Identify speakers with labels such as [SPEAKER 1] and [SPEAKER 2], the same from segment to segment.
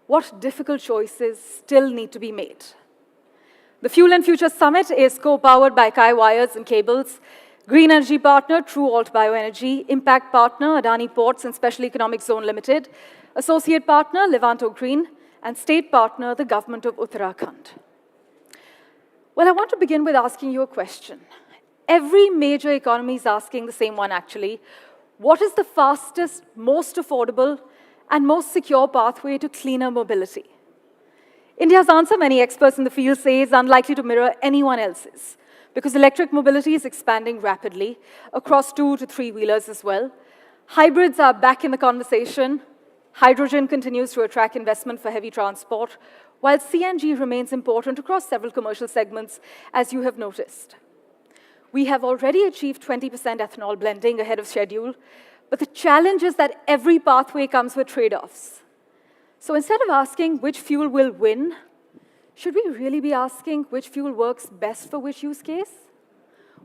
[SPEAKER 1] what difficult choices still need to be made. The Fuel and Future Summit is co-powered by Kai Wires and Cables, Green Energy Partner, True Alt Bioenergy, Impact Partner, Adani Ports and Special Economic Zone Limited, Associate Partner, Levanto Green, and State Partner, the Government of Uttarakhand. Well, I want to begin with asking you a question. Every major economy is asking the same one, actually. What is the fastest, most affordable, and most secure pathway to cleaner mobility? India's answer, many experts in the field say, is unlikely to mirror anyone else's, because electric mobility is expanding rapidly across 2 to 3-wheelers as well. Hybrids are back in the conversation. Hydrogen continues to attract investment for heavy transport, while CNG remains important across several commercial segments, as you have noticed. We have already achieved 20% ethanol blending ahead of schedule, but the challenge is that every pathway comes with trade-offs. So instead of asking which fuel will win, should we really be asking which fuel works best for which use case?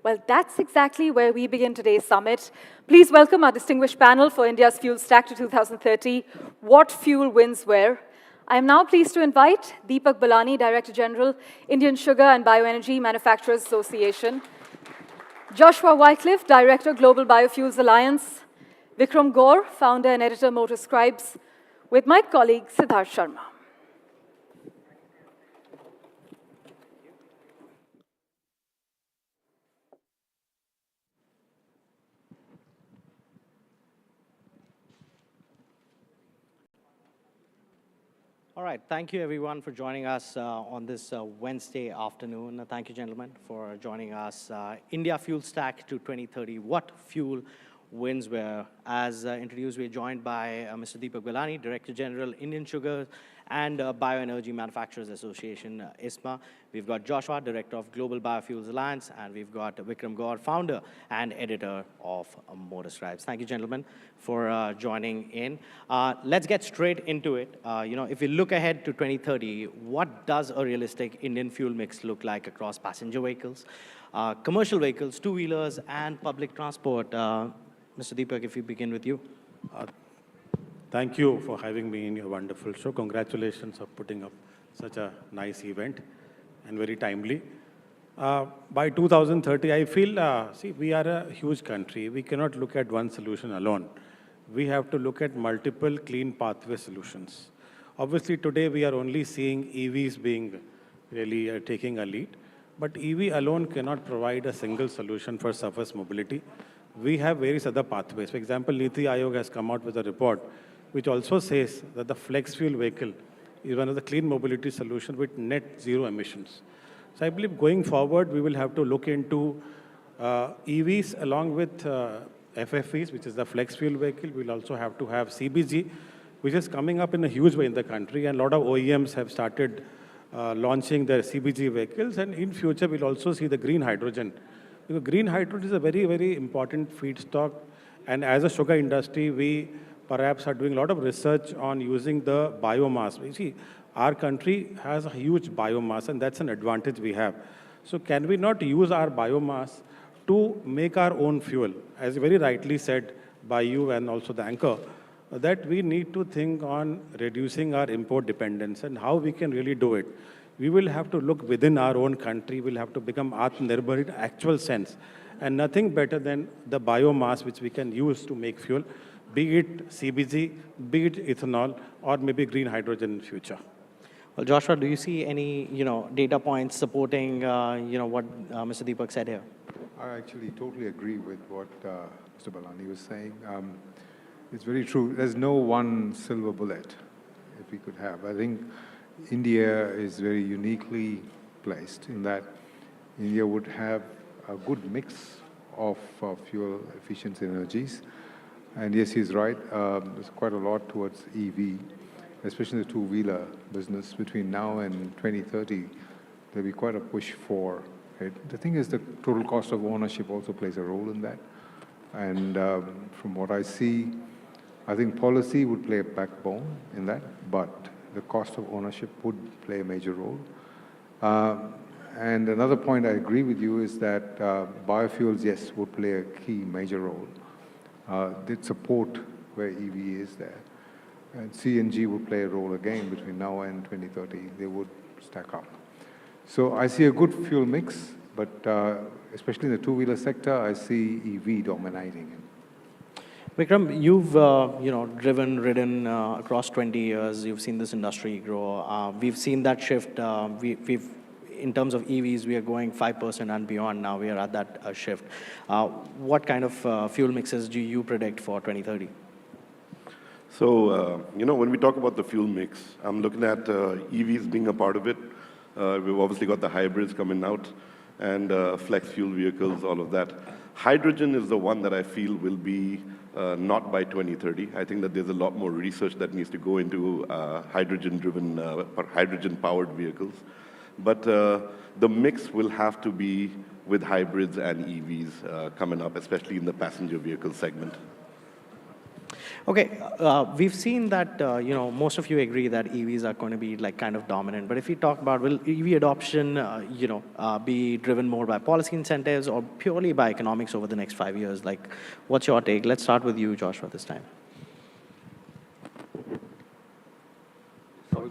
[SPEAKER 1] Well, that's exactly where we begin today's summit. Please welcome our distinguished panel for India's Fuel Stack to 2030, What Fuel Wins Where? I am now pleased to invite Deepak Balani, Director General, Indian Sugar and Bioenergy Manufacturers Association, Joshua Wycliffe, Director, Global Biofuels Alliance, Vikram Gaur, Founder and Editor, Motor Scribes, with my colleague, Siddharth Sharma.
[SPEAKER 2] All right, thank you everyone for joining us on this Wednesday afternoon. Thank you, gentlemen, for joining us. India Fuel Stack to 2030, What Fuel Wins Where? As introduced, we're joined by Mr. Deepak Balani, Director General, Indian Sugar and Bioenergy Manufacturers Association, ISMA. We've got Joshua, Director of Global Biofuels Alliance, and we've got Vikram Gaur, Founder and Editor of Motor Scribes. Thank you, gentlemen, for joining in. Let's get straight into it. If we look ahead to 2030, what does a realistic Indian fuel mix look like across passenger vehicles, commercial vehicles, two-wheelers, and public transport? Mr. Deepak, if we begin with you.
[SPEAKER 3] Thank you for having me in your wonderful show. Congratulations for putting up such a nice event and very timely. By 2030, I feel, see, we are a huge country. We cannot look at one solution alone. We have to look at multiple clean pathway solutions. Obviously, today we are only seeing EVs being really taking a lead, but EV alone cannot provide a single solution for surface mobility. We have various other pathways. For example, Niti Aayog has come out with a report which also says that the flex fuel vehicle is one of the clean mobility solutions with net zero emissions. So I believe going forward, we will have to look into EVs along with FFEs, which is the flex fuel vehicle. We'll also have to have CBG, which is coming up in a huge way in the country, and a lot of OEMs have started launching their CBG vehicles, and in future, we'll also see the green hydrogen. Because green hydrogen is a very, very important feedstock, and as a sugar industry, we perhaps are doing a lot of research on using the biomass. You see, our country has a huge biomass, and that's an advantage we have. So can we not use our biomass to make our own fuel? As very rightly said by you and also the anchor, that we need to think on reducing our import dependence and how we can really do it. We will have to look within our own country. We'll have to become Atmanirbhar in actual sense. And nothing better than the biomass which we can use to make fuel, be it CBG, be it ethanol, or maybe green hydrogen in future.
[SPEAKER 2] Well, Joshua, do you see any, data points supporting, what Mr. Deepak said here?
[SPEAKER 4] I actually totally agree with what Mr. Balani was saying. It's very true. There's no one silver bullet that we could have. I think India is very uniquely placed in that India would have a good mix of fuel efficiency energies. And yes, he's right. There's quite a lot towards EV, especially the two-wheeler business. Between now and 2030, there'll be quite a push for it. The thing is, the total cost of ownership also plays a role in that. And from what I see, I think policy would play a backbone in that, but the cost of ownership would play a major role. And another point I agree with you is that biofuels, yes, would play a key major role. They'd support where EV is there. And CNG would play a role again between now and 2030. They would stack up. So I see a good fuel mix, but especially in the two-wheeler sector, I see EV dominating.
[SPEAKER 2] Vikram, you've ridden across 20 years. You've seen this industry grow. We've seen that shift. We've in terms of EVs, we are going 5% and beyond. Now we are at that shift. What kind of fuel mixes do you predict for 2030?
[SPEAKER 5] So, when we talk about the fuel mix, I'm looking at EVs being a part of it. We've obviously got the hybrids coming out and flex fuel vehicles, all of that. Hydrogen is the one that I feel will be not by 2030. I think that there's a lot more research that needs to go into hydrogen-driven or hydrogen-powered vehicles. But the mix will have to be with hybrids and EVs coming up, especially in the passenger vehicle segment.
[SPEAKER 2] Okay, we've seen that, most of you agree that EVs are going to be like kind of dominant. But if we talk about, will EV adoption, be driven more by policy incentives or purely by economics over the next 5 years? Like, what's your take? Let's start with you, Joshua, this time.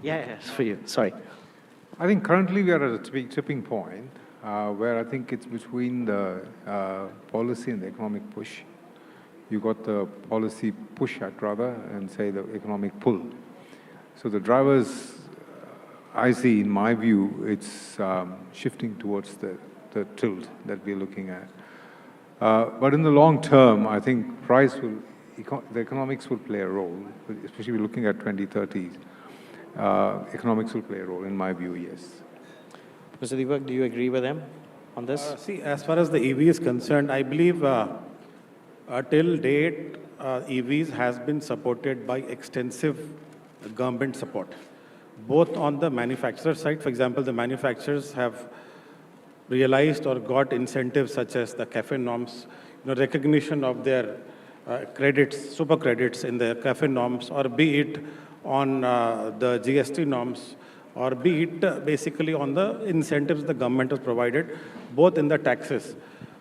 [SPEAKER 2] Yes, for you. Sorry.
[SPEAKER 4] I think currently we are at a tipping point where I think it's between the policy and the economic push. You got the policy push, I'd rather, and say the economic pull. So the drivers, I see, in my view, it's shifting towards the tilt that we're looking at. But in the long term, I think the economics will play a role, especially looking at 2030s. Economics will play a role, in my view, yes.
[SPEAKER 2] Mr. Deepak, do you agree with him on this?
[SPEAKER 3] See, as far as the EV is concerned, I believe till date, EVs has been supported by extensive government support, both on the manufacturer side. For example, the manufacturers have realized or got incentives such as the CAFE norms, recognition of their credits, super credits in the CAFE norms, or be it on the GST norms, or be it basically on the incentives the government has provided, both in the taxes.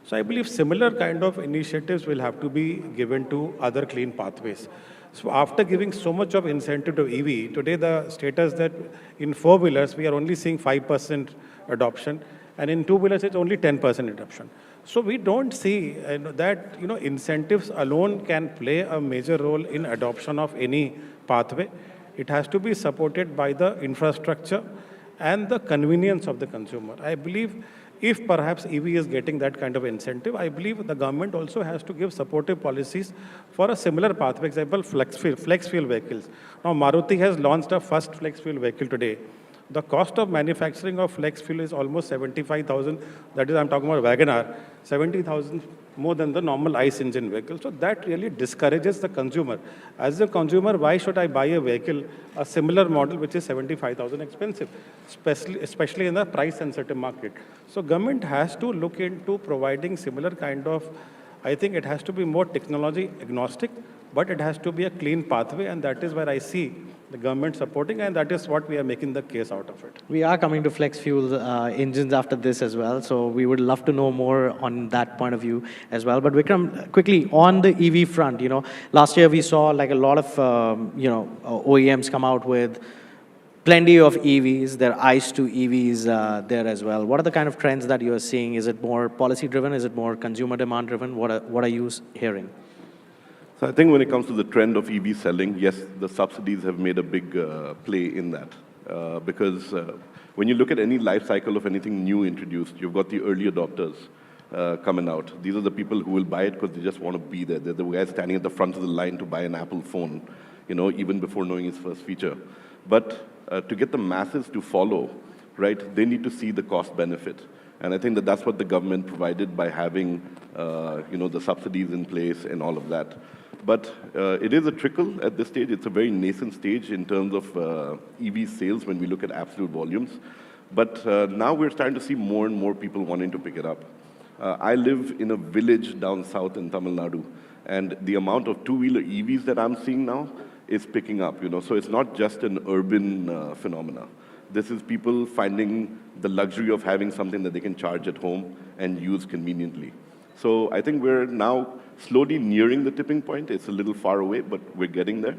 [SPEAKER 3] So I believe similar kind of initiatives will have to be given to other clean pathways. So after giving so much of incentive to EV, today the status that in four-wheelers, we are only seeing 5% adoption, and in two-wheelers, it's only 10% adoption. So we don't see that incentives alone can play a major role in adoption of any pathway. It has to be supported by the infrastructure and the convenience of the consumer. I believe if perhaps EV is getting that kind of incentive, I believe the government also has to give supportive policies for a similar pathway. For example, flex fuel vehicles. Now, Maruti has launched a first flex fuel vehicle today. The cost of manufacturing of flex fuel is almost 75,000. That is, I'm talking about WagonR, 70,000 more than the normal ICE engine vehicle. So that really discourages the consumer. As a consumer, why should I buy a vehicle, a similar model, which is 75,000 expensive, especially in the price-sensitive market? So government has to look into providing similar kind of, I think it has to be more technology agnostic, but it has to be a clean pathway, and that is where I see the government supporting, and that is what we are making the case out of it.
[SPEAKER 2] We are coming to flex fuel engines after this as well, so we would love to know more on that point of view as well. But Vikram, quickly, on the EV front, last year we saw like a lot of, OEMs come out with plenty of EVs, their ICE to EVs there as well. What are the kind of trends that you are seeing? Is it more policy-driven? Is it more consumer demand-driven? What are you hearing?
[SPEAKER 5] So I think when it comes to the trend of EV selling, yes, the subsidies have made a big play in that. Because when you look at any life cycle of anything new introduced, you've got the early adopters coming out. These are the people who will buy it because they just want to be there. They're the guys standing at the front of the line to buy an Apple phone, even before knowing its first feature. But to get the masses to follow, right, they need to see the cost benefit. And I think that that's what the government provided by having, the subsidies in place and all of that. But it is a trickle at this stage. It's a very nascent stage in terms of EV sales when we look at absolute volumes. But now we're starting to see more and more people wanting to pick it up. I live in a village down south in Tamil Nadu, and the amount of two-wheeler EVs that I'm seeing now is picking up. So it's not just an urban phenomena. This is people finding the luxury of having something that they can charge at home and use conveniently. So I think we're now slowly nearing the tipping point. It's a little far away, but we're getting there.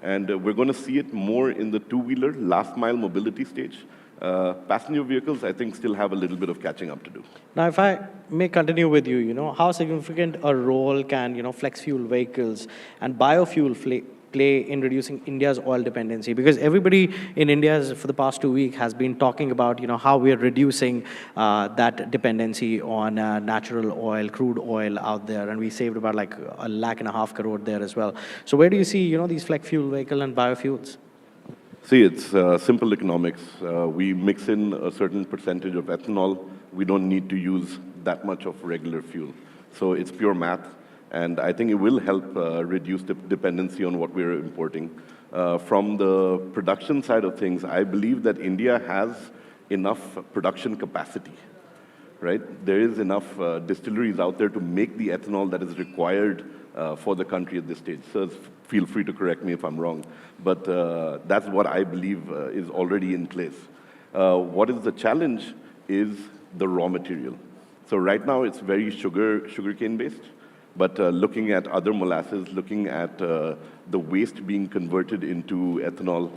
[SPEAKER 5] And we're going to see it more in the two-wheeler, last-mile mobility stage. Passenger vehicles, I think, still have a little bit of catching up to do.
[SPEAKER 2] Now, if I may continue with you, how significant a role can, flex fuel vehicles and biofuel play in reducing India's oil dependency? Because everybody in India for the past 2 weeks has been talking about, how we are reducing that dependency on natural oil, crude oil out there, and we saved about like 1.5 crore there as well. So where do you see, these flex fuel vehicle and biofuels?
[SPEAKER 5] See, it's simple economics. We mix in a certain percentage of ethanol. We don't need to use that much of regular fuel. So it's pure math. And I think it will help reduce the dependency on what we're importing. From the production side of things, I believe that India has enough production capacity, right? There is enough distilleries out there to make the ethanol that is required for the country at this stage. So feel free to correct me if I'm wrong. But that's what I believe is already in place. What is the challenge is the raw material. So right now it's very sugarcane based. But looking at other molasses, looking at the waste being converted into ethanol,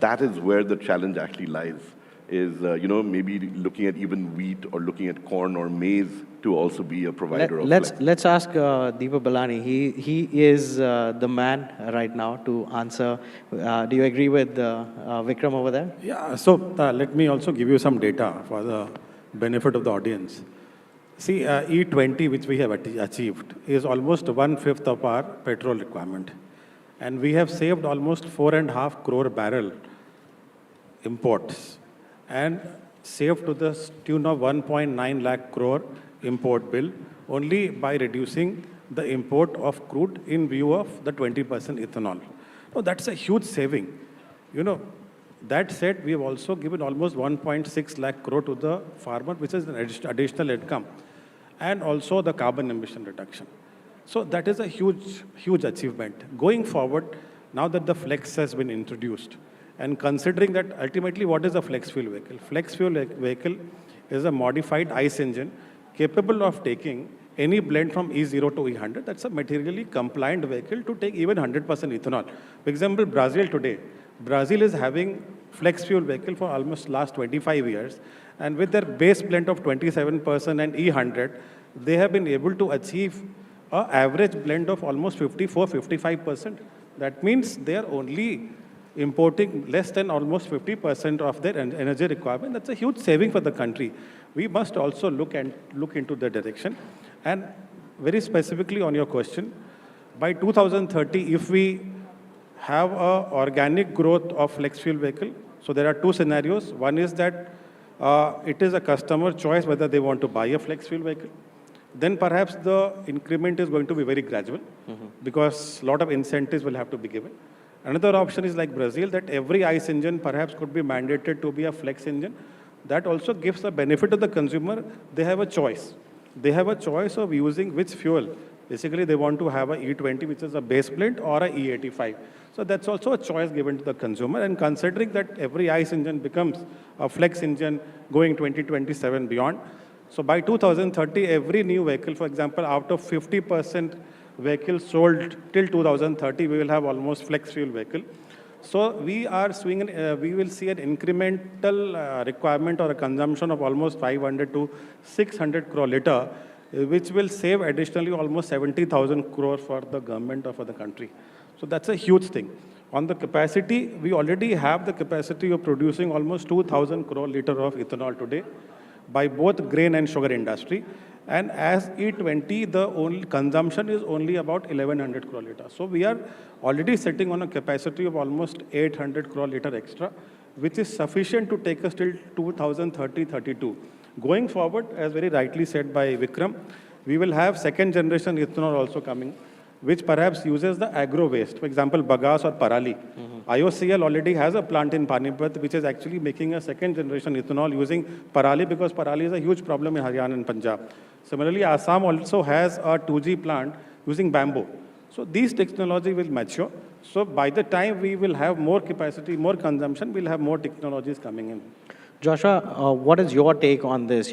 [SPEAKER 5] that is where the challenge actually lies. Is maybe looking at even wheat or looking at corn or maize to also be a provider of flex.
[SPEAKER 2] Let's ask Deepak Balani. He is the man right now to answer. Do you agree with Vikram over there?
[SPEAKER 3] Yeah, so let me also give you some data for the benefit of the audience. See, E20, which we have achieved, is almost 1/5 of our petrol requirement. And we have saved almost 4.5 crore barrel imports and saved to the tune of 1.9 lakh crore import bill only by reducing the import of crude in view of the 20% ethanol. So that's a huge saving. That said, we have also given almost 1.6 lakh crore to the farmer, which is an additional income, and also the carbon emission reduction. So that is a huge achievement. Going forward, now that the flex has been introduced, and considering that ultimately what is a flex fuel vehicle? Flex fuel vehicle is a modified ICE engine capable of taking any blend from E0 to E100. That's a materially compliant vehicle to take even 100% ethanol. For example, Brazil is having flex fuel vehicle for almost last 25 years. And with their base blend of 27% and E100, they have been able to achieve an average blend of almost 54-55%. That means they are only importing less than almost 50% of their energy requirement. That's a huge saving for the country. We must also look into that direction. And very specifically on your question, by 2030, if we have an organic growth of flex fuel vehicle, so there are two scenarios. One is that it is a customer choice whether they want to buy a flex fuel vehicle. Then perhaps the increment is going to be very gradual because a lot of incentives will have to be given. Another option is like Brazil, that every ICE engine perhaps could be mandated to be a flex engine. That also gives the benefit to the consumer. They have a choice. They have a choice of using which fuel. Basically, they want to have a E20, which is a base blend, or a E85. So that's also a choice given to the consumer. And considering that every ICE engine becomes a flex engine going 2027 beyond, so by 2030, every new vehicle, for example, out of 50% vehicles sold till 2030, we will have almost flex fuel vehicle. So we are we will see an incremental requirement or a consumption of almost 500 to 600 crore liter, which will save additionally almost 70,000 crore for the government or for the country. So that's a huge thing. On the capacity, we already have the capacity of producing almost 2,000 crore liter of ethanol today by both grain and sugar industry. And as E20, the only consumption is only about 1,100 crore liter. So we are already sitting on a capacity of almost 800 crore liter extra, which is sufficient to take us till 2030-32. Going forward, as very rightly said by Vikram, we will have second generation ethanol also coming, which perhaps uses the agro waste. For example, bagasse or parali. IOCL already has a plant in Panipat, which is actually making a second generation ethanol using parali, because parali is a huge problem in Haryana and Punjab. Similarly, Assam also has a 2G plant using bamboo. So these technology will mature. So by the time we will have more capacity, more consumption, we'll have more technologies coming in.
[SPEAKER 2] Joshua, what is your take on this,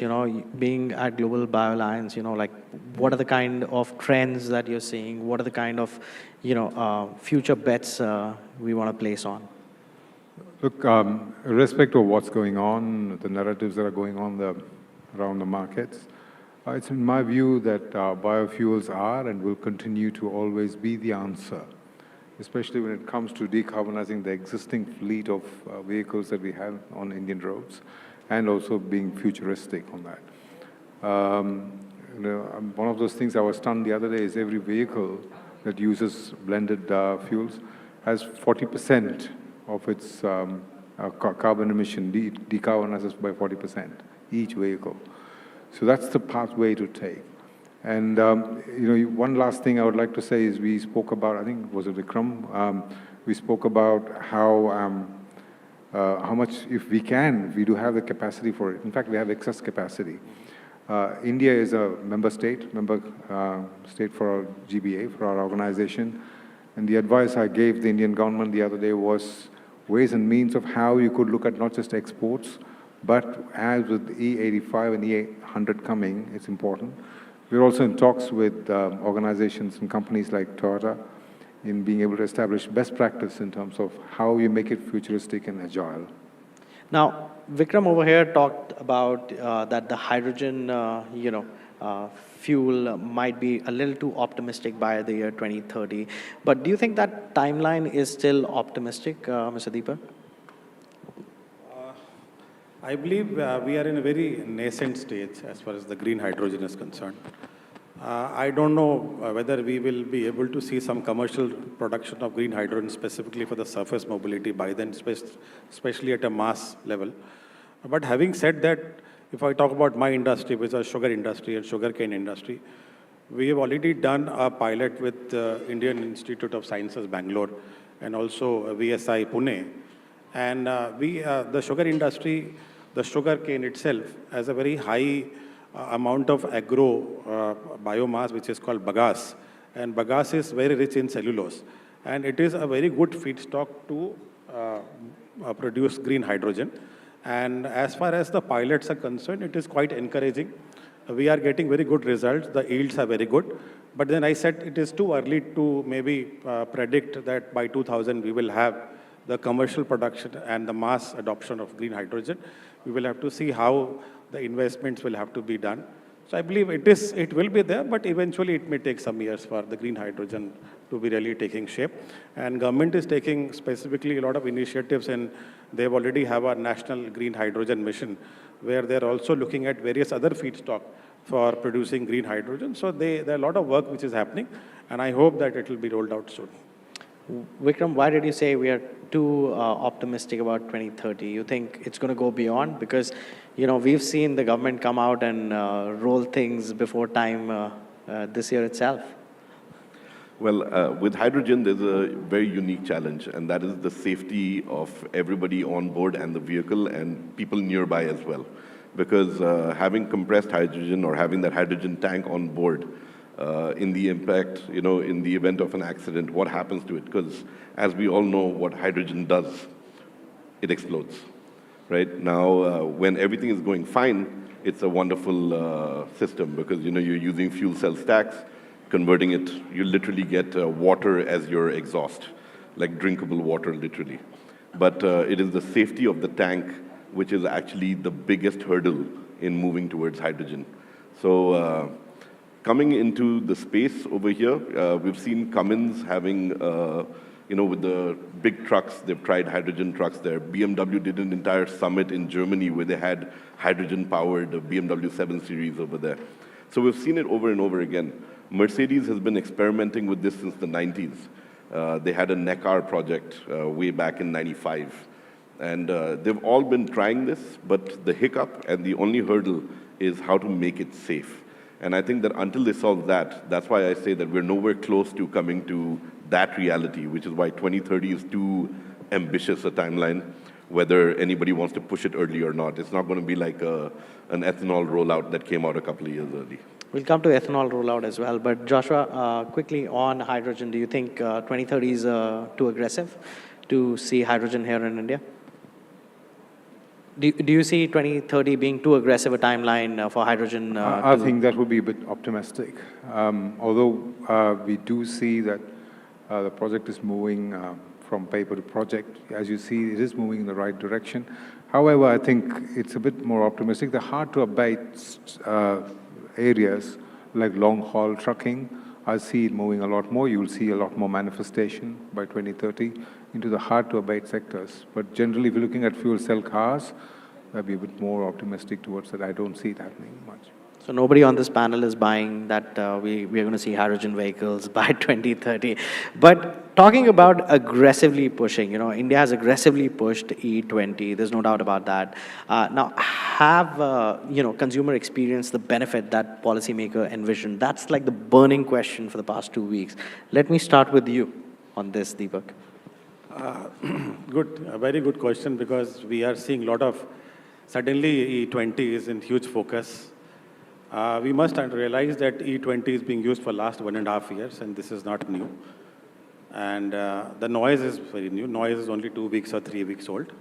[SPEAKER 2] being at Global Bio Alliance, like what are the kind of trends that you're seeing? What are the kind of, future bets we want to place on?
[SPEAKER 4] Look, irrespective of what's going on, the narratives that are going on around the markets, it's in my view that biofuels are and will continue to always be the answer, especially when it comes to decarbonizing the existing fleet of vehicles that we have on Indian roads, and also being futuristic on that. One of those things I was stunned the other day is every vehicle that uses blended fuels has 40% of its carbon emission decarbonizes by 40%, each vehicle. So that's the pathway to take. And one last thing I would like to say is we spoke about, I think, was it Vikram? We spoke about how much, if we do have the capacity for it. In fact, we have excess capacity. India is a member state for our GBA, for our organization. And the advice I gave the Indian government the other day was ways and means of how you could look at not just exports, but as with E85 and E100 coming, it's important. We're also in talks with organizations and companies like Toyota in being able to establish best practice in terms of how you make it futuristic and agile.
[SPEAKER 2] Now, Vikram over here talked about that the hydrogen, fuel might be a little too optimistic by the year 2030. But do you think that timeline is still optimistic, Mr. Deepak?
[SPEAKER 3] I believe we are in a very nascent stage as far as the green hydrogen is concerned. I don't know whether we will be able to see some commercial production of green hydrogen specifically for the surface mobility by then, especially at a mass level. But having said that, if I talk about my industry, which is sugar industry and sugarcane industry, we have already done a pilot with the Indian Institute of Sciences, Bangalore, and also VSI, Pune. And the sugar industry, the sugar cane itself has a very high amount of agro biomass, which is called bagasse. And bagasse is very rich in cellulose. And it is a very good feedstock to produce green hydrogen. And as far as the pilots are concerned, it is quite encouraging. We are getting very good results. The yields are very good. But then I said it is too early to maybe predict that by 2000 we will have the commercial production and the mass adoption of green hydrogen. We will have to see how the investments will have to be done. So I believe it will be there, but eventually it may take some years for the green hydrogen to be really taking shape. And government is taking specifically a lot of initiatives, and they already have a national green hydrogen mission where they're also looking at various other feedstock for producing green hydrogen. So there are a lot of work which is happening, and I hope that it will be rolled out soon.
[SPEAKER 2] Vikram, why did you say we are too optimistic about 2030? You think it's going to go beyond? Because, we've seen the government come out and roll things before time this year itself.
[SPEAKER 5] Well, with hydrogen, there's a very unique challenge, and that is the safety of everybody on board and the vehicle and people nearby as well. Because having compressed hydrogen or having that hydrogen tank on board, in the impact, in the event of an accident, what happens to it? Because as we all know what hydrogen does, it explodes, right? Now, when everything is going fine, it's a wonderful system because, you're using fuel cell stacks, converting it, you literally get water as your exhaust, like drinkable water, literally. But it is the safety of the tank which is actually the biggest hurdle in moving towards hydrogen. So, coming into the space over here, we've seen Cummins having, with the big trucks, they've tried hydrogen trucks there. BMW did an entire summit in Germany where they had hydrogen-powered BMW 7 Series over there. So we've seen it over and over again. Mercedes has been experimenting with this since the 90s. They had a Neckar project way back in 95. And they've all been trying this, but the hiccup and the only hurdle is how to make it safe. And I think that until they solve that, that's why I say that we're nowhere close to coming to that reality, which is why 2030 is too ambitious a timeline, whether anybody wants to push it early or not. It's not going to be like an ethanol rollout that came out a couple of years early.
[SPEAKER 2] We'll come to ethanol rollout as well. But Joshua, quickly on hydrogen, do you think 2030 is too aggressive to see hydrogen here in India? Do you see 2030 being too aggressive a timeline for hydrogen?
[SPEAKER 4] I think that would be a bit optimistic. Although we do see that the project is moving from paper to project. As you see, it is moving in the right direction. However, I think it's a bit more optimistic. The hard-to-abate areas like long-haul trucking, I see it moving a lot more. You'll see a lot more manifestation by 2030 into the hard-to-abate sectors. But generally, if you're looking at fuel cell cars, I'd be a bit more optimistic towards that. I don't see it happening much.
[SPEAKER 2] So nobody on this panel is buying that we are going to see hydrogen vehicles by 2030. But talking about aggressively pushing, India has aggressively pushed E20. There's no doubt about that. Now, have consumer experienced the benefit that policymaker envisioned? That's like the burning question for the past 2 weeks. Let me start with you on this, Deepak.
[SPEAKER 3] Good, a very good question, because we are seeing a lot of, suddenly E20 is in huge focus. We must realize that E20 is being used for last 1.5 years, and this is not new. And the noise is very new. Noise is only 2 weeks or 3 weeks old.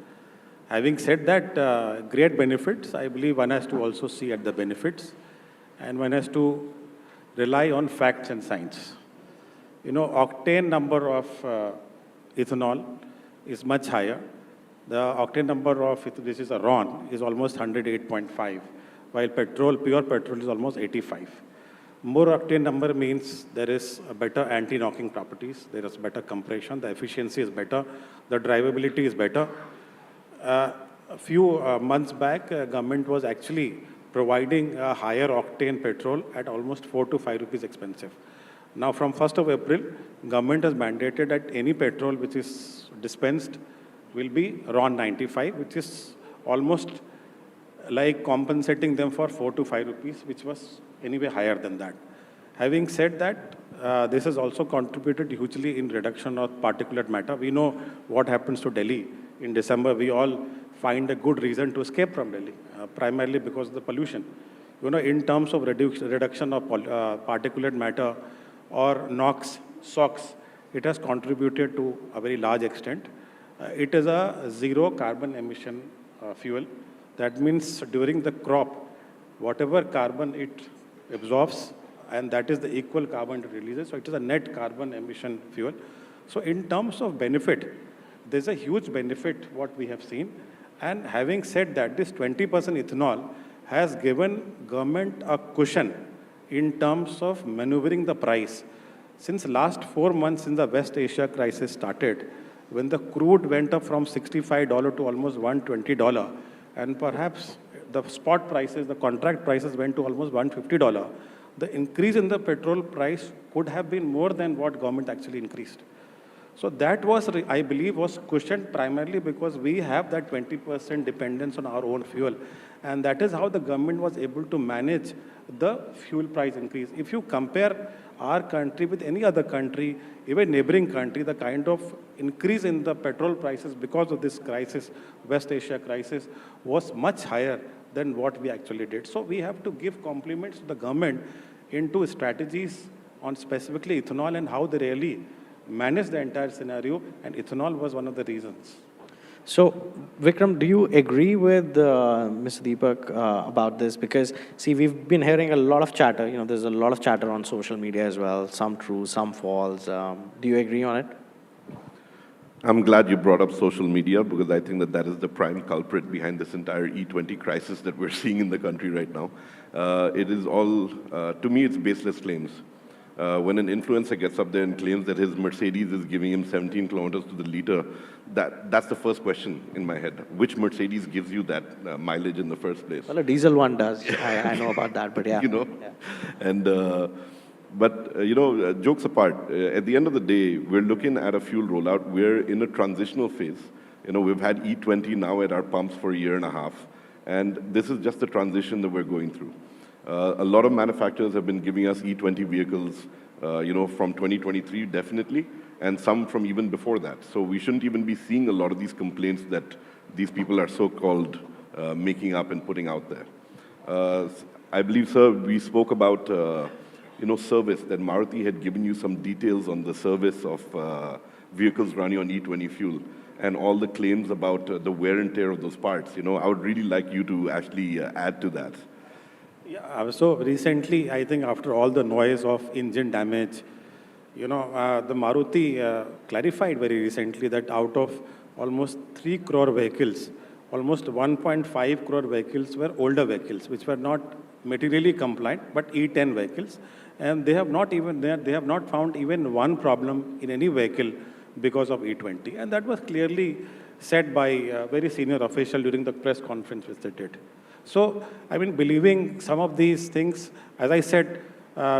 [SPEAKER 3] Having said that, great benefits, I believe one has to also see at the benefits, and one has to rely on facts and science. Octane number of ethanol is much higher. The octane number of, this is a RON, is almost 108.5. While pure petrol is almost 85. More octane number means there is a better anti-knocking properties, there is better compression, the efficiency is better, the drivability is better. A few months back, government was actually providing a higher octane petrol at almost 4 to 5 rupees expensive. Now from 1st of April, government has mandated that any petrol which is dispensed will be RON 95, which is almost like compensating them for 4 to 5 rupees, which was anyway higher than that. Having said that, this has also contributed hugely in reduction of particulate matter. We know what happens to Delhi. In December, we all find a good reason to escape from Delhi, primarily because of the pollution. In terms of reduction of particulate matter or NOx, SOx, it has contributed to a very large extent. It is a zero carbon emission fuel. That means during the crop, whatever carbon it absorbs, and that is the equal carbon it releases. So it is a net carbon emission fuel. So in terms of benefit, there's a huge benefit what we have seen. And having said that, this 20% ethanol has given government a cushion in terms of maneuvering the price. Since last 4 months, since the West Asia crisis started, when the crude went up from $65 to almost $120, and perhaps the spot prices, the contract prices went to almost $150. The increase in the petrol price could have been more than what government actually increased. So that was, I believe, was cushioned primarily because we have that 20% dependence on our own fuel. And that is how the government was able to manage the fuel price increase. If you compare our country with any other country, even neighboring country, the kind of increase in the petrol prices because of this crisis, West Asia crisis, was much higher than what we actually did. So we have to give compliments to the government into strategies on specifically ethanol and how they really manage the entire scenario, and ethanol was one of the reasons.
[SPEAKER 2] So, Vikram, do you agree with Mr. Deepak about this? Because, see, we've been hearing a lot of chatter. There's a lot of chatter on social media as well, some true, some false. Do you agree on it?
[SPEAKER 5] I'm glad you brought up social media, because I think that is the prime culprit behind this entire E20 crisis that we're seeing in the country right now. It is all, to me, it's baseless claims. When an influencer gets up there and claims that his Mercedes is giving him 17 kilometers to the liter, that's the first question in my head. Which Mercedes gives you that mileage in the first place?
[SPEAKER 2] Well, a diesel one does. I know about that, but yeah.
[SPEAKER 5] Yeah. And, jokes apart, at the end of the day, we're looking at a fuel rollout. We're in a transitional phase. We've had E20 now at our pumps for 1.5 years, and this is just the transition that we're going through. A lot of manufacturers have been giving us E20 vehicles, from 2023, definitely, and some from even before that. So we shouldn't even be seeing a lot of these complaints that these people are so-called making up and putting out there. I believe, sir, we spoke about, service, that Maruti had given you some details on the service of vehicles running on E20 fuel. and all the claims about the wear and tear of those parts. You know, I would really like you to actually add to that.
[SPEAKER 3] Yeah, so recently, I think after all the noise of engine damage, the Maruti clarified very recently that out of almost 3 crore vehicles, almost 1.5 crore vehicles were older vehicles, which were not materially compliant, but E10 vehicles. And they have not found even one problem in any vehicle because of E20. And that was clearly said by a very senior official during the press conference which they did. So, I mean, believing some of these things, as I said,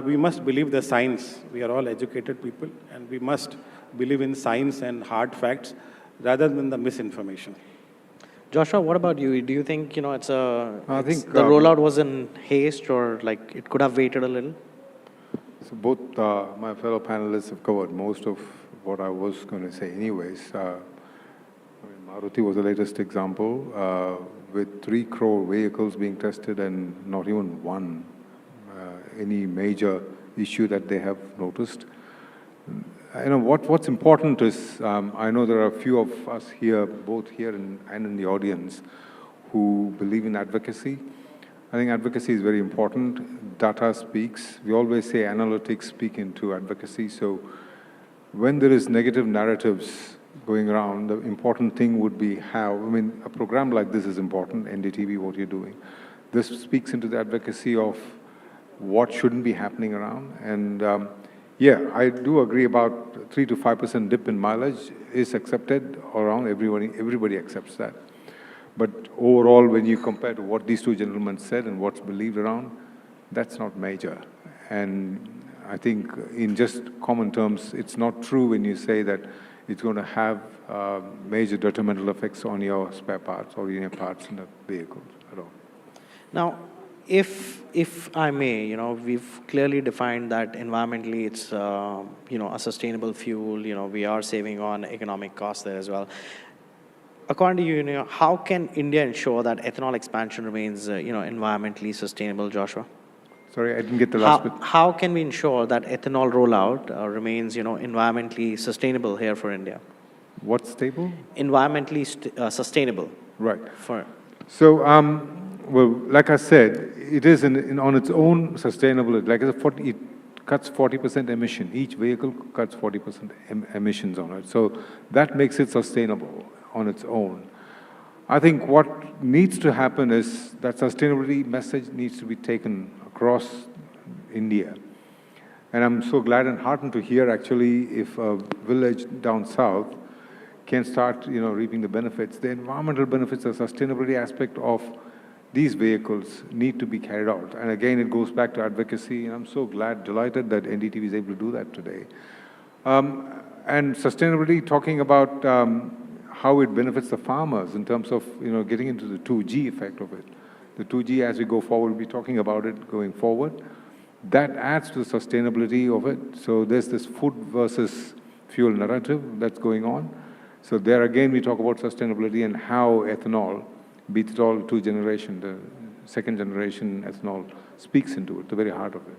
[SPEAKER 3] we must believe the science. We are all educated people, and we must believe in science and hard facts rather than the misinformation.
[SPEAKER 2] Joshua, what about you? Do you think, it's
[SPEAKER 4] I think
[SPEAKER 2] the rollout was in haste, or like it could have waited a little?
[SPEAKER 4] so. Both my fellow panelists have covered most of what I was going to say anyways. Maruti was the latest example, with 3 crore vehicles being tested and not even one any major issue that they have noticed. What's important is, I know there are a few of us here, both here and in the audience, who believe in advocacy. I think advocacy is very important. Data speaks. We always say analytics speak into advocacy. So when there is negative narratives going around, the important thing would be how, a program like this is important, NDTV, what you're doing. This speaks into the advocacy of what shouldn't be happening around. And yeah, I do agree about 3 to 5% dip in mileage is accepted around. Everybody accepts that. But overall, when you compare to what these two gentlemen said and what's believed around, that's not major. And I think in just common terms, it's not true when you say that it's going to have major detrimental effects on your spare parts or your parts in the vehicles at all.
[SPEAKER 2] Now, if I may, we've clearly defined that environmentally it's, a sustainable fuel. We are saving on economic costs there as well. According to you, how can India ensure that ethanol expansion remains, environmentally sustainable, Joshua?
[SPEAKER 4] Sorry, I didn't get the last bit.
[SPEAKER 2] How can we ensure that ethanol rollout remains, environmentally sustainable here for India?
[SPEAKER 4] What's stable?
[SPEAKER 2] Environmentally sustainable.
[SPEAKER 4] Right.
[SPEAKER 2] So,
[SPEAKER 4] well, like I said, it is on its own sustainable. Like I said, it cuts 40% emission. Each vehicle cuts 40% emissions on it. So that makes it sustainable on its own. I think what needs to happen is that sustainability message needs to be taken across India. And I'm so glad and heartened to hear, actually, if a village down south can start, reaping the benefits. The environmental benefits, the sustainability aspect of these vehicles need to be carried out. And again, it goes back to advocacy, and I'm so delighted that NDTV is able to do that today. And sustainability, talking about how it benefits the farmers in terms of, getting into the 2G effect of it. The 2G, as we go forward, we'll be talking about it going forward. That adds to the sustainability of it. So there's this food versus fuel narrative that's going on. So there again, we talk about sustainability and how ethanol, beats it all 2 generation, the second generation ethanol speaks into it, the very heart of it.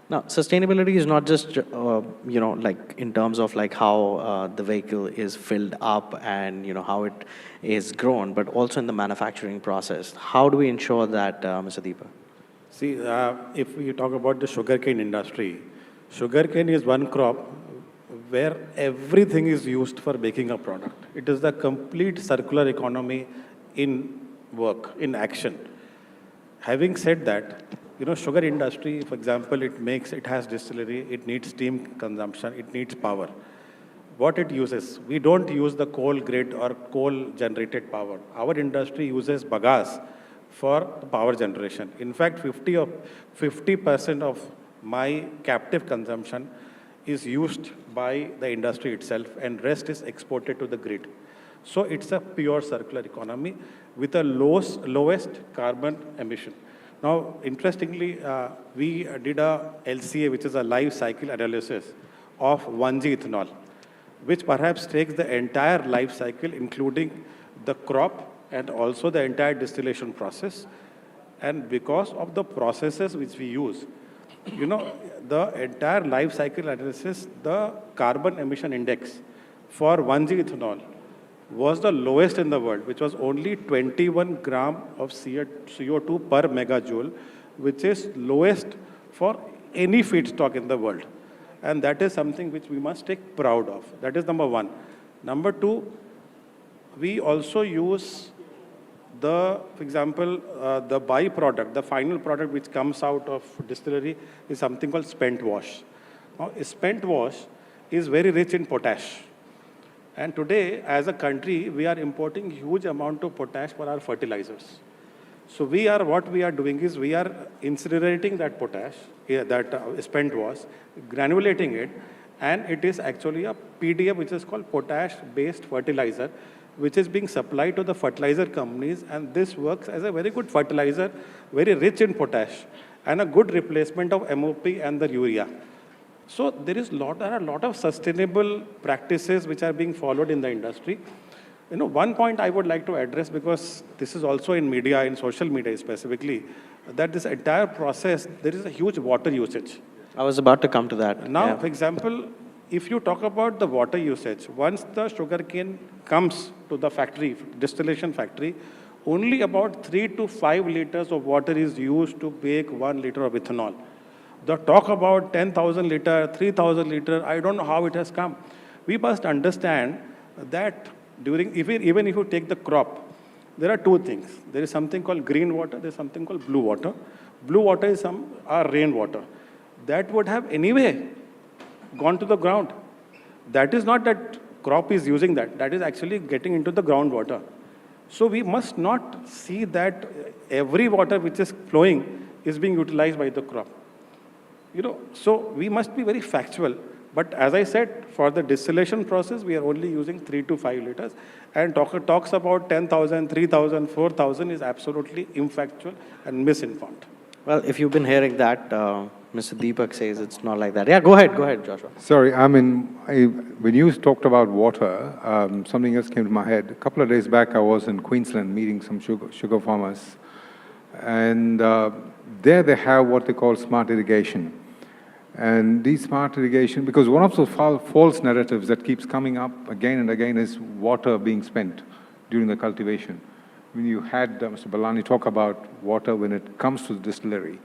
[SPEAKER 2] Now, sustainability is not just, like in terms of like how the vehicle is filled up and, how it is grown, but also in the manufacturing process. How do we ensure that, Mr. Deepa?
[SPEAKER 3] See, if we talk about the sugarcane industry, sugarcane is one crop where everything is used for making a product. It is the complete circular economy in work, in action. Having said that, sugar industry, for example, it has distillery, it needs steam consumption, it needs power. What it uses, we don't use the coal grid or coal generated power. Our industry uses bagasse for the power generation. In fact, 50% of my captive consumption is used by the industry itself, and rest is exported to the grid. So it's a pure circular economy with a lowest carbon emission. Now, interestingly, we did a LCA, which is a life cycle analysis of 1G ethanol, which perhaps takes the entire life cycle, including the crop and also the entire distillation process. And because of the processes which we use, the entire life cycle analysis, the carbon emission index for 1G ethanol was the lowest in the world, which was only 21 gram of CO2 per megajoule, which is lowest for any feedstock in the world. And that is something which we must take proud of. That is number one. Number two, we also use for example, the byproduct, the final product which comes out of distillery is something called spent wash. Now, spent wash is very rich in potash. And today, as a country, we are importing huge amount of potash for our fertilizers. So what we are doing is we are incinerating that potash, spent wash, granulating it, and it is actually a PDF which is called potash-based fertilizer, which is being supplied to the fertilizer companies, and this works as a very good fertilizer, very rich in potash, and a good replacement of MOP and the urea. So there are a lot of sustainable practices which are being followed in the industry. One point I would like to address, because this is also in media, in social media specifically, that this entire process, there is a huge water usage.
[SPEAKER 2] I was about to come to that.
[SPEAKER 3] Now, for example, if you talk about the water usage, once the sugarcane comes to the factory, distillation factory, only about 3 to 5 liters of water is used to make 1 liter of ethanol. The talk about 10,000 liter, 3,000 liter, I don't know how it has come. We must understand that even if you take the crop, there are two things. There is something called green water, there is something called blue water. Blue water is our rainwater. That would have anyway gone to the ground. That is not that crop is using that. That is actually getting into the groundwater. So we must not see that every water which is flowing is being utilized by the crop. So we must be very factual. But as I said, for the distillation process, we are only using 3 to 5 liters. And talks about 10,000, 3,000, 4,000 is absolutely infactual and misinformed.
[SPEAKER 2] Well, if you've been hearing that, Mr. Deepak says it's not like that. Yeah, go ahead, Joshua.
[SPEAKER 4] Sorry, when you talked about water, something else came to my head. A couple of days back, I was in Queensland meeting some sugar farmers. And there they have what they call smart irrigation. And these smart irrigation, because one of the false narratives that keeps coming up again and again is water being spent during the cultivation. When you had Mr. Balani talk about water when it comes to the distillery.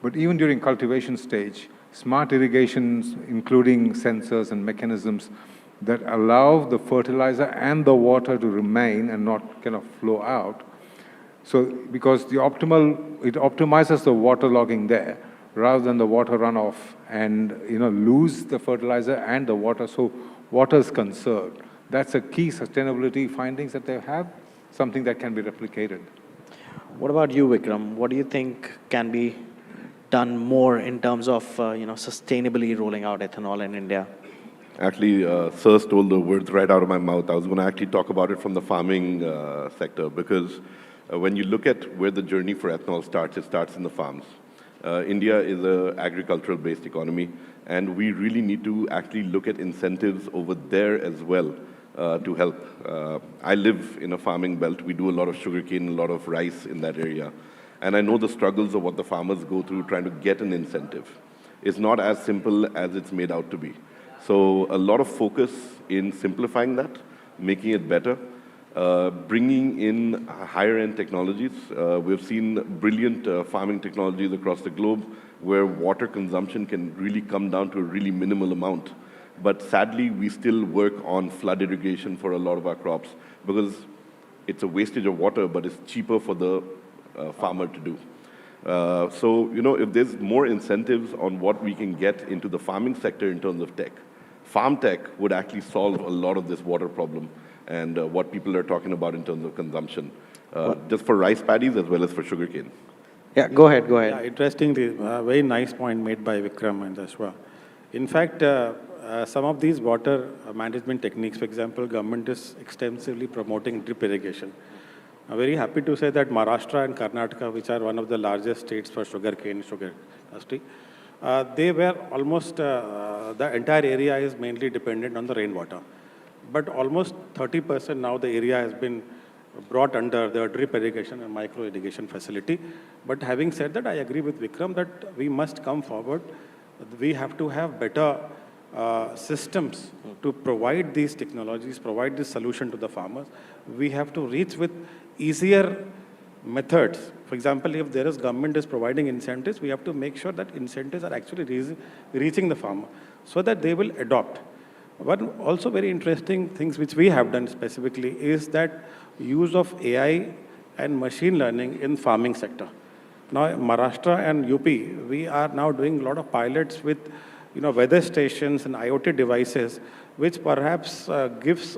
[SPEAKER 4] But even during cultivation stage, smart irrigations, including sensors and mechanisms that allow the fertilizer and the water to remain and not kind of flow out. So because it optimizes the water logging there rather than the water runoff and lose the fertilizer and the water, so water is conserved. That's a key sustainability findings that they have, something that can be replicated.
[SPEAKER 2] What about you, Vikram? What do you think can be done more in terms of sustainably rolling out ethanol in India?
[SPEAKER 5] Actually, Sir stole the words right out of my mouth. I was going to actually talk about it from the farming sector, because when you look at where the journey for ethanol starts, it starts in the farms. India is an agricultural-based economy, and we really need to actually look at incentives over there as well to help. I live in a farming belt. We do a lot of sugarcane, a lot of rice in that area. And I know the struggles of what the farmers go through trying to get an incentive. It's not as simple as it's made out to be. So a lot of focus in simplifying that, making it better, bringing in higher-end technologies. We've seen brilliant farming technologies across the globe where water consumption can really come down to a really minimal amount. But sadly, we still work on flood irrigation for a lot of our crops because it's a wastage of water, but it's cheaper for the farmer to do. So, if there's more incentives on what we can get into the farming sector in terms of tech, farm tech would actually solve a lot of this water problem and what people are talking about in terms of consumption, just for rice paddies as well as for sugarcane.
[SPEAKER 2] Yeah, go ahead.
[SPEAKER 3] Yeah, interestingly, very nice point made by Vikram and Joshua. In fact, some of these water management techniques, for example, government is extensively promoting drip irrigation. I'm very happy to say that Maharashtra and Karnataka, which are one of the largest states for sugar industry, they were almost, the entire area is mainly dependent on the rainwater. But almost 30% now the area has been brought under the drip irrigation and micro irrigation facility. But having said that, I agree with Vikram that we must come forward. We have to have better systems to provide these technologies, provide this solution to the farmers. We have to reach with easier methods. For example, if there is government is providing incentives, we have to make sure that incentives are actually reaching the farmer so that they will adopt. One also very interesting things which we have done specifically is that use of AI and machine learning in farming sector. Now, Maharashtra and UP, we are now doing a lot of pilots with weather stations and IoT devices, which perhaps gives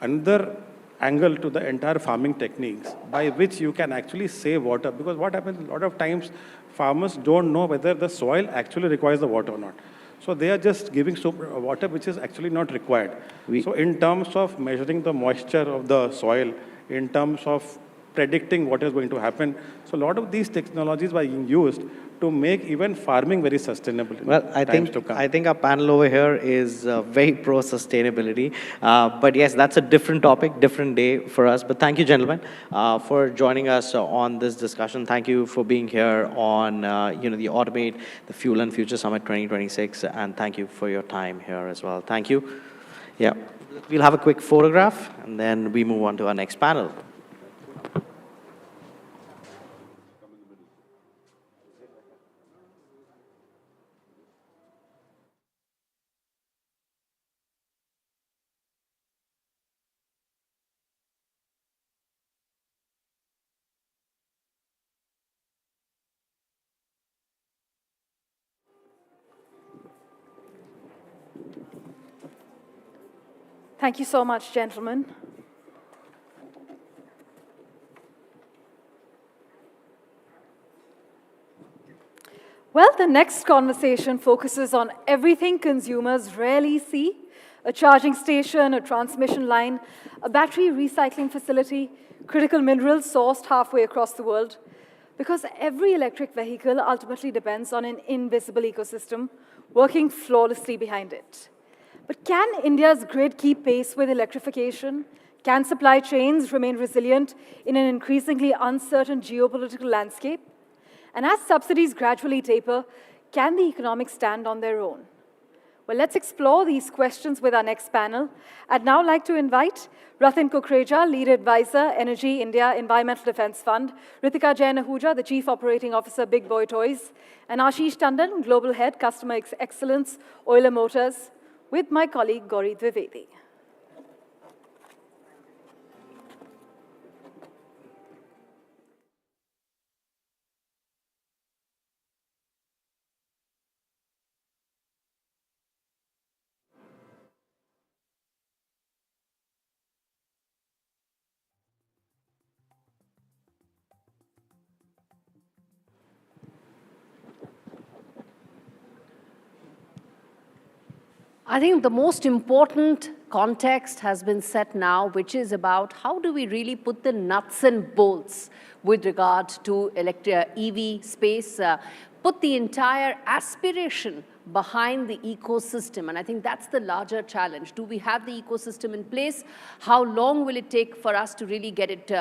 [SPEAKER 3] another angle to the entire farming techniques by which you can actually save water. Because what happens, a lot of times, farmers don't know whether the soil actually requires the water or not. So they are just giving water which is actually not required. So in terms of measuring the moisture of the soil, in terms of predicting what is going to happen, so a lot of these technologies are being used to make even farming very sustainable.
[SPEAKER 2] Well, I think our panel over here is very pro sustainability. But yes, that's a different topic, different day for us. But thank you, gentlemen, for joining us on this discussion. Thank you for being here on the Automate, the Fuel and Future Summit 2026, and thank you for your time here as well. Thank you. Yeah, we'll have a quick photograph, and then we move on to our next panel.
[SPEAKER 1] Thank you so much, gentlemen. Well, the next conversation focuses on everything consumers rarely see: a charging station, a transmission line, a battery recycling facility, critical minerals sourced halfway across the world. Because every electric vehicle ultimately depends on an invisible ecosystem working flawlessly behind it. But can India's grid keep pace with electrification? Can supply chains remain resilient in an increasingly uncertain geopolitical landscape? And as subsidies gradually taper, can the economics stand on their own? Well, let's explore these questions with our next panel. I'd now like to invite Ratin Kukreja, Lead Advisor, Energy India Environmental Defense Fund, Ritika Jain Ahuja, the Chief Operating Officer, Big Boy Toys, and Ashish Tandon, Global Head, Customer Excellence, Euler Motors, with my colleague Gauri Dwivedi.
[SPEAKER 6] I think the most important context has been set now, which is about how do we really put the nuts and bolts with regard to EV space, put the entire aspiration behind the ecosystem. And I think that's the larger challenge. Do we have the ecosystem in place? How long will it take for us to really get it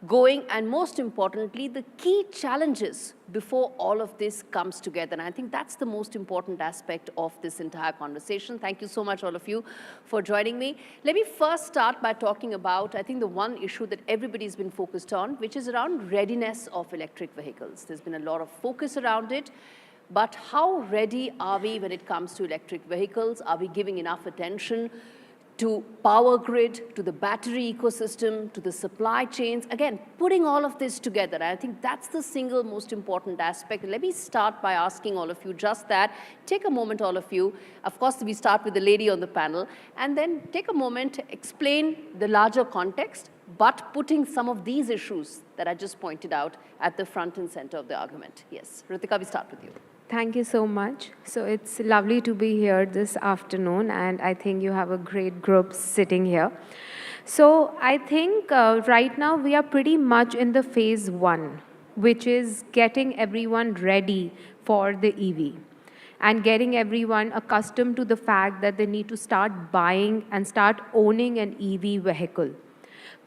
[SPEAKER 6] going? And most importantly, the key challenges before all of this comes together. And I think that's the most important aspect of this entire conversation. Thank you so much, all of you, for joining me. Let me first start by talking about, I think, the one issue that everybody's been focused on, which is around readiness of electric vehicles. There's been a lot of focus around it. But how ready are we when it comes to electric vehicles? Are we giving enough attention to power grid, to the battery ecosystem, to the supply chains? Again, putting all of this together, I think that's the single most important aspect. Let me start by asking all of you just that. Take a moment, all of you. Of course, we start with the lady on the panel, and then take a moment to explain the larger context, but putting some of these issues that I just pointed out at the front and center of the argument. Yes, Ritika, we start with you.
[SPEAKER 7] Thank you so much. So it's lovely to be here this afternoon, and I think you have a great group sitting here. So I think right now we are pretty much in the phase one, which is getting everyone ready for the EV and getting everyone accustomed to the fact that they need to start buying and start owning an EV vehicle.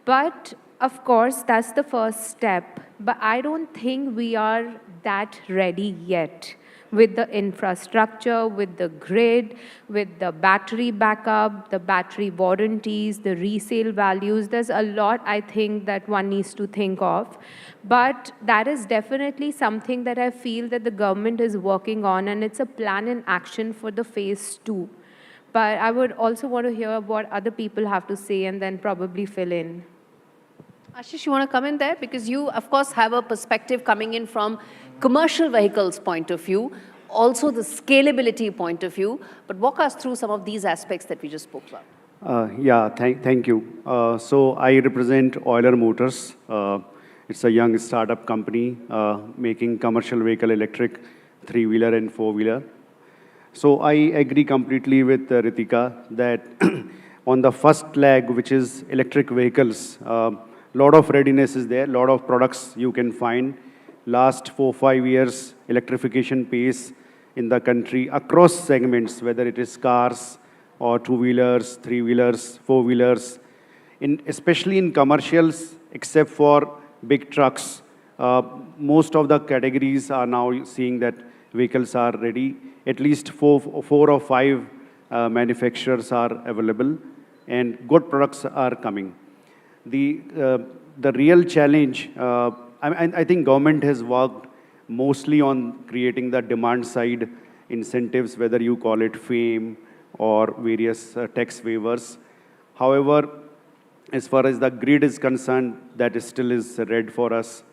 [SPEAKER 7] But of course, that's the first step. But I don't think we are that ready yet. with the infrastructure, with the grid, with the battery backup, the battery warranties, the resale values. There's a lot, I think, that one needs to think of. But that is definitely something that I feel that the government is working on, and it's a plan in action for the phase 2. But I would also want to hear what other people have to say and then probably fill in.
[SPEAKER 6] Ashish, you want to come in there? Because you, of course, have a perspective coming in from commercial vehicles point of view, also the scalability point of view. But walk us through some of these aspects that we just spoke about.
[SPEAKER 8] Yeah, thank you. So I represent Euler Motors. It's a young startup company making commercial vehicle electric, three-wheeler and four-wheeler. So I agree completely with Ritika that on the first leg, which is electric vehicles, lot of readiness is there, lot of products you can find. Last 4-5 years, electrification pace in the country across segments, whether it is cars or two-wheelers, three-wheelers, four-wheelers, especially in commercials, except for big trucks. Most of the categories are now seeing that vehicles are ready. At least four or five manufacturers are available, and good products are coming. The real challenge, I think government has worked mostly on creating the demand side incentives, whether you call it FAME or various tax waivers. However, as far as the grid is concerned, that still is red for us.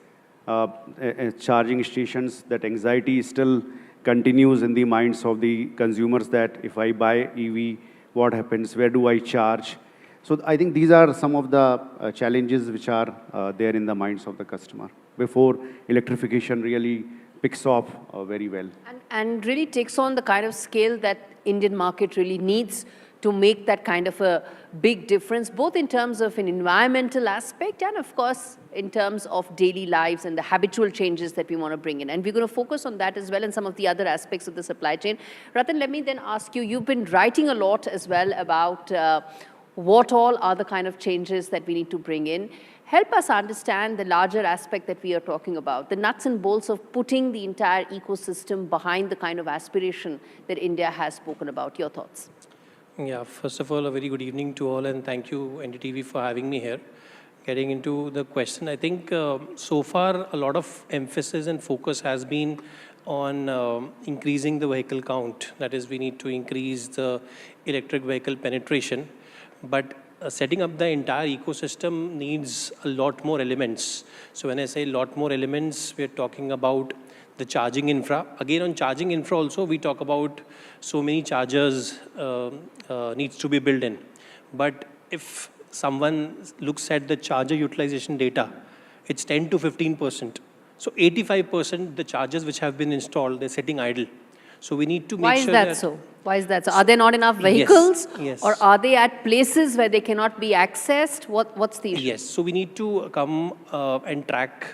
[SPEAKER 8] Charging stations, that anxiety still continues in the minds of the consumers that if I buy EV, what happens? Where do I charge? So I think these are some of the challenges which are there in the minds of the customer before electrification really picks off very well.
[SPEAKER 6] And really takes on the kind of scale that Indian market really needs to make that kind of a big difference, both in terms of an environmental aspect and, of course, in terms of daily lives and the habitual changes that we want to bring in. And we're going to focus on that as well and some of the other aspects of the supply chain. Ratan, let me then ask you, you've been writing a lot as well about what all are the kind of changes that we need to bring in. Help us understand the larger aspect that we are talking about, the nuts and bolts of putting the entire ecosystem behind the kind of aspiration that India has spoken about. Your thoughts?
[SPEAKER 9] Yeah, first of all, a very good evening to all, and thank you, NDTV, for having me here. Getting into the question, I think so far a lot of emphasis and focus has been on increasing the vehicle count. That is, we need to increase the electric vehicle penetration. But setting up the entire ecosystem needs a lot more elements. So when I say a lot more elements, we're talking about the charging infra. Again, on charging infra also, we talk about so many chargers needs to be built in. But if someone looks at the charger utilization data, it's 10 to 15%. So 85% the chargers which have been installed, they're sitting idle. So we need to make sure that...
[SPEAKER 6] Why is that so? Why is that so? Are there not enough vehicles?
[SPEAKER 9] Yes.
[SPEAKER 6] Or are they at places where they cannot be accessed? What's the issue?
[SPEAKER 9] Yes, so we need to come and track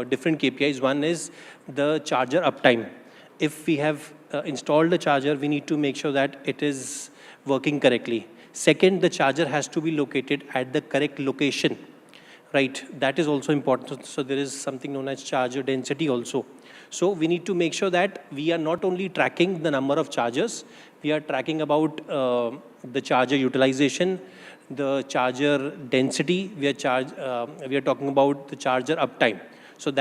[SPEAKER 9] different KPIs. One is the charger uptime. If we have installed the charger, we need to make sure that it is working correctly. Second, the charger has to be located at the correct location, right? That is also important. So there is something known as charger density also. So we need to make sure that we are not only tracking the number of chargers, we are tracking about the charger utilization, the charger density, we are talking about the charger uptime. So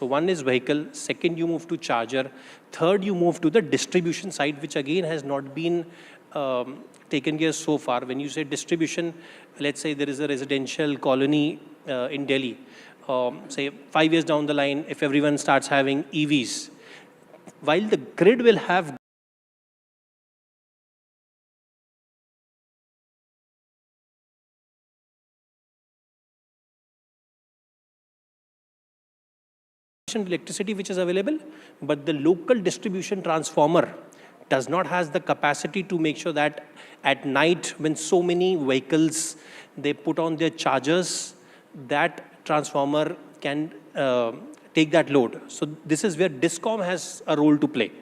[SPEAKER 9] one is vehicle, second you move to charger, third you move to the distribution side, which again has not been taken care so far. When you say distribution, let's say there is a residential colony in Delhi. Say 5 years down the line, if everyone starts having EVs, while the grid will have electricity which is available, but the local distribution transformer does not have the capacity to make sure that at night when so many vehicles, they put on their chargers, that transformer can take that load. So this is where DISCOM has a role to play.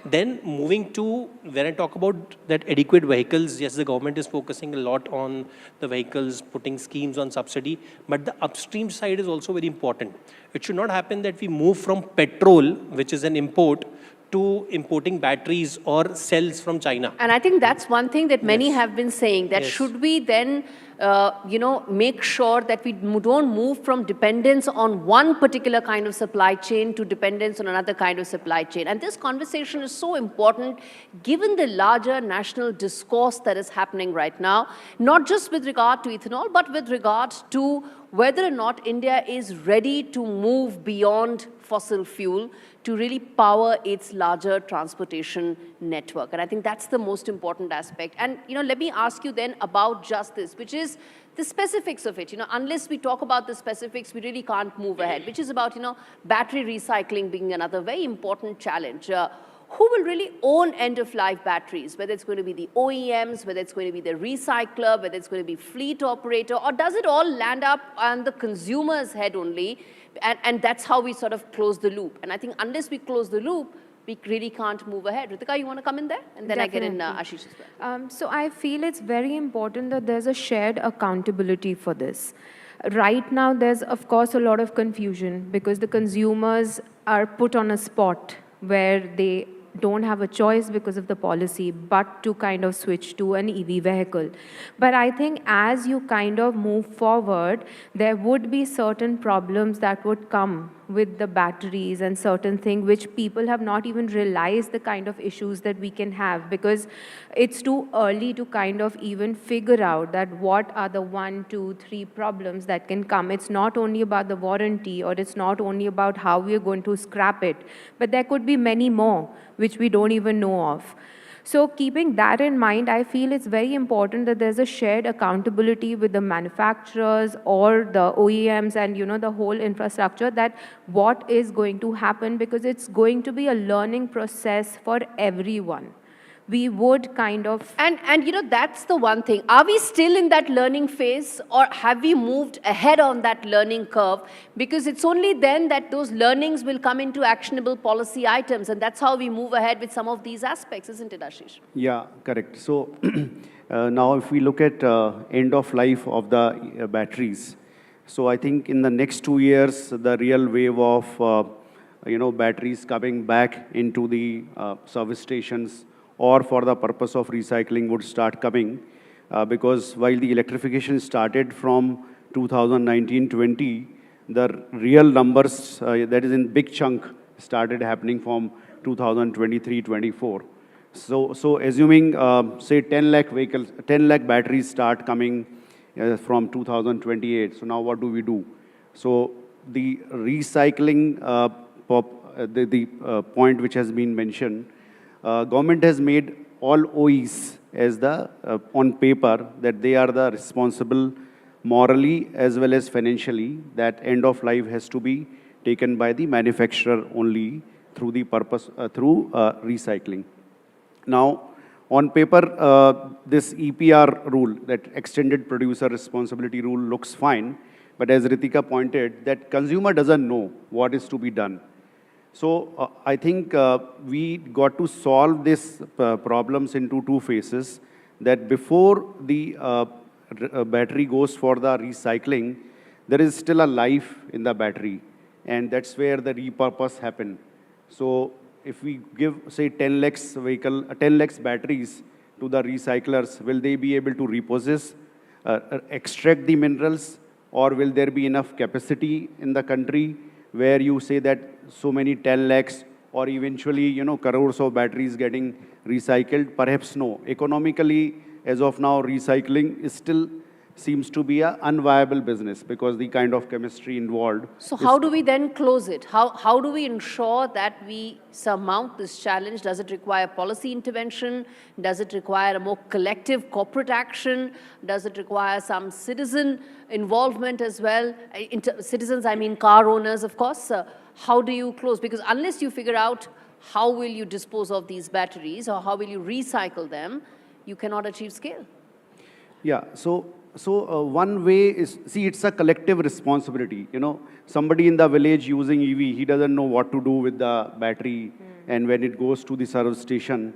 [SPEAKER 9] Then moving to, when I talk about that adequate vehicles, yes, the government is focusing a lot on the vehicles, putting schemes on subsidy, but the upstream side is also very important. It should not happen that we move from petrol, which is an import, to importing batteries or cells from China.
[SPEAKER 6] And I think that's one thing that many
[SPEAKER 9] Yes.
[SPEAKER 6] have been saying, that
[SPEAKER 9] Yes.
[SPEAKER 6] should we then, make sure that we don't move from dependence on one particular kind of supply chain to dependence on another kind of supply chain. And this conversation is so important given the larger national discourse that is happening right now, not just with regard to ethanol, but with regard to whether or not India is ready to move beyond fossil fuel to really power its larger transportation network. And I think that's the most important aspect. And, let me ask you then about just this, which is the specifics of it. Unless we talk about the specifics, we really can't move ahead, which is about, battery recycling being another very important challenge. Who will really own end-of-life batteries, whether it's going to be the OEMs, whether it's going to be the recycler, whether it's going to be fleet operator, or does it all land up on the consumer's head only? And that's how we sort of close the loop. And I think unless we close the loop, we really can't move ahead. Ritika, you want to come in there? And then
[SPEAKER 7] Definitely.
[SPEAKER 6] I get in Ashish as well.
[SPEAKER 7] So I feel it's very important that there's a shared accountability for this. Right now, there's, of course, a lot of confusion because the consumers are put on a spot where they don't have a choice because of the policy, but to kind of switch to an EV vehicle. But I think as you kind of move forward, there would be certain problems that would come with the batteries and certain things which people have not even realized the kind of issues that we can have, because it's too early to kind of even figure out that what are the 1, 2, 3 problems that can come. It's not only about the warranty, or it's not only about how we are going to scrap it, but there could be many more which we don't even know of. So keeping that in mind, I feel it's very important that there's a shared accountability with the manufacturers or the OEMs and, the whole infrastructure, that what is going to happen, because it's going to be a learning process for everyone. We would kind of...
[SPEAKER 6] And that's the one thing. Are we still in that learning phase, or have we moved ahead on that learning curve? Because it's only then that those learnings will come into actionable policy items, and that's how we move ahead with some of these aspects, isn't it, Ashish?
[SPEAKER 8] Yeah, correct. So now if we look at end of life of the batteries, so I think in the next 2 years, the real wave of, batteries coming back into the service stations or for the purpose of recycling would start coming, because while the electrification started from 2019-20, the real numbers, that is in big chunk, started happening from 2023-24. So assuming, say 10 lakh vehicles, 10 lakh batteries start coming from 2028. So now what do we do? So the recycling point which has been mentioned, government has made all OEs as the, on paper, that they are the responsible morally as well as financially, that end of life has to be taken by the manufacturer only through the purpose, through recycling. Now, on paper, this EPR rule, that extended producer responsibility rule, looks fine, but as Ritika pointed, that consumer doesn't know what is to be done. So I think we got to solve these problems into 2 phases, that before the battery goes for the recycling, there is still a life in the battery, and that's where the repurpose happen. So if we give, say, 10 lakhs batteries to the recyclers, will they be able to repossess, extract the minerals, or will there be enough capacity in the country where you say that so many 10 lakhs or eventually, crores of batteries getting recycled? Perhaps no. Economically, as of now, recycling is still seems to be an unviable business because the kind of chemistry involved.
[SPEAKER 6] So how do we then close it? How do we ensure that we surmount this challenge? Does it require policy intervention? Does it require a more collective corporate action? Does it require some citizen involvement as well? Citizens, I mean car owners, of course. How do you close? Because unless you figure out how will you dispose of these batteries or how will you recycle them, you cannot achieve scale.
[SPEAKER 8] Yeah, so one way is, see, it's a collective responsibility. Somebody in the village using EV, he doesn't know what to do with the battery. And when it goes to the service station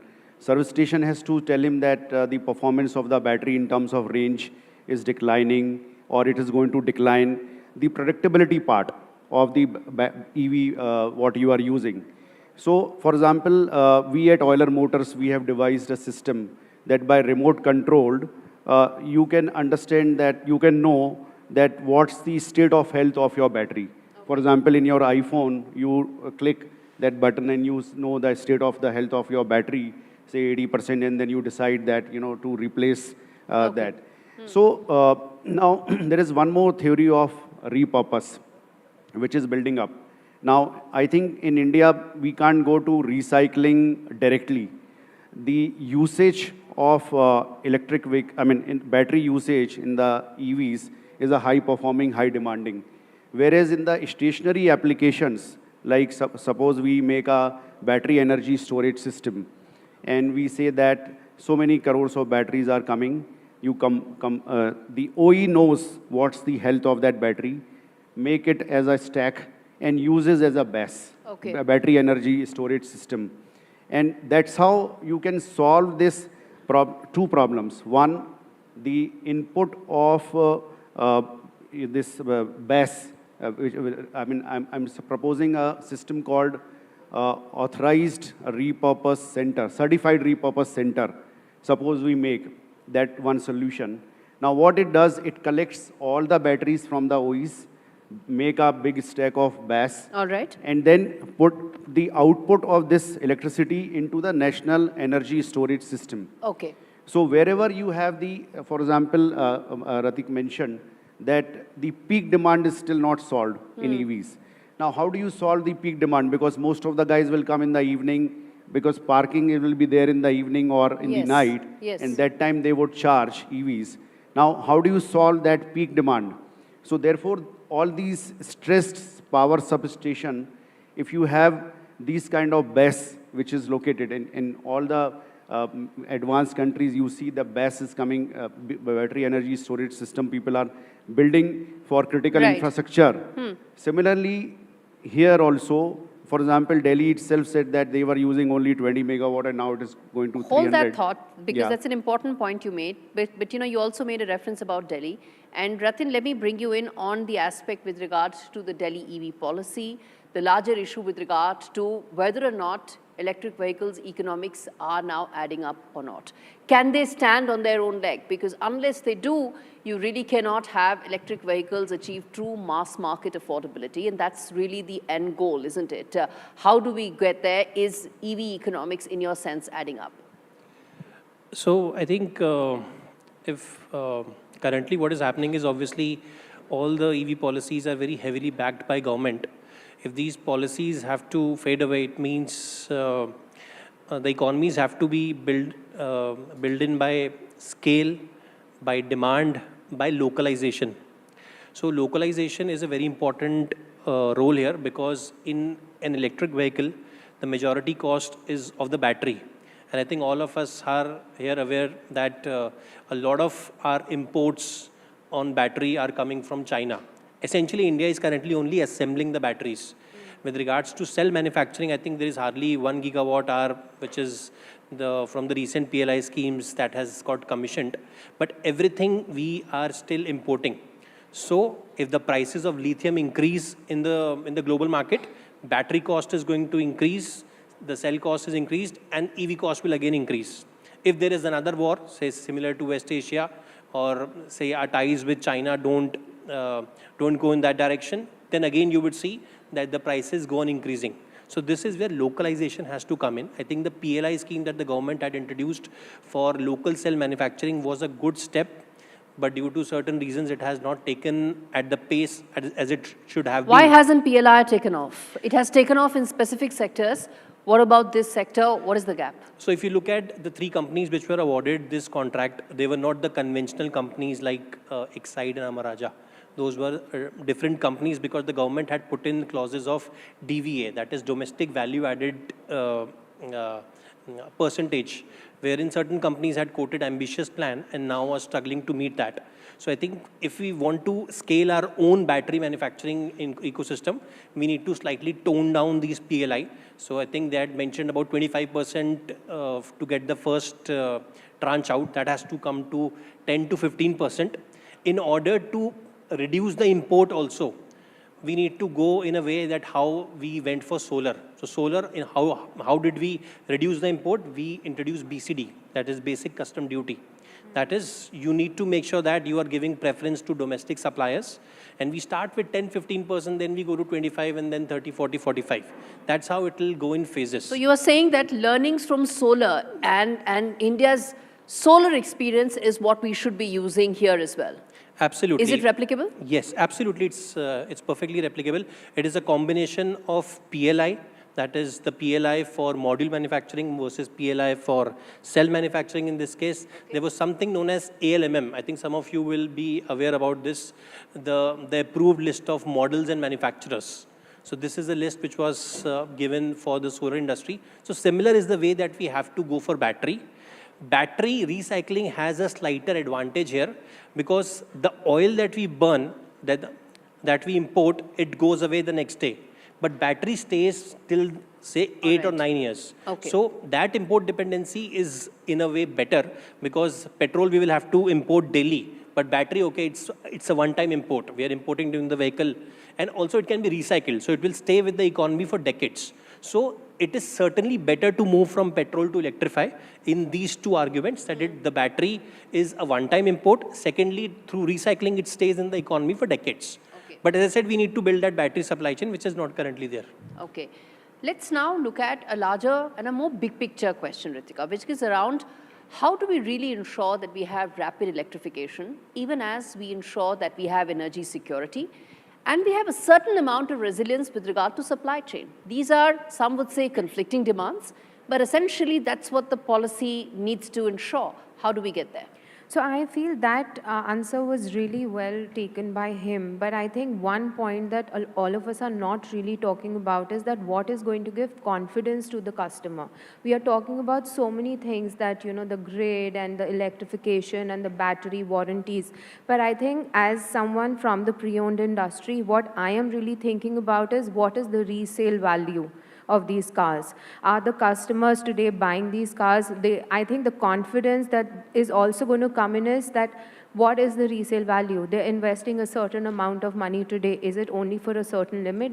[SPEAKER 8] has to tell him that the performance of the battery in terms of range is declining, or it is going to decline. The predictability part of the EV, what you are using. So, for example, we at Euler Motors, we have devised a system that by remote controlled, you can understand that, you can know that what's the state of health of your battery. For example, in your iPhone, you click that button and you know the state of the health of your battery, say 80%, and then you decide that, to replace that. So now there is one more theory of repurpose, which is building up. Now, I think in India, we can't go to recycling directly. The usage of electric vehicle, battery usage in the EVs is a high performing, high demanding. Whereas in the stationary applications, like suppose we make a battery energy storage system, and we say that so many crores of batteries are coming, the OE knows what's the health of that battery, make it as a stack, and uses as a BESS, a battery energy storage system. And that's how you can solve this two problems. One, the input of this BESS, I'm proposing a system called authorized repurpose center, certified repurpose center. Suppose we make that one solution. Now what it does, it collects all the batteries from the OEs, make a big stack of BESS.
[SPEAKER 6] All right.
[SPEAKER 8] And then put the output of this electricity into the national energy storage system.
[SPEAKER 6] Okay.
[SPEAKER 8] So wherever you have the, for example, Ratik mentioned that the peak demand is still not solved in EVs. Now, how do you solve the peak demand? Because most of the guys will come in the evening, because parking will be there in the evening or in the night.
[SPEAKER 6] Yes.
[SPEAKER 8] And that time they would charge EVs. Now, how do you solve that peak demand? So therefore, all these stressed power substation, if you have these kind of BESS, which is located in all the advanced countries, you see the BESS is coming, battery energy storage system, people are building for critical infrastructure. Similarly, here also, for example, Delhi itself said that they were using only 20 megawatt and now it is going to 300.
[SPEAKER 6] Hold that thought, because that's an important point you made. But you also made a reference about Delhi. And Ratin, let me bring you in on the aspect with regard to the Delhi EV policy, the larger issue with regard to whether or not electric vehicles economics are now adding up or not. Can they stand on their own leg? Because unless they do, you really cannot have electric vehicles achieve true mass market affordability. And that's really the end goal, isn't it? How do we get there? Is EV economics, in your sense, adding up?
[SPEAKER 9] So I think if currently what is happening is obviously all the EV policies are very heavily backed by government. If these policies have to fade away, it means the economies have to be built in by scale, by demand, by localization. So localization is a very important role here, because in an electric vehicle, the majority cost is of the battery. And I think all of us are here aware that a lot of our imports on battery are coming from China. Essentially, India is currently only assembling the batteries. With regards to cell manufacturing, I think there is hardly 1 gigawatt hour, which is from the recent PLI schemes that has got commissioned. But everything we are still importing. So if the prices of lithium increase in the global market, battery cost is going to increase, the cell cost is increased, and EV cost will again increase. If there is another war, say similar to West Asia, or say our ties with China don't go in that direction, then again you would see that the prices go on increasing. So this is where localization has to come in. I think the PLI scheme that the government had introduced for local cell manufacturing was a good step, but due to certain reasons, it has not taken at the pace as it should have been.
[SPEAKER 6] Why hasn't PLI taken off? It has taken off in specific sectors. What about this sector? What is the gap?
[SPEAKER 9] So if you look at the 3 companies which were awarded this contract, they were not the conventional companies like Exide and Amaraja. Those were different companies, because the government had put in clauses of DVA, that is domestic value added percentage, wherein certain companies had quoted ambitious plan and now are struggling to meet that. So I think if we want to scale our own battery manufacturing ecosystem, we need to slightly tone down these PLI. So I think they had mentioned about 25% to get the first tranche out. That has to come to 10 to 15% in order to reduce the import also. we need to go in a way that how we went for solar. So solar, in how did we reduce the import? We introduced BCD, that is basic custom duty. That is, you need to make sure that you are giving preference to domestic suppliers. And we start with 10-15%, then we go to 25, and then 30, 40, 45. That's how it will go in phases.
[SPEAKER 6] So you are saying that learnings from solar and India's solar experience is what we should be using here as well.
[SPEAKER 9] Absolutely.
[SPEAKER 6] Is it replicable?
[SPEAKER 9] Yes, absolutely. It's perfectly replicable. It is a combination of PLI, that is the PLI for module manufacturing versus PLI for cell manufacturing in this case. Okay. There was something known as ALMM. I think some of you will be aware about this, the approved list of models and manufacturers. So this is a list which was given for the solar industry. So similar is the way that we have to go for battery. Battery recycling has a slighter advantage here because the oil that we burn, that we import, it goes away the next day. But battery stays till, say, 8 or 9 years. Okay. So that import dependency is in a way better because petrol we will have to import daily. But battery, okay, it's a one-time import. We are importing during the vehicle. And also it can be recycled. So it will stay with the economy for decades. So it is certainly better to move from petrol to electrify in these two arguments, that the battery is a one-time import. Secondly, through recycling, it stays in the economy for decades. Okay. But as I said, we need to build that battery supply chain, which is not currently there.
[SPEAKER 6] Okay. Let's now look at a larger and a more big picture question, Ritika, which is around how do we really ensure that we have rapid electrification, even as we ensure that we have energy security, and we have a certain amount of resilience with regard to supply chain. These are, some would say, conflicting demands, but essentially that's what the policy needs to ensure. How do we get there?
[SPEAKER 7] So I feel that answer was really well taken by him. But I think one point that all of us are not really talking about is that what is going to give confidence to the customer. We are talking about so many things that, you know, the grid and the electrification and the battery warranties. But I think as someone from the pre-owned industry, what I am really thinking about is what is the resale value of these cars. Are the customers today buying these cars? I think the confidence that is also going to come in is that what is the resale value? They're investing a certain amount of money today. Is it only for a certain limit?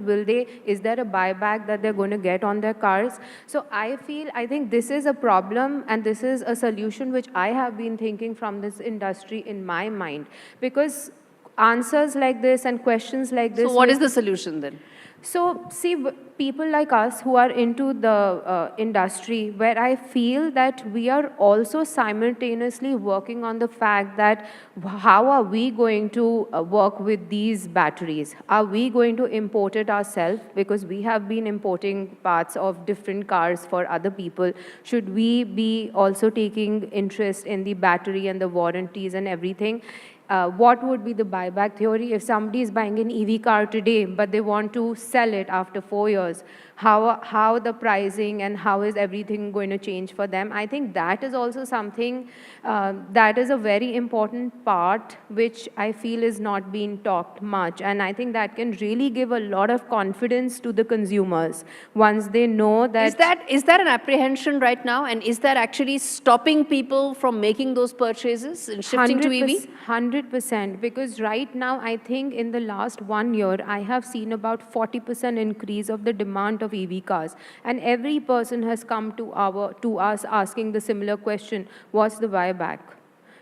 [SPEAKER 7] Is there a buyback that they're going to get on their cars? So I think this is a problem and this is a solution which I have been thinking from this industry in my mind. Because answers like this and questions like this.
[SPEAKER 6] So what is the solution then?
[SPEAKER 7] So see, people like us who are into the industry, where I feel that we are also simultaneously working on the fact that how are we going to work with these batteries? Are we going to import it ourselves? Because we have been importing parts of different cars for other people. Should we be also taking interest in the battery and the warranties and everything? What would be the buyback theory if somebody is buying an EV car today, but they want to sell it after 4 years? How the pricing and how is everything going to change for them? I think that is also something that is a very important part, which I feel is not being talked much. And I think that can really give a lot of confidence to the consumers once they know that...
[SPEAKER 6] Is that an apprehension right now? And is that actually stopping people from making those purchases and shifting to EV?
[SPEAKER 7] 100%. Because right now, I think in the last 1 year, I have seen about 40% increase of the demand of EV cars, and every person has come to us asking the similar question: what's the buyback?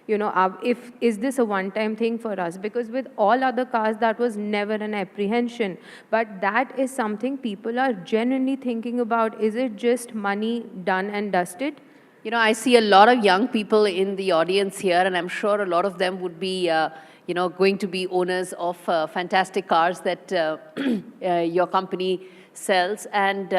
[SPEAKER 7] You know, is this a one-time thing for us? Because with all other cars, that was never an apprehension. But that is something people are genuinely thinking about. Is it just money done and dusted?
[SPEAKER 6] You know, I see a lot of young people in the audience here, and I'm sure a lot of them would be going to be owners of fantastic cars that your company sells, and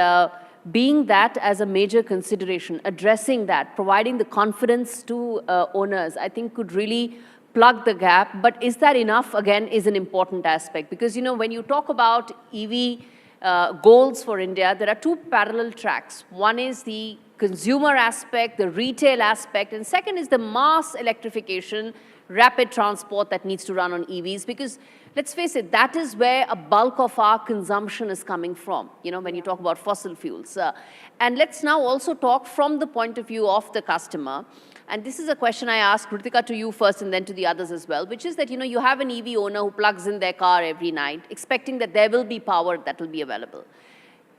[SPEAKER 6] being that as a major consideration, addressing that, providing the confidence to owners, I think could really plug the gap. But is that enough, again, is an important aspect. Because, you know, when you talk about EV goals for India, there are two parallel tracks. One is the consumer aspect, the retail aspect, and second is the mass electrification, rapid transport that needs to run on EVs, because let's face it, that is where a bulk of our consumption is coming from, you know, when you talk about fossil fuels. And let's now also talk from the point of view of the customer. And this is a question I asked Kritika to you first and then to the others as well, which is that, you have an EV owner who plugs in their car every night, expecting that there will be power that will be available.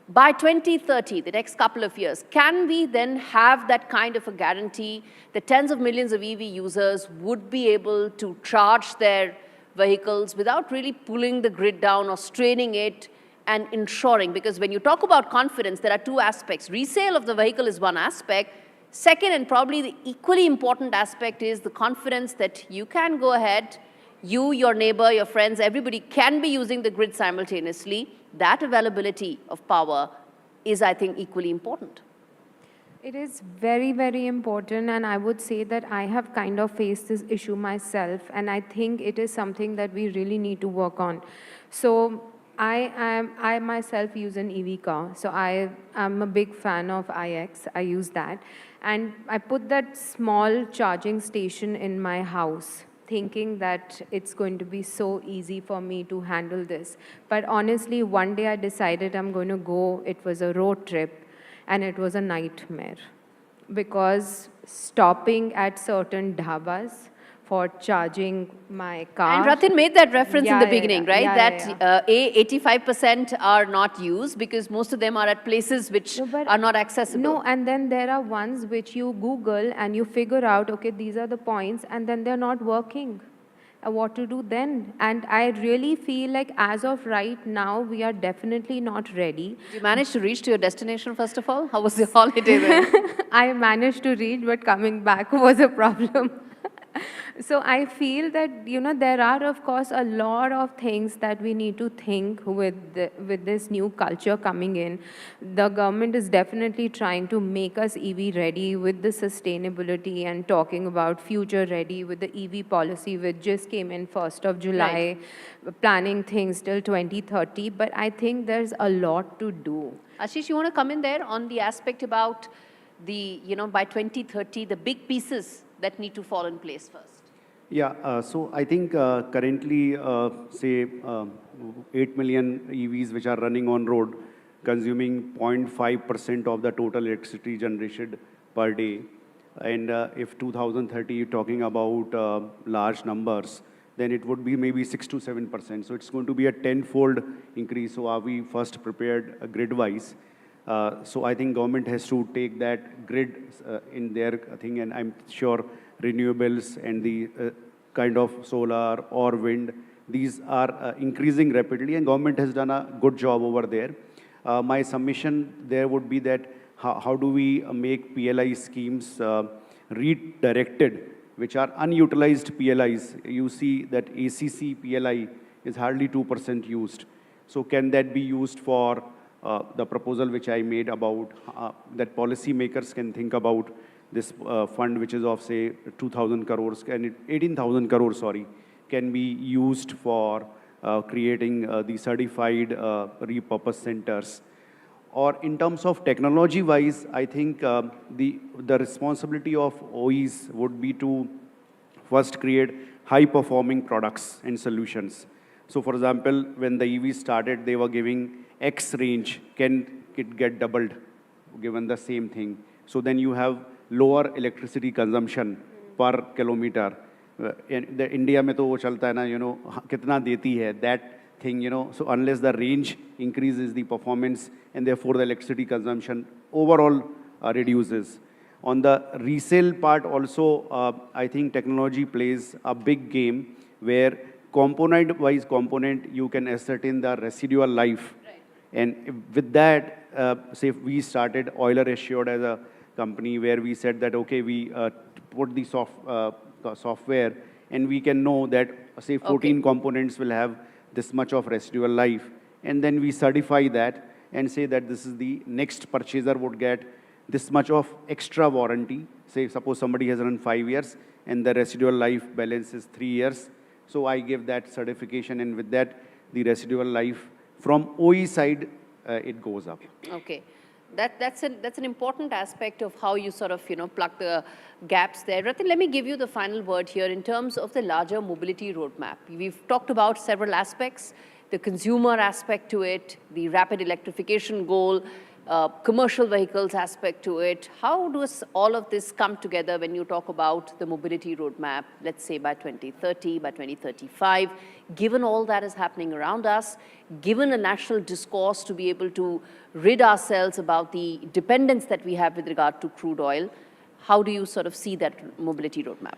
[SPEAKER 6] By 2030, the next couple of years, can we then have that kind of a guarantee that tens of millions of EV users would be able to charge their vehicles without really pulling the grid down or straining it and ensuring? Because when you talk about confidence, there are two aspects. Resale of the vehicle is one aspect. Second, and probably the equally important aspect, is the confidence that you can go ahead, you, your neighbor, your friends, everybody can be using the grid simultaneously. That availability of power is, I think, equally important.
[SPEAKER 7] It is very, very important, and I would say that I have kind of faced this issue myself, and I think it is something that we really need to work on. So I myself use an EV car, so I am a big fan of iX. I use that, and I put that small charging station in my house, thinking that it's going to be so easy for me to handle this. But honestly, one day I decided I'm going to go. It was a road trip, and it was a nightmare, because stopping at certain dhabas for charging my car.
[SPEAKER 6] And Ratin made that reference in the beginning, right?
[SPEAKER 7] Yeah.
[SPEAKER 6] 85% are not used because most of them are at places which are not accessible.
[SPEAKER 7] No, and then there are ones which you Google and you figure out, okay, these are the points, and then they're not working. What to do then? And I really feel like as of right now, we are definitely not ready.
[SPEAKER 6] Did you manage to reach to your destination, first of all? How was the holiday then?
[SPEAKER 7] I managed to reach, but coming back was a problem. So I feel that, there are, of course, a lot of things that we need to think with this new culture coming in. The government is definitely trying to make us EV ready with the sustainability and talking about future ready with the EV policy, which just came in 1st of July, planning things till 2030. But I think there's a lot to do.
[SPEAKER 6] Ashish, you want to come in there on the aspect about the, by 2030, the big pieces that need to fall in place first?
[SPEAKER 8] Yeah, so I think currently, say, 8 million EVs which are running on road, consuming 0.5% of the total electricity generated per day. And if 2030 you're talking about large numbers, then it would be maybe 6 to 7%. So it's going to be a 10-fold increase. So are we first prepared grid-wise? So I think government has to take that grid in their thing, and I'm sure renewables and the kind of solar or wind, these are increasing rapidly, and government has done a good job over there. My submission there would be that how do we make PLI schemes redirected, which are unutilized PLIs. You see that ACC PLI is hardly 2% used. So can that be used for the proposal which I made about that policymakers can think about this fund, which is of, say, 2,000 crores, 18,000 crores, sorry, can be used for creating the certified repurpose centers. Or in terms of technology-wise, I think the responsibility of OEs would be to first create high-performing products and solutions. So, for example, when the EV started, they were giving X range. Can it get doubled given the same thing? So then you have lower electricity consumption per kilometer. In the India में तो वो चलता है ना, कितना देती है, that thing, so unless the range increases the performance and therefore the electricity consumption overall reduces. On the resale part also, I think technology plays a big game where component-wise component, you can ascertain the residual life. Right. And with that, say we started Euler Assured as a company where we said that, okay, we put the software and we can know that, say, 14 components will have this much of residual life. And then we certify that and say that this is the next purchaser would get this much of extra warranty. Say, suppose somebody has run 5 years and the residual life balance is 3 years. So I give that certification, and with that, the residual life from OE side, it goes up.
[SPEAKER 6] Okay. That's an important aspect of how you sort of, plug the gaps there. Ratin, let me give you the final word here in terms of the larger mobility roadmap. We've talked about several aspects, the consumer aspect to it, the rapid electrification goal, commercial vehicles aspect to it. How does all of this come together when you talk about the mobility roadmap, let's say by 2030, by 2035, given all that is happening around us, given a national discourse to be able to rid ourselves about the dependence that we have with regard to crude oil, how do you sort of see that mobility roadmap?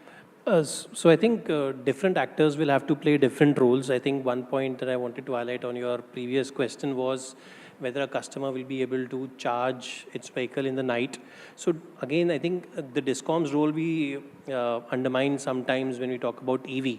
[SPEAKER 9] So I think different actors will have to play different roles. I think one point that I wanted to highlight on your previous question was whether a customer will be able to charge its vehicle in the night. So again, I think the DISCOM's role we undermine sometimes when we talk about EV.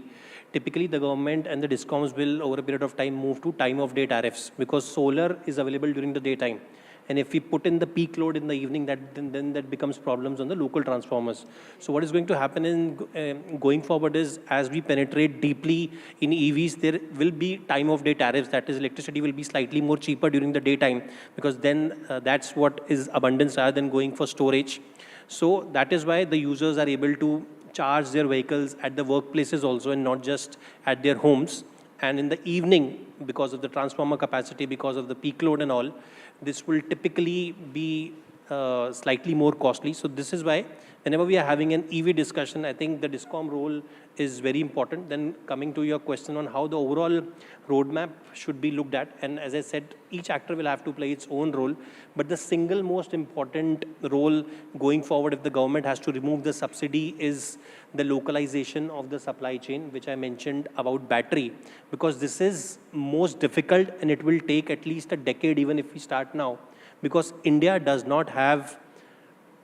[SPEAKER 9] Typically, the government and the DISCOMs will, over a period of time, move to time-of-day tariffs because solar is available during the daytime. And if we put in the peak load in the evening, then that becomes problems on the local transformers. So what is going to happen in going forward is, as we penetrate deeply in EVs, there will be time-of-day tariffs. That is, electricity will be slightly more cheaper during the daytime because then that's what is abundance rather than going for storage. So that is why the users are able to charge their vehicles at the workplaces also and not just at their homes. And in the evening, because of the transformer capacity, because of the peak load and all, this will typically be slightly more costly. So this is why whenever we are having an EV discussion, I think the DISCOM role is very important. Then coming to your question on how the overall roadmap should be looked at, and as I said, each actor will have to play its own role, but the single most important role going forward if the government has to remove the subsidy is the localization of the supply chain, which I mentioned about battery, because this is most difficult and it will take at least a decade even if we start now, because India does not have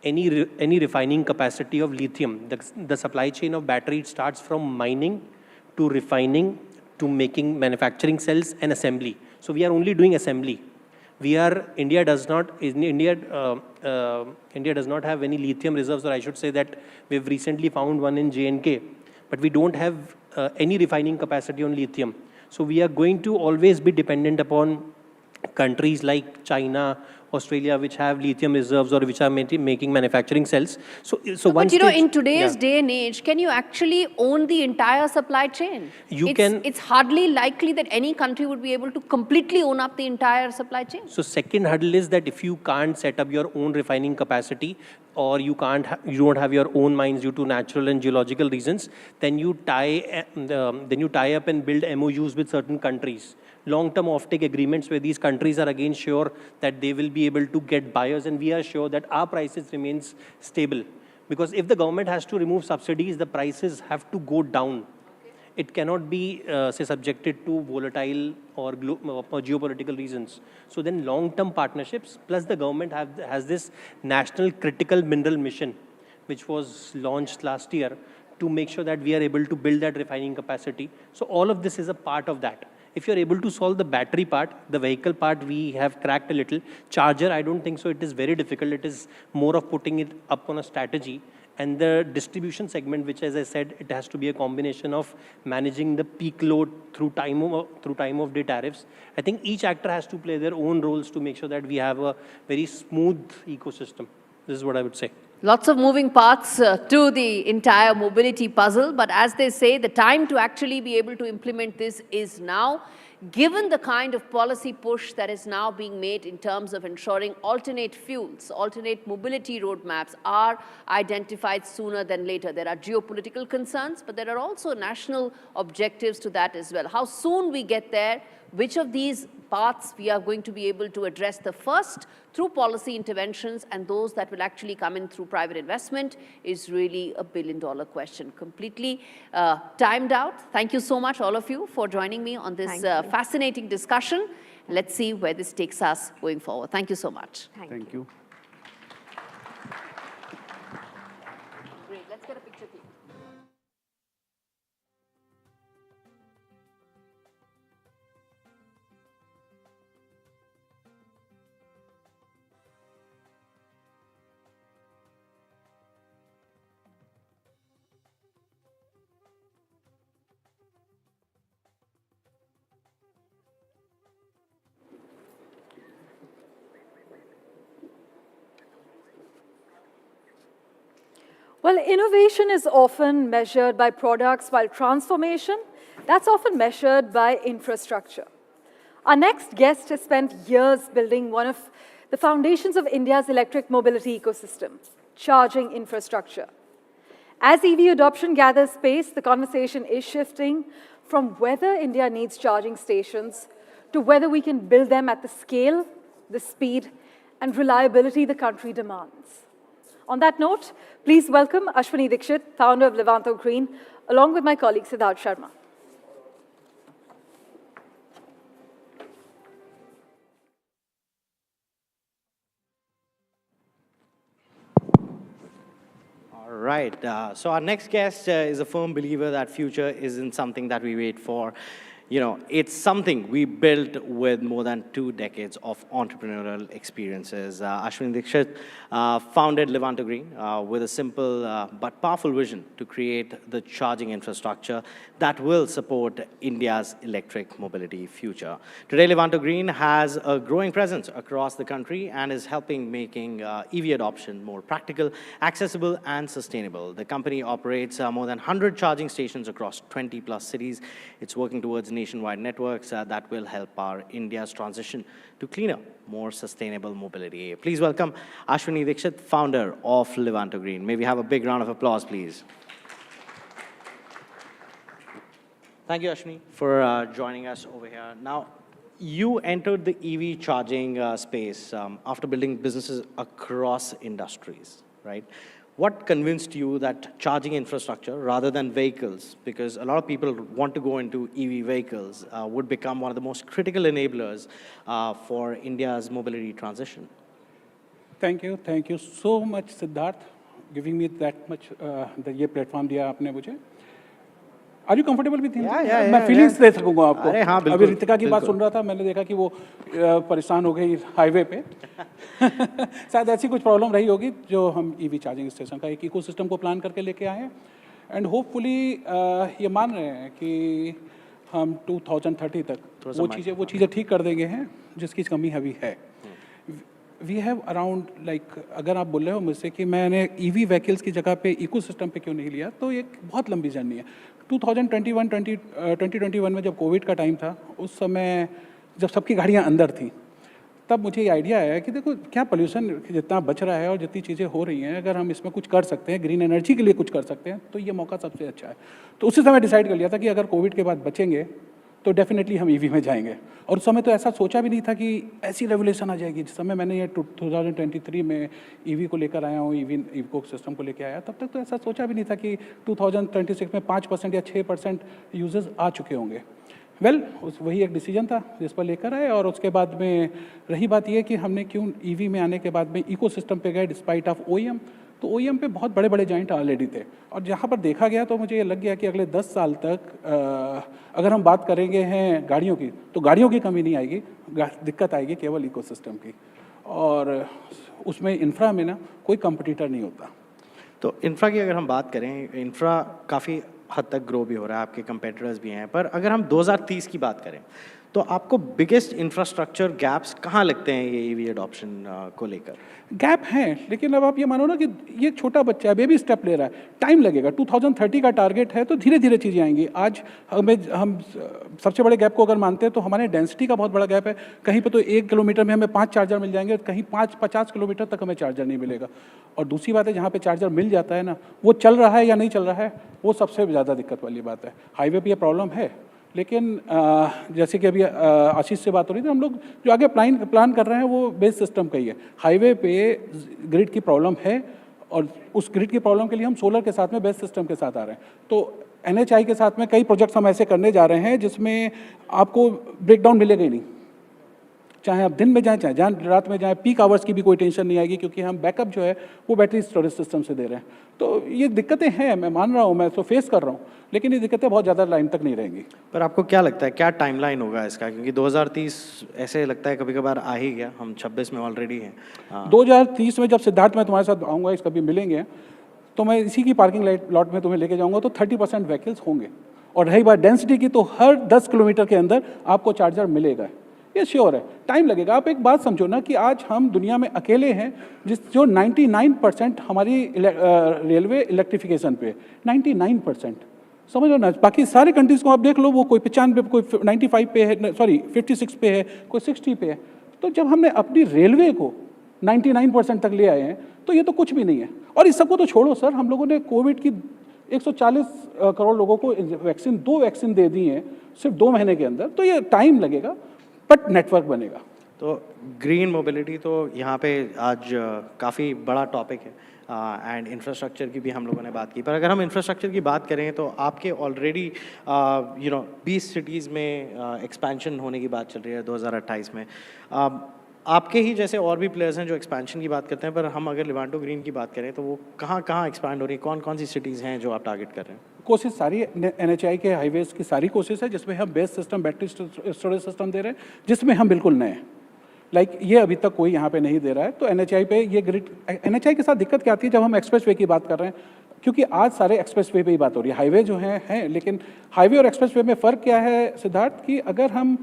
[SPEAKER 9] any refining capacity of lithium. The supply chain of battery, it starts from mining to refining to manufacturing cells and assembly. So we are only doing assembly. India does not have any lithium reserves, or I should say that we've recently found one in J&K, but we don't have any refining capacity on lithium. So we are going to always be dependent upon countries like China, Australia, which have lithium reserves or which are making manufacturing cells.
[SPEAKER 6] But you know, in today's day and age, can you actually own the entire supply chain? It's hardly likely that any country would be able to completely own up the entire supply chain.
[SPEAKER 9] So second hurdle is that if you can't set up your own refining capacity, or you don't have your own mines due to natural and geological reasons, then you tie up and build MOUs with certain countries. Long-term offtake agreements where these countries are again sure that they will be able to get buyers, and we are sure that our prices remains stable. Because if the government has to remove subsidies, the prices have to go down. It cannot be, say, subjected to volatile or geopolitical reasons. So then long-term partnerships, plus the government has this national critical mineral mission, which was launched last year to make sure that we are able to build that refining capacity. So all of this is a part of that. If you're able to solve the battery part, the vehicle part, we have cracked a little. Charger, I don't think so. It is very difficult. It is more of putting it up on a strategy. And the distribution segment, which, as I said, it has to be a combination of managing the peak load through time of day tariffs. I think each actor has to play their own roles to make sure that we have a very smooth ecosystem. This is what I would say.
[SPEAKER 6] Lots of moving parts to the entire mobility puzzle, but as they say, the time to actually be able to implement this is now. Given the kind of policy push that is now being made in terms of ensuring alternate fuels, alternate mobility roadmaps are identified sooner than later. There are geopolitical concerns, but there are also national objectives to that as well. How soon we get there, which of these paths we are going to be able to address the first through policy interventions and those that will actually come in through private investment is really a billion-dollar question. Completely timed out. Thank you so much, all of you, for joining me on this fascinating discussion. Let's see where this takes us going forward. Thank you so much.
[SPEAKER 8] Thank you.
[SPEAKER 6] Great. Let's get a picture, please.
[SPEAKER 1] Well, innovation is often measured by products, while transformation, that's often measured by infrastructure. Our next guest has spent years building one of the foundations of India's electric mobility ecosystem, charging infrastructure. As EV adoption gathers pace, the conversation is shifting from whether India needs charging stations to whether we can build them at the scale, the speed, and reliability the country demands. On that note, please welcome Ashwini Dikshit, founder of Levanto Green, along with my colleague Siddharth Sharma.
[SPEAKER 2] All right. So our next guest is a firm believer that future isn't something that we wait for. You know, it's something we built with more than 2 decades of entrepreneurial experiences. Ashwini Dikshit founded Levanto Green with a simple but powerful vision to create the charging infrastructure that will support India's electric mobility future. Today, Levanto Green has a growing presence across the country and is helping making EV adoption more practical, accessible, and sustainable. The company operates more than 100 charging stations across 20+ cities. It's working towards nationwide networks that will help power India's transition to cleaner, more sustainable mobility. Please welcome Ashwini Dikshit, founder of Levanto Green. May we have a big round of applause, please. Thank you, Ashwini, for joining us over here. Now, you entered the EV charging space after building businesses across industries, right? What convinced you that charging infrastructure rather than vehicles, because a lot of people want to go into EV vehicles, would become one of the most critical enablers for India's mobility transition?
[SPEAKER 10] Thank you so much, Siddharth, giving me that much ये platform दिया आपने मुझे. Are you comfortable with him?
[SPEAKER 2] Yeah.
[SPEAKER 10] मैं feelings दे सकूंगा आपको.
[SPEAKER 2] अरे हाँ, बिल्कुल.
[SPEAKER 10] अभी रितिका की बात सुन रहा था, मैंने देखा कि वो परेशान हो गई हाईवे पे. शायद ऐसी कुछ प्रॉब्लम रही होगी जो हम ईवी चार्जिंग स्टेशन का एक इकोसिस्टम को प्लान करके लेके आए हैं. एंड होपफुली ये मान रहे हैं कि हम 2030 तक वो चीज़ें ठीक कर देंगे हैं जिसकी कमी अभी है. वी हैव अराउंड अगर आप बोल रहे हो मुझसे कि मैंने ईवी व्हीकल्स की जगह पे इकोसिस्टम पे क्यों नहीं लिया, तो एक बहुत लंबी जर्नी है. 2021 में जब कोविड का टाइम था, उस समय जब सबकी गाड़ियाँ अंदर थी, तब मुझे ये आइडिया आया कि देखो क्या पोल्यूशन जितना बच रहा है और जितनी चीज़ें हो रही हैं, अगर हम इसमें कुछ कर सकते हैं, ग्रीन एनर्जी के लिए कुछ कर सकते हैं, तो ये मौका सबसे अच्छा है. तो उसी समय डिसाइड कर लिया था कि अगर कोविड के बाद बचेंगे तो डेफिनेटली हम ईवी में जाएंगे. और उस समय तो ऐसा सोचा भी नहीं था कि ऐसी रेवोल्यूशन आ जाएगी. जिस समय मैंने ये 2023 में ईवी को लेकर आया हूँ, ईवी इको सिस्टम को लेकर आया, तब तक तो ऐसा सोचा भी नहीं था कि 2026 में 5% या 6% यूजर्स आ चुके होंगे. वही एक डिसीजन था जिस पर लेकर आए. और उसके बाद में रही बात ये कि हमने क्यों ईवी में आने के बाद में इको सिस्टम पे गए डिस्पाइट ऑफ OEM. तो OEM पे बहुत बड़े बड़े जाइंट ऑलरेडी थे, और जहाँ पर देखा गया तो मुझे ये लग गया कि अगले 10 साल तक अगर हम बात करेंगे हैं गाड़ियों की, तो गाड़ियों की कमी नहीं आएगी, दिक्कत आएगी केवल इकोसिस्टम की. और उसमें इंफ्रा में ना कोई कंपटीटर नहीं होता.
[SPEAKER 2] तो इंफ्रा की अगर हम बात करें, इंफ्रा काफ़ी हद तक ग्रो भी हो रहा है, आपके कंपेटिटर्स भी हैं, पर अगर हम 2030 की बात करें तो आपको बिगेस्ट इंफ्रास्ट्रक्चर गैप्स कहाँ लगते हैं ये ईवी एडॉप्शन को लेकर?
[SPEAKER 10] गैप हैं, लेकिन अब आप ये मानो ना कि ये छोटा बच्चा है, बेबी स्टेप ले रहा है, टाइम लगेगा. 2030 का टारगेट है, तो धीरे धीरे चीज़ें आएंगी. आज हम सबसे बड़े गैप को अगर मानते हैं तो हमारे डेंसिटी का बहुत बड़ा गैप है. कहीं पे तो 1 किलोमीटर में हमें 5 चार्जर मिल जाएंगे, कहीं 50 किलोमीटर तक हमें चार्जर नहीं मिलेगा. और दूसरी बात है, जहाँ पे चार्जर मिल जाता है ना, वो चल रहा है या नहीं चल रहा है, वो सबसे ज़्यादा दिक्कत वाली बात है. हाईवे पर यह प्रॉब्लम है, लेकिन जैसे कि अभी आशीष से बात हो रही थी, हम लोग जो आगे प्लान कर रहे हैं वो बेस सिस्टम का ही है. हाईवे पे ग्रिड की प्रॉब्लम है, और उस ग्रिड की प्रॉब्लम के लिए हम सोलर के साथ में बेस सिस्टम के साथ आ रहे हैं. तो NHI के साथ में कई प्रोजेक्ट्स हम ऐसे करने जा रहे हैं जिसमें आपको ब्रेकडाउन मिलेगा ही नहीं. चाहे आप दिन में जाएँ, चाहे रात में जाएँ, पीक आवर्स की भी कोई टेंशन नहीं आएगी, क्योंकि हम बैकअप जो है वो बैटरी स्टोरेज सिस्टम से दे रहे हैं. तो ये दिक्कतें हैं, मैं मान रहा हूँ, मैं तो फेस कर रहा हूँ, लेकिन ये दिक्कतें बहुत ज़्यादा लाइन तक नहीं रहेंगी.
[SPEAKER 2] पर आपको क्या लगता है, क्या टाइमलाइन होगा इसका? क्योंकि 2030 ऐसे लगता है कभी कभार आ ही गया, हम 26 में ऑलरेडी हैं.
[SPEAKER 10] 2030 में जब सिद्धार्थ मैं तुम्हारे साथ आऊँगा, इस कभी मिलेंगे, तो मैं इसी की पार्किंग लॉट में तुम्हें लेके जाऊँगा, तो 30% व्हीकल्स होंगे. और रही बात डेंसिटी की, तो हर 10 किलोमीटर के अंदर आपको चार्जर मिलेगा. ये श्योर है, टाइम लगेगा. आप एक बात समझो ना कि आज हम दुनिया में अकेले हैं जो 99% हमारी रेलवे इलेक्ट्रिफिकेशन पे, 99%. समझ लो ना, बाकी सारे कंट्रीज़ को आप देख लो, वो कोई 95 पे, कोई 95 पे है, सॉरी 56 पे है, कोई 60 पे है. तो जब हमने अपनी रेलवे को 99% तक ले आए हैं, तो ये तो कुछ भी नहीं है। और इस सबको तो छोड़ो सर, हम लोगों ने कोविड की 140 करोड़ लोगों को वैक्सीन, 2 वैक्सीन दे दी हैं सिर्फ 2 महीने के अंदर। तो ये टाइम लगेगा, बट नेटवर्क बनेगा।
[SPEAKER 2] तो ग्रीन मोबिलिटी तो यहाँ पे आज काफ़ी बड़ा टॉपिक है, एंड इंफ्रास्ट्रक्चर की भी हम लोगों ने बात की। पर अगर हम इंफ्रास्ट्रक्चर की बात करें तो आपके ऑलरेडी 20 सिटीज़ में एक्सपेंशन होने की बात चल रही है 2028 में। आपके ही जैसे और भी प्लेयर्स हैं जो एक्सपेंशन की बात करते हैं, पर हम अगर लिवांटो ग्रीन की बात करें तो वो कहाँ कहाँ एक्सपैंड हो रही है, कौन कौन सी सिटीज़ हैं जो आप टारगेट कर रहे हैं?
[SPEAKER 10] कोशिश सारी NHI के हाईवेज की सारी कोशिश है, जिसमें हम base system, battery storage system दे रहे हैं, जिसमें हम बिल्कुल नए हैं। ये अभी तक कोई यहाँ पे नहीं दे रहा है। तो NHI पे ये ग्रिड, NHI के साथ दिक्कत क्या आती है जब हम एक्सप्रेस वे की बात कर रहे हैं, क्योंकि आज सारे एक्सप्रेस वे पे ही बात हो रही है। हाईवे जो हैं, लेकिन हाईवे और एक्सप्रेस वे में फ़र्क क्या है सिद्धार्थ, कि अगर हम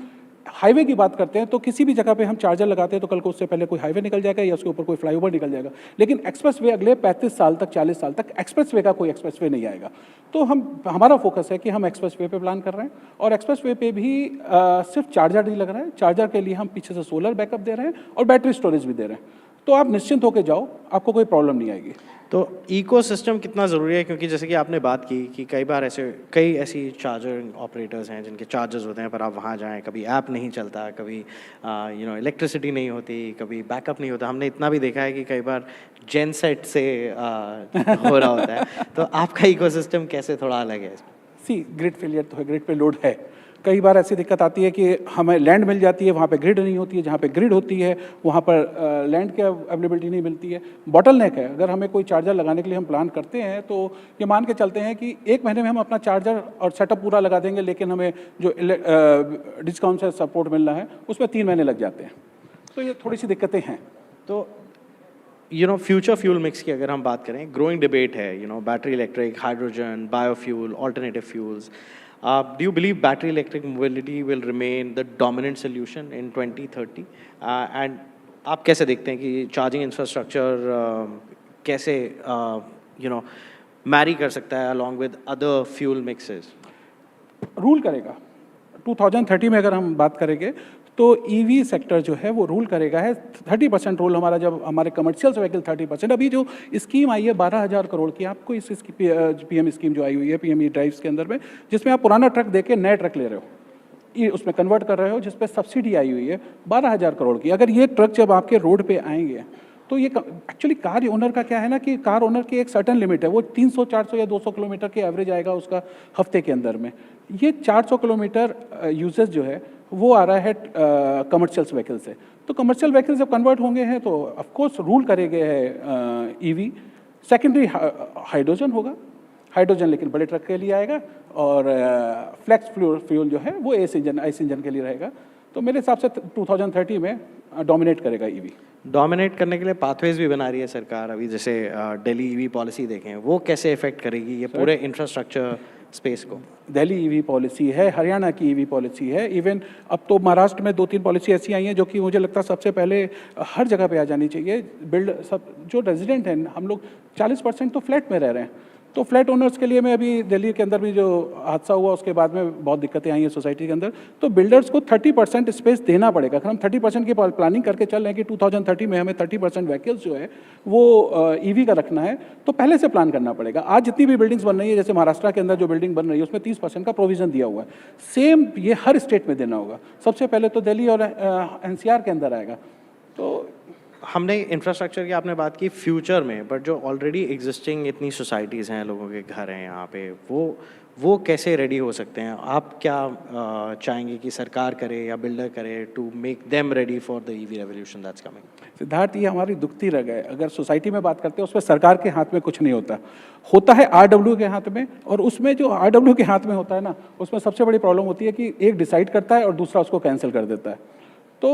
[SPEAKER 10] हाईवे की बात करते हैं तो किसी भी जगह पे हम चार्जर लगाते हैं तो कल को उससे पहले कोई हाईवे निकल जाएगा या उसके ऊपर कोई फ्लाईओवर निकल जाएगा। लेकिन एक्सप्रेस वे अगले 35 साल तक, 40 साल तक एक्सप्रेस वे का कोई एक्सप्रेस वे नहीं आएगा। तो हमारा फोकस है कि हम एक्सप्रेस वे पे प्लान कर रहे हैं, और एक्सप्रेस वे पे भी सिर्फ चार्जर नहीं लग रहा है। चार्जर के लिए हम पीछे से सोलर बैकअप दे रहे हैं और बैटरी स्टोरेज भी दे रहे हैं। तो आप निश्चिंत होकर जाओ, आपको कोई प्रॉब्लम नहीं आएगी।
[SPEAKER 2] तो इकोसिस्टम कितना ज़रूरी है, क्योंकि जैसे कि आपने बात की कि कई ऐसी चार्जर ऑपरेटर्स हैं जिनके चार्जर्स होते हैं, पर आप वहाँ जाएं, कभी ऐप नहीं चलता, कभी इलेक्ट्रिसिटी नहीं होती, कभी बैकअप नहीं होता। हमने इतना भी देखा है कि कई बार जेनसेट से हो रहा होता है। तो आपका इकोसिस्टम कैसे थोड़ा अलग है इसमें?
[SPEAKER 10] ग्रिड फेलियर तो है, ग्रिड पे लोड है। कई बार ऐसी दिक्कत आती है कि हमें लैंड मिल जाती है, वहाँ पे ग्रिड नहीं होती है, जहाँ पे ग्रिड होती है वहाँ पर लैंड की अवेलेबिलिटी नहीं मिलती है। बॉटलनेक है। अगर हमें कोई चार्जर लगाने के लिए हम प्लान करते हैं तो ये मान के चलते हैं कि 1 महीने में हम अपना चार्जर और सेटअप पूरा लगा देंगे, लेकिन हमें जो डिस्काउंट से सपोर्ट मिल रहा है उसमें 3 महीने लग जाते हैं। तो ये थोड़ी सी दिक्कतें हैं।
[SPEAKER 2] तो फ्यूचर फ्यूल मिक्स की अगर हम बात करें, ग्रोइंग डिबेट है, battery electric, hydrogen, biofuel, alternative fuels. Do you believe battery electric mobility will remain the dominant solution in 2030? And आप कैसे देखते हैं कि चार्जिंग इंफ्रास्ट्रक्चर कैसे मैरी कर सकता है along with other fuel mixes?
[SPEAKER 10] Rule करेगा 2030 में। अगर हम बात करेंगे तो EV सेक्टर जो है वो रूल करेगा है। 30% रोल हमारा, जब हमारे कमर्शियल व्हीकल 30%। अभी जो स्कीम आई है 12,000 करोड़ की, आपको इस PM स्कीम जो आई हुई है PME ड्राइव्स के अंदर में, जिसमें आप पुराना ट्रक देके नए ट्रक ले रहे हो, ये उसमें कन्वर्ट कर रहे हो, जिस पे सब्सिडी आई हुई है 12,000 करोड़ की। अगर ये ट्रक जब आपके रोड पे आएंगे तो ये एक्चुअली कार ओनर का क्या है ना, कि कार ओनर की एक सर्टन लिमिट है, वो 300, 400 या 200 किलोमीटर के एवरेज आएगा उसका हफ्ते के अंदर में। ये 400 किलोमीटर यूजेज जो है वो आ रहा है कमर्शियल व्हीकल से। तो कमर्शियल व्हीकल जब कन्वर्ट होंगे हैं तो ऑफकोर्स रूल करेंगे है EV। सेकेंडरी हाइड्रोजन होगा, हाइड्रोजन लेकिन बड़े ट्रक के लिए आएगा, और फ्लेक्स फ्यूल जो है वो आइस इंजन के लिए रहेगा। तो मेरे हिसाब से 2030 में डोमिनेट करेगा EV।
[SPEAKER 2] डोमिनेट करने के लिए पाथवेज भी बना रही है सरकार। अभी जैसे दिल्ली EV पॉलिसी देखें, वो कैसे इफेक्ट करेगी ये पूरे इंफ्रास्ट्रक्चर स्पेस को?
[SPEAKER 10] दिल्ली EV पॉलिसी है, हरियाणा की EV पॉलिसी है, इवन अब तो महाराष्ट्र में 2-3 पॉलिसी ऐसी आई हैं जो कि मुझे लगता है सबसे पहले हर जगह पे आ जानी चाहिए। जो रेजिडेंट हैं, हम लोग 40% तो फ्लैट में रह रहे हैं, तो फ्लैट ओनर्स के लिए मैं अभी दिल्ली के अंदर भी जो हादसा हुआ उसके बाद में बहुत दिक्कतें आई हैं सोसाइटी के अंदर, तो बिल्डर्स को 30% स्पेस देना पड़ेगा। अगर हम 30% की प्लानिंग करके चल रहे हैं कि 2030 में हमें 30% व्हीकल्स जो है वो EV का रखना है, तो पहले से प्लान करना पड़ेगा। आज जितनी भी बिल्डिंग्स बन रही है, जैसे महाराष्ट्र के अंदर जो बिल्डिंग बन रही है उसमें 30% का प्रोविजन दिया हुआ है। सेम ये हर स्टेट में देना होगा। सबसे पहले तो दिल्ली और NCR के अंदर आएगा। तो
[SPEAKER 2] हमने इंफ्रास्ट्रक्चर की आपने बात की फ्यूचर में, बट जो ऑलरेडी एग्जिस्टिंग इतनी सोसाइटीज़ हैं, लोगों के घर हैं यहाँ पे, वो कैसे रेडी हो सकते हैं? आप क्या चाहेंगे कि सरकार करे या बिल्डर करे to make them ready for the EV revolution that's coming?
[SPEAKER 10] Siddharth, ये हमारी दुखती रह गए। अगर सोसाइटी में बात करते हैं उसमें सरकार के हाथ में कुछ नहीं होता, होता है RW के हाथ में। और उसमें जो RW के हाथ में होता है ना, उसमें सबसे बड़ी प्रॉब्लम होती है कि एक डिसाइड करता है और दूसरा उसको कैंसिल कर देता है। तो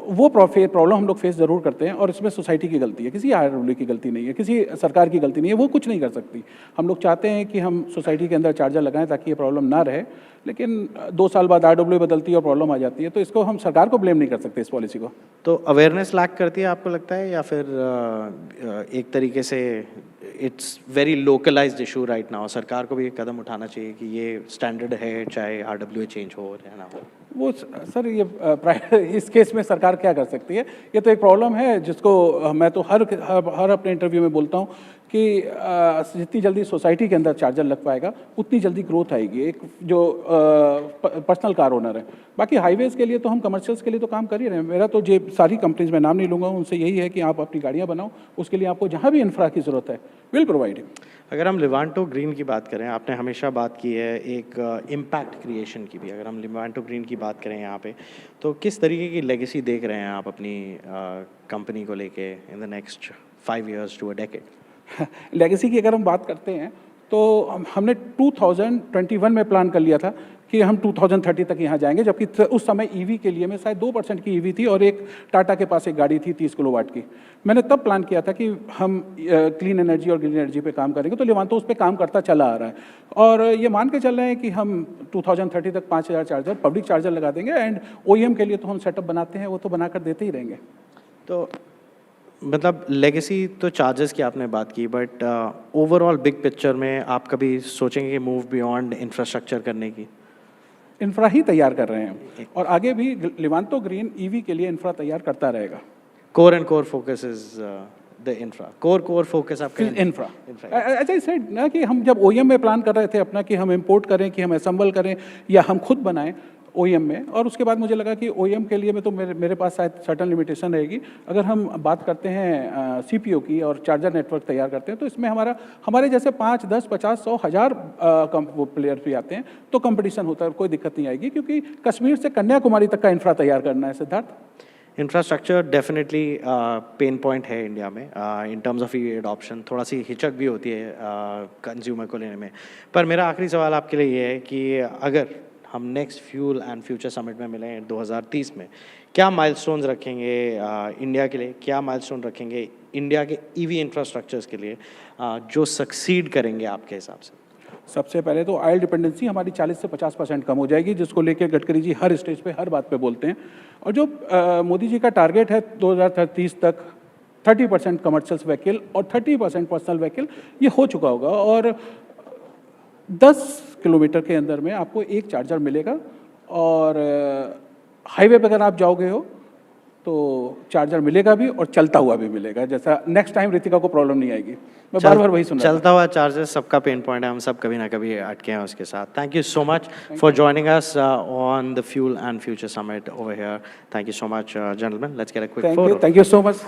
[SPEAKER 10] वो प्रॉब्लम हम लोग फेस ज़रूर करते हैं, और इसमें सोसाइटी की गलती है, किसी RW की गलती नहीं है, किसी सरकार की गलती नहीं है, वो कुछ नहीं कर सकती। हम लोग चाहते हैं कि हम सोसाइटी के अंदर चार्जर लगाएं ताकि ये प्रॉब्लम ना रहे, लेकिन 2 साल बाद RW बदलती है और प्रॉब्लम आ जाती है, तो इसको हम सरकार को ब्लेम नहीं कर सकते इस पॉलिसी को।
[SPEAKER 2] तो अवेयरनेस लैक करती है आपको लगता है, या फिर एक तरीके से it's very localised issue right now? सरकार को भी एक कदम उठाना चाहिए कि ये स्टैंडर्ड है, चाहे RWA चेंज हो या ना हो।
[SPEAKER 10] वो सर ये इस केस में सरकार क्या कर सकती है? ये तो एक प्रॉब्लम है जिसको मैं तो हर अपने इंटरव्यू में बोलता हूँ कि जितनी जल्दी सोसाइटी के अंदर चार्जर लग पाएगा उतनी जल्दी ग्रोथ आएगी एक जो पर्सनल कार ओनर है। बाकी हाईवेज़ के लिए तो हम कमर्शियल्स के लिए तो काम कर ही रहे हैं। मेरा तो ये सारी कंपनीज में नाम नहीं लूँगा, उनसे यही है कि आप अपनी गाड़ियाँ बनाओ, उसके लिए आपको जहाँ भी इंफ्रा की ज़रूरत है विल प्रोवाइड यू।
[SPEAKER 2] अगर हम लिवांटो ग्रीन की बात करें, आपने हमेशा बात की है एक इम्पैक्ट क्रिएशन की भी। अगर हम लिवांटो ग्रीन की बात करें यहाँ पे, तो किस तरीके की लेगेसी देख रहे हैं आप अपनी कंपनी को लेके in the next 5 years to a decade?
[SPEAKER 10] Legacy की अगर हम बात करते हैं तो हमने 2021 में प्लान कर लिया था कि हम 2030 तक यहाँ जाएंगे, जबकि उस समय ईवी के लिए में शायद 2% की ईवी थी और एक टाटा के पास एक गाड़ी थी 30 किलोवाट की। मैंने तब प्लान किया था कि हम क्लीन एनर्जी और ग्रीन एनर्जी पे काम करेंगे, तो लिवांतो उस पर काम करता चला आ रहा है और ये मान के चल रहे हैं कि हम 2030 तक 5000 चार्जर पब्लिक चार्जर लगा देंगे। एंड ओईएम के लिए तो हम सेटअप बनाते हैं, वो तो बनाकर देते ही रहेंगे।
[SPEAKER 2] तो मतलब लेगेसी तो चार्जेस की आपने बात की, बट ओवरऑल बिग पिक्चर में आप कभी सोचेंगे कि मूव बियॉन्ड इंफ्रास्ट्रक्चर करने की?
[SPEAKER 10] इंफ्रा ही तैयार कर रहे हैं और आगे भी लिवांतो ग्रीन ईवी के लिए इंफ्रा तैयार करता रहेगा।
[SPEAKER 2] Core and core focus is the infra, core focus आपका
[SPEAKER 10] इंफ्रा। ऐसा ही सेड ना कि हम जब ओईएम में प्लान कर रहे थे अपना कि हम इंपोर्ट करें, कि हम असेंबल करें या हम खुद बनाएं ओईएम में, और उसके बाद मुझे लगा कि ओईएम के लिए में तो मेरे पास शायद सर्टन लिमिटेशन रहेगी। अगर हम बात करते हैं सीपीओ की और चार्जर नेटवर्क तैयार करते हैं तो इसमें हमारे जैसे 5, 10, 50, 100, 1000 प्लेयर्स भी आते हैं, तो कंपटीशन होता है, कोई दिक्कत नहीं आएगी क्योंकि कश्मीर से कन्याकुमारी तक का इंफ्रा तैयार करना है। Siddharth,
[SPEAKER 2] infrastructure definitely pain point है इंडिया में in terms of E adoption. थोड़ा सी हिचक भी होती है कंज्यूमर को लेने में। पर मेरा आखिरी सवाल आपके लिए ये है कि अगर हम next fuel and future summit में मिलें 2030 में, क्या माइलस्टोन्स रखेंगे इंडिया के लिए, क्या माइलस्टोन रखेंगे इंडिया के ईवी इंफ्रास्ट्रक्चर्स के लिए जो सक्सीड करेंगे आपके हिसाब से?
[SPEAKER 10] सबसे पहले तो ऑयल डिपेंडेंसी हमारी 40 से 50% कम हो जाएगी, जिसको लेकर गडकरी जी हर स्टेज पे हर बात पे बोलते हैं। और जो मोदी जी का टारगेट है 2030 तक 30% कमर्शियल व्हीकल और 30% पर्सनल व्हीकल, ये हो चुका होगा और 10 किलोमीटर के अंदर में आपको एक चार्जर मिलेगा। और हाईवे पे अगर आप जाओगे हो तो चार्जर मिलेगा भी और चलता हुआ भी मिलेगा, जैसा नेक्स्ट टाइम रितिका को प्रॉब्लम नहीं आएगी। मैं बार बार वही सुन रहा था।
[SPEAKER 2] चलता हुआ चार्जर सबका पेन पॉइंट है, हम सब कभी ना कभी अटके हैं उसके साथ। Thank you so much for joining us on the fuel and future summit over here. Thank you so much gentleman, let's get a quick photo.
[SPEAKER 10] Thank you so much.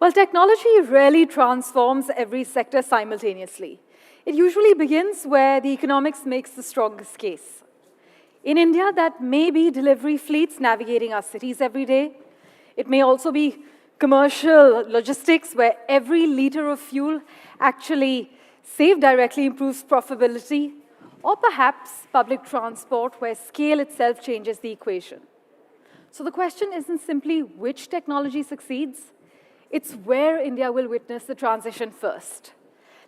[SPEAKER 1] Well, technology rarely transforms every sector simultaneously. It usually begins where the economics makes the strongest case. In India, that may be delivery fleets navigating our cities every day. It may also be commercial logistics where every liter of fuel actually saved directly improves profitability. Or perhaps public transport where scale itself changes the equation. So the question isn't simply which technology succeeds, it's where India will witness the transition first.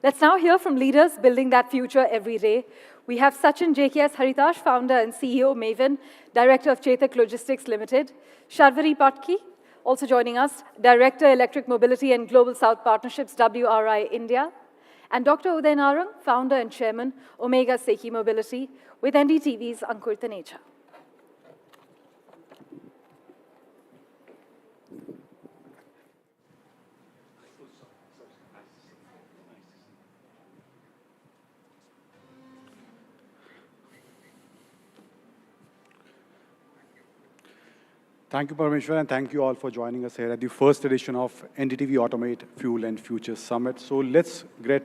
[SPEAKER 1] Let's now hear from leaders building that future every day. We have Sachin JKS Haritash, founder and CEO, Maven, director of Chetak Logistics Limited. Sharvari Patki, also joining us, director, Electric Mobility and Global South Partnerships, WRI India. And Dr. Uday Narang, founder and chairman, Omega Seki Mobility, with NDTV's Ankur Taneja.
[SPEAKER 11] Thank you, Parameshwar, and thank you all for joining us here at the first edition of NDTV Automate Fuel and Future Summit. So let's get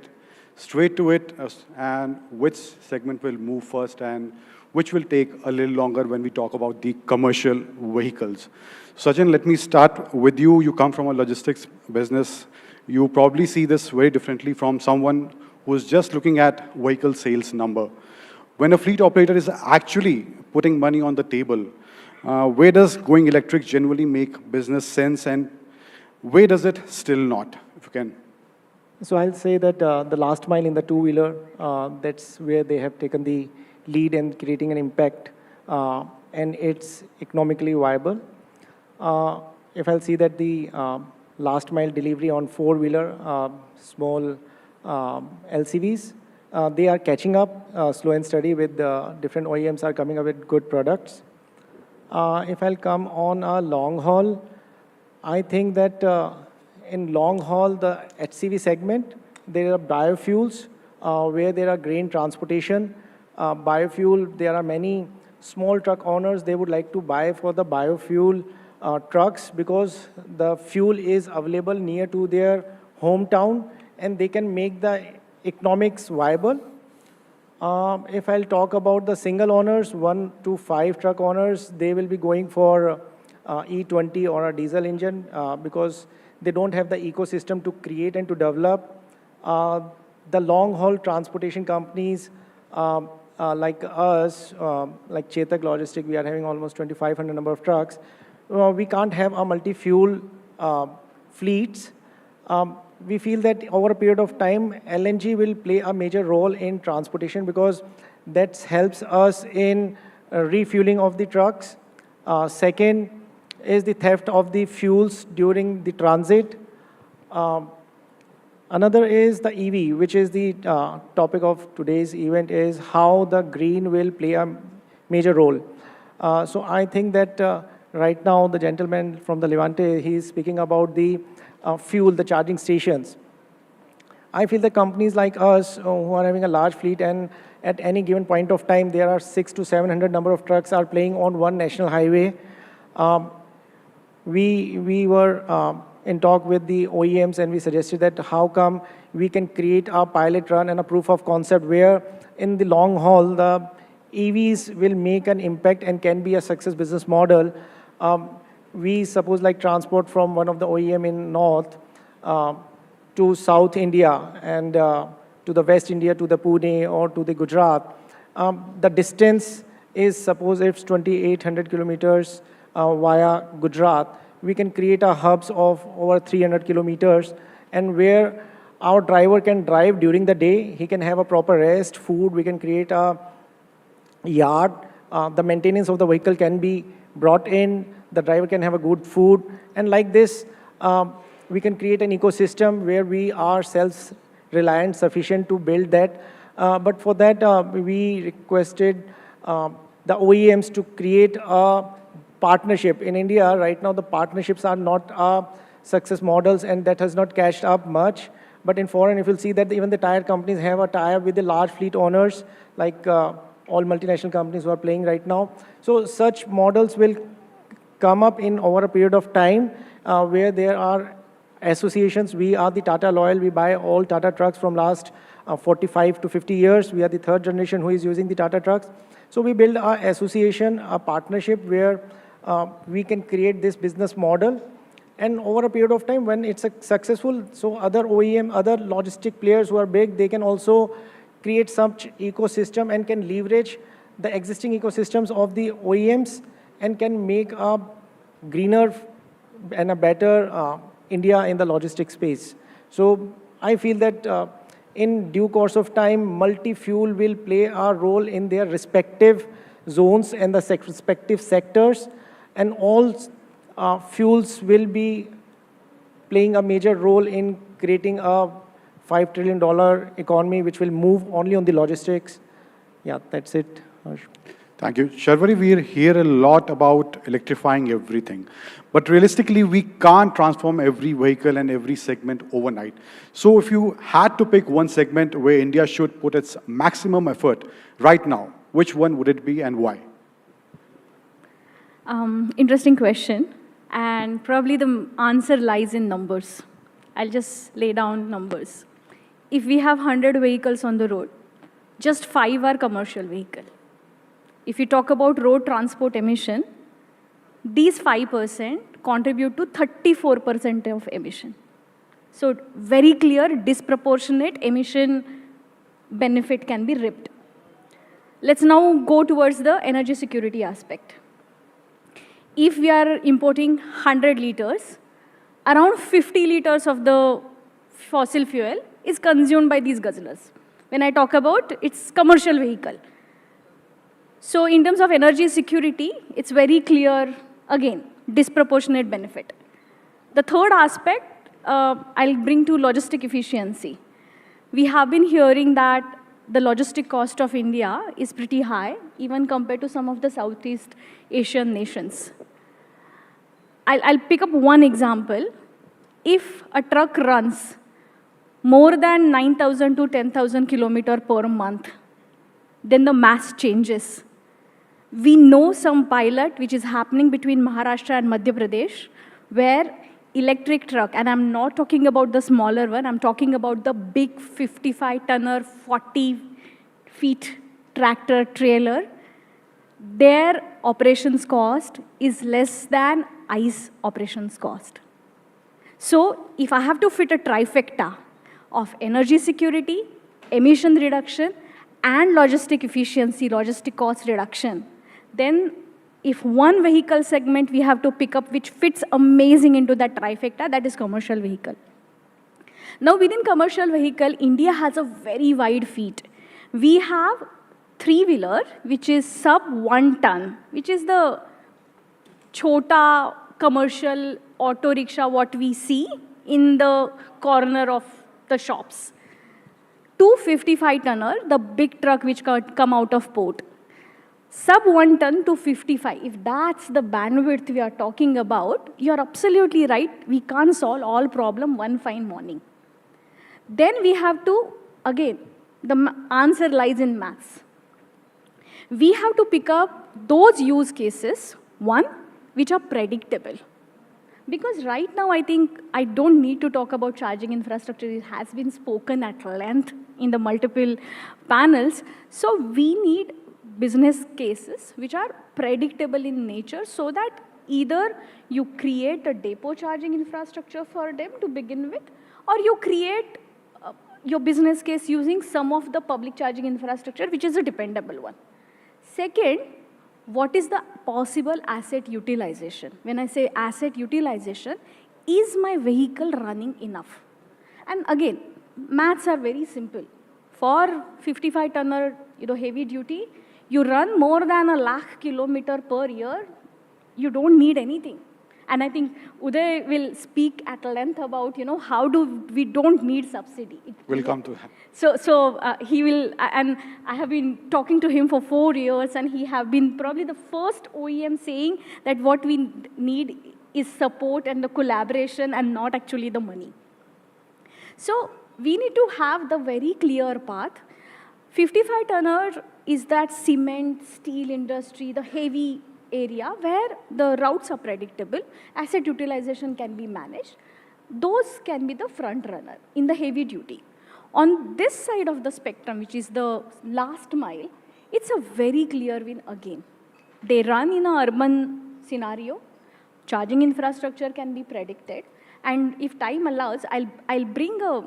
[SPEAKER 11] straight to it and which segment will move first and which will take a little longer when we talk about the commercial vehicles. Sachin, let me start with you. You come from a logistics business. You probably see this very differently from someone who is just looking at vehicle sales number. When a fleet operator is actually putting money on the table, where does going electric generally make business sense and where does it still not? If you can.
[SPEAKER 12] So I'll say that the last mile in the two-wheeler, that's where they have taken the lead in creating an impact, and it's economically viable. If I'll see that the last mile delivery on four-wheeler, small LCVs, they are catching up slow and steady with different OEMs are coming up with good products. If I'll come on a long haul, I think that in long haul, the HCV segment, there are biofuels where there are grain transportation. Biofuel, there are many small truck owners, they would like to buy for the biofuel trucks because the fuel is available near to their hometown and they can make the economics viable. If I'll talk about the single owners, 1 to 5 truck owners, they will be going for E20 or a diesel engine because they don't have the ecosystem to create and to develop. The long-haul transportation companies like us, like Chetak Logistics, we are having almost 2,500 number of trucks. We can't have a multi-fuel fleets. We feel that over a period of time, LNG will play a major role in transportation because that helps us in refueling of the trucks. Second is the theft of the fuels during the transit. Another is the EV, which is the topic of today's event, is how the green will play a major role. So I think that right now the gentleman from the Levante, he is speaking about the fuel, the charging stations. I feel the companies like us who are having a large fleet and at any given point of time, there are 600 to 700 number of trucks are playing on one national highway. We were in talk with the OEMs and we suggested that how come we can create a pilot run and a proof of concept where in the long haul, the EVs will make an impact and can be a success business model. We suppose like transport from one of the OEM in North to South India and to the West India, to the Pune or to the Gujarat. The distance is, suppose it's 2,800 kilometers via Gujarat. We can create a hubs of over 300 kilometers and where our driver can drive during the day, he can have a proper rest, food, we can create a yard. The maintenance of the vehicle can be brought in, the driver can have a good food, and like this, we can create an ecosystem where we are self-reliant, sufficient to build that. But for that, we requested the OEMs to create a partnership. In India, right now, the partnerships are not success models, and that has not cashed up much. But in foreign, if you'll see that even the tire companies have a tie-up with the large fleet owners, like all multinational companies who are playing right now. So such models will come up in over a period of time where there are associations. We are the Tata Loyal. We buy all Tata trucks from last 45 to 50 years. We are the third generation who is using the Tata trucks. So we build an association, a partnership where we can create this business model. And over a period of time, when it's successful, so other OEM, other logistic players who are big, they can also create such ecosystem and can leverage the existing ecosystems of the OEMs and can make a greener and a better India in the logistics space. So I feel that in due course of time, multi-fuel will play a role in their respective zones and the respective sectors, and all fuels will be playing a major role in creating a $5 trillion economy, which will move only on the logistics. Yeah, that's it.
[SPEAKER 11] Thank you. Sharvari, we hear a lot about electrifying everything. But realistically, we can't transform every vehicle and every segment overnight. So if you had to pick one segment where India should put its maximum effort right now, which one would it be and why?
[SPEAKER 13] Interesting question. And probably the answer lies in numbers. I'll just lay down numbers. If we have 100 vehicles on the road, just 5 are commercial vehicles. If you talk about road transport emission, these 5% contribute to 34% of emission. So very clear, disproportionate emission benefit can be ripped. Let's now go towards the energy security aspect. If we are importing 100 liters, around 50 liters of the fossil fuel is consumed by these guzzlers. When I talk about its commercial vehicle. So in terms of energy security, it's very clear, again, disproportionate benefit. The third aspect, I'll bring to logistic efficiency. We have been hearing that the logistic cost of India is pretty high, even compared to some of the Southeast Asian nations. I'll pick up one example. If a truck runs more than 9,000 to 10,000 kilometers per month, then the mass changes. We know some pilot which is happening between Maharashtra and Madhya Pradesh, where electric truck, and I'm not talking about the smaller one, I'm talking about the big 55-tonner, 40-feet tractor trailer, their operations cost is less than ICE operations cost. So if I have to fit a trifecta of energy security, emission reduction, and logistic efficiency, logistic cost reduction, then if one vehicle segment we have to pick up which fits amazing into that trifecta, that is commercial vehicle. Now within commercial vehicle, India has a very wide feet. We have three-wheeler, which is sub 1 ton, which is the chota commercial auto rickshaw what we see in the corner of the shops. 255-tonner, the big truck which come out of port. Sub 1 ton to 55, if that's the bandwidth we are talking about, you're absolutely right, we can't solve all problem one fine morning. Then we have to, again, the answer lies in maths. We have to pick up those use cases, one, which are predictable. Because right now, I think I don't need to talk about charging infrastructure. It has been spoken at length in the multiple panels. So we need business cases which are predictable in nature so that either you create a depot charging infrastructure for them to begin with, or you create your business case using some of the public charging infrastructure, which is a dependable one. Second, what is the possible asset utilization? When I say asset utilization, is my vehicle running enough? And again, maths are very simple. For 55-tonner heavy duty, you run more than 1 lakh kilometers per year, you don't need anything. And I think Uday will speak at length about, how we don't need subsidy.
[SPEAKER 11] We'll come to that.
[SPEAKER 13] So he will, and I have been talking to him for 4 years, and he have been probably the first OEM saying that what we need is support and the collaboration and not actually the money. So we need to have the very clear path. 55-tonner is that cement, steel industry, the heavy area where the routes are predictable, asset utilization can be managed. Those can be the front runner in the heavy duty. On this side of the spectrum, which is the last mile, it's a very clear win again. They run in an urban scenario, charging infrastructure can be predicted, and if time allows, I'll bring a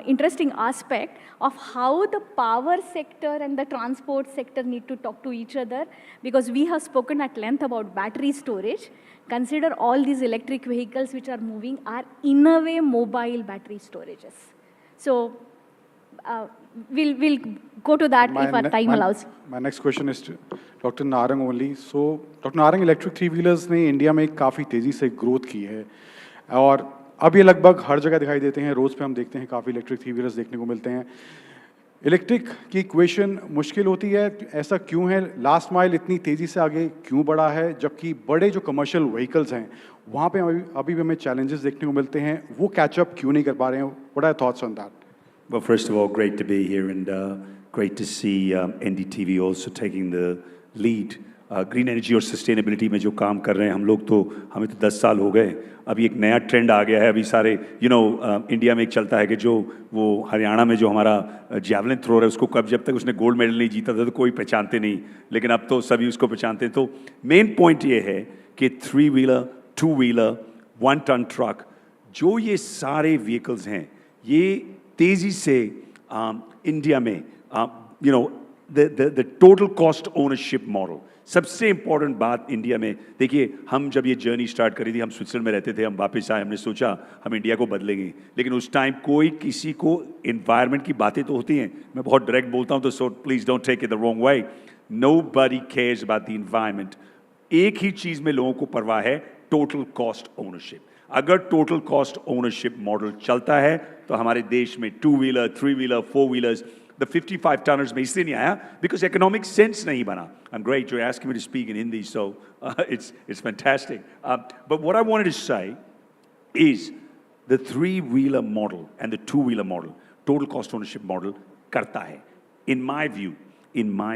[SPEAKER 13] interesting aspect of how the power sector and the transport sector need to talk to each other, because we have spoken at length about battery storage. Consider all these electric vehicles which are moving are in a way mobile battery storages. So we'll go to that if our time allows.
[SPEAKER 11] My next question is to Dr. Narang only. So Dr. Narang, electric three-wheelers ने India में काफ़ी तेज़ी से growth की है और अब ये लगभग हर जगह दिखाई देते हैं. रोज़ पे हम देखते हैं काफ़ी इलेक्ट्रिक थ्री व्हीलर्स देखने को मिलते हैं. इलेक्ट्रिक की इक्वेशन मुश्किल होती है, ऐसा क्यों है? लास्ट माइल इतनी तेज़ी से आगे क्यों बढ़ा है, जबकि बड़े जो कमर्शियल व्हीकल्स हैं वहाँ पे अभी भी हमें चैलेंजेस देखने को मिलते हैं, वो कैचअप क्यों नहीं कर पा रहे हैं? What are your thoughts on that?
[SPEAKER 14] Well, first of all, great to be here and great to see NDTV also taking the lead. Green energy और सस्टेनेबिलिटी में जो काम कर रहे हैं हम लोग, तो हमें तो 10 साल हो गए. अभी एक नया ट्रेंड आ गया है. अभी सारे इंडिया में एक चलता है कि जो वो हरियाणा में जो हमारा जैवलिन थ्रोअर है उसको जब तक उसने गोल्ड मेडल नहीं जीता था तो कोई पहचानते नहीं, लेकिन अब तो सभी उसको पहचानते हैं. तो मेन पॉइंट ये है कि 3 व्हीलर, 2 व्हीलर, 1 टन ट्रक, जो ये सारे व्हीकल्स हैं, ये तेज़ी से इंडिया में the total cost ownership model. सबसे इम्पोर्टेंट बात इंडिया में, देखिए हम जब ये जर्नी स्टार्ट करी थी, हम स्विट्जरलैंड में रहते थे, हम वापस आए, हमने सोचा हम इंडिया को बदलेंगे, लेकिन उस टाइम कोई किसी को इन्वायरमेंट की बातें तो होती हैं, मैं बहुत डायरेक्ट बोलता हूँ, तो so please don't take it the wrong way, nobody cares about the environment. एक ही चीज में लोगों को परवाह है, टोटल कॉस्ट ओनरशिप. अगर टोटल कॉस्ट ओनरशिप मॉडल चलता है तो हमारे देश में 2 wheeler, 3 wheeler, 4 wheelers, the 55 tonners में इसलिए नहीं आया because economic sense नहीं बना. I'm great, you're asking me to speak in Hindi, so it's fantastic. But what I wanted to say is the 3-wheeler model and the 2-wheeler model, total cost ownership model करता है. In my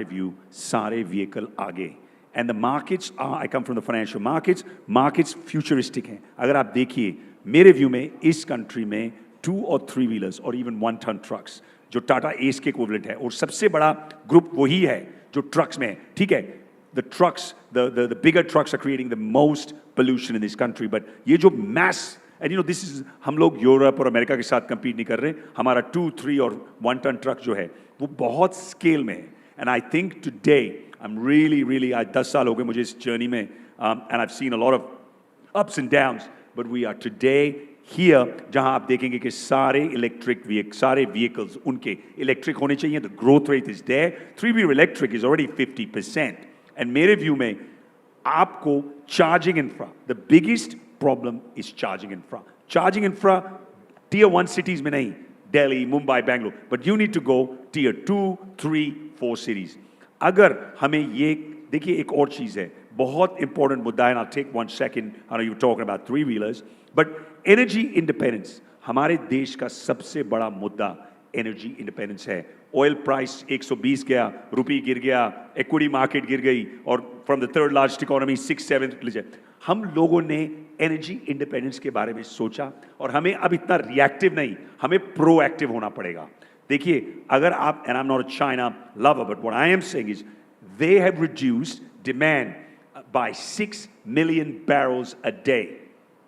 [SPEAKER 14] view, सारे vehicle आगे. And the markets are, I come from the financial markets futuristic हैं. अगर आप देखिए, मेरे view में इस country में 2 और 3 wheelers और even 1-ton trucks जो टाटा एस के इक्विवेलेंट है, और सबसे बड़ा ग्रुप वही है जो ट्रक्स में है, ठीक है. The trucks, the bigger trucks are creating the most pollution in this country, but ये जो mess, and you know this is, हम लोग यूरोप और अमेरिका के साथ कंपीट नहीं कर रहे. हमारा 2, 3 और 1-ton ट्रक जो है वो बहुत स्केल में है. And I think today I am really आज 10 साल हो गए मुझे इस जर्नी में, and I have seen a lot of ups and downs, but we are today here, जहां आप देखेंगे कि सारे vehicles उनके इलेक्ट्रिक होने चाहिए. The growth rate is there. 3-wheeler electric is already 50%. And मेरे व्यू में आपको charging infra, the biggest problem is charging infra. Charging infra tier 1 cities में नहीं, Delhi, Mumbai, Bangalore, but you need to go tier 2, 3, 4 cities. अगर हमें ये देखिए, एक और चीज है, बहुत इंपॉर्टेंट मुद्दा है. I'll take 1 second. I know you're talking about 3 wheelers, but energy independence, हमारे देश का सबसे बड़ा मुद्दा energy independence है. Oil price 120 गया, रुपी गिर गया, equity market गिर गई, और from the 3rd largest economy 6, 7 हम लोगों ने energy independence के बारे में सोचा, और हमें अब इतना reactive नहीं, हमें proactive होना पड़ेगा. देखिए, अगर आप, and I'm not a China lover, but what I am saying is they have reduced demand by 6 million barrels a day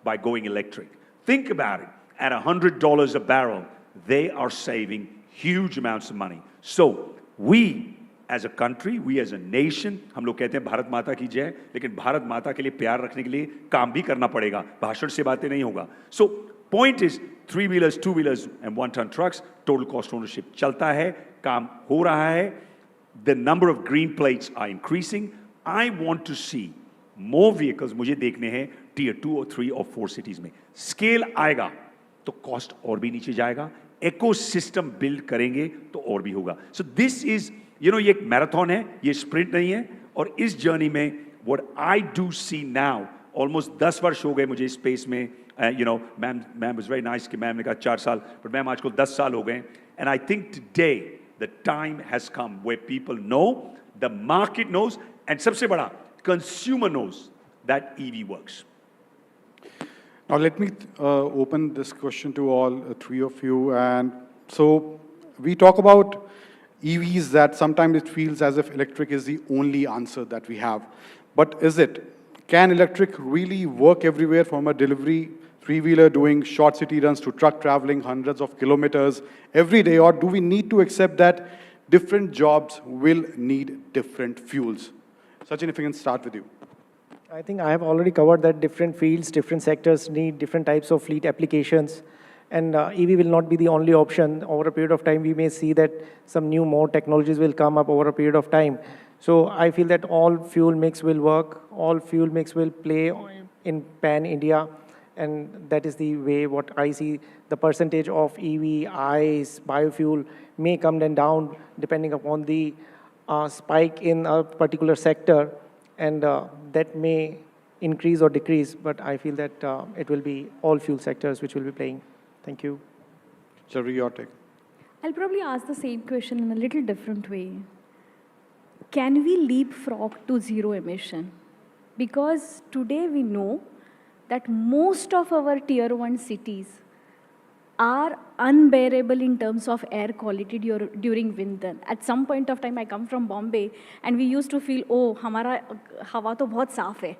[SPEAKER 14] by going electric. Think about it. At $100 a barrel, they are saving huge amounts of money. So we as a country, we as a nation, हम लोग कहते हैं भारत माता की जय, लेकिन भारत माता के लिए प्यार रखने के लिए काम भी करना पड़ेगा, भाषण से बातें नहीं होगा. So point is 3 wheelers, 2 wheelers and 1-ton trucks, total cost ownership चलता है, काम हो रहा है. The number of green plates are increasing. I want to see more vehicles, मुझे देखने हैं tier 2 और 3 और 4 cities में. Scale आएगा तो cost और भी नीचे जाएगा, ecosystem build करेंगे तो और भी होगा. So this is, you know, ये एक marathon है, ये sprint नहीं है. और इस journey में what I do see now, almost 10 वर्ष हो गए मुझे इस space में, you know, ma'am was very nice कि ma'am ने कहा 4 साल, but ma'am आजकल 10 साल हो गए. And I think today the time has come where people know, the market knows, and सबसे बड़ा, consumer knows that EV works.
[SPEAKER 11] Now let me open this question to all 3 of you. And so we talk about EVs, that sometimes it feels as if electric is the only answer that we have. But is it? Can electric really work everywhere, from a delivery 3-wheeler doing short city runs to truck traveling hundreds of kilometers every day? Or do we need to accept that different jobs will need different fuels? Sachin, if we can start with you.
[SPEAKER 12] I think I have already covered that different fields, different sectors need different types of fleet applications, and EV will not be the only option. Over a period of time, we may see that some more technologies will come up over a period of time. So I feel that all fuel mix will work, all fuel mix will play in pan-India, and that is the way what I see. The percentage of EV, ICE, biofuel may come then down depending upon the spike in a particular sector, and that may increase or decrease, but I feel that it will be all fuel sectors which will be playing. Thank you.
[SPEAKER 11] Sharvi, your take.
[SPEAKER 13] I'll probably ask the same question in a little different way. Can we leapfrog to zero emission? Because today we know that most of our tier 1 cities are unbearable in terms of air quality during winter. At some point of time, I come from Bombay, and we used to feel, oh, हमारा हवा तो बहुत साफ है.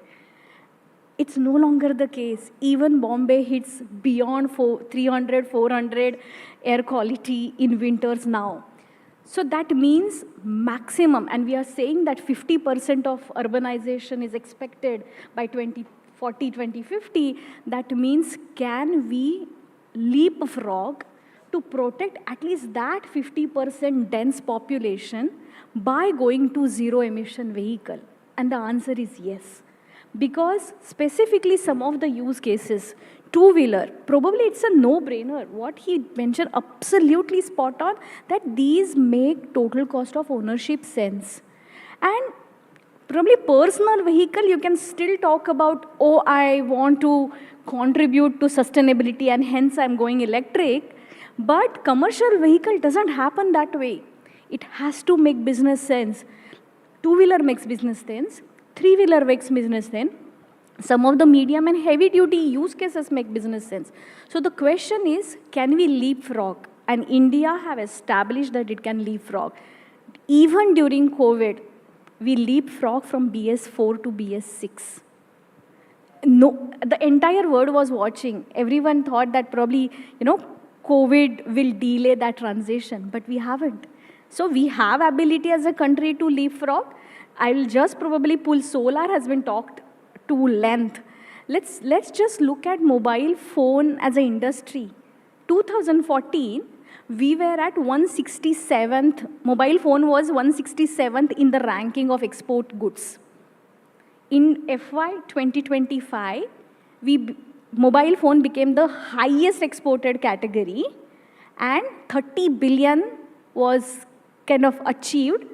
[SPEAKER 13] It's no longer the case. Even Bombay hits beyond 300, 400 air quality in winters now. So that means maximum, and we are saying that 50% of urbanization is expected by 2040, 2050. That means can we leapfrog to protect at least that 50% dense population by going to zero emission vehicle? And the answer is yes. Because specifically some of the use cases, two-wheeler, probably it's a no-brainer. What he mentioned, absolutely spot on, that these make total cost of ownership sense. And probably personal vehicle, you can still talk about, oh, I want to contribute to sustainability and hence I'm going electric. But commercial vehicle doesn't happen that way. It has to make business sense. Two-wheeler makes business sense. Three-wheeler makes business sense. Some of the medium and heavy-duty use cases make business sense. So the question is, can we leapfrog? And India have established that it can leapfrog. Even during COVID, we leapfrog from BS4 to BS6. No, the entire world was watching. Everyone thought that probably, COVID will delay that transition, but we haven't. So we have ability as a country to leapfrog. I will just probably pull solar has been talked to length. Let's just look at mobile phone as an industry. 2014, we were at 167th, mobile phone was 167th in the ranking of export goods. In FY 2025, mobile phone became the highest exported category, and 30 billion was kind of achieved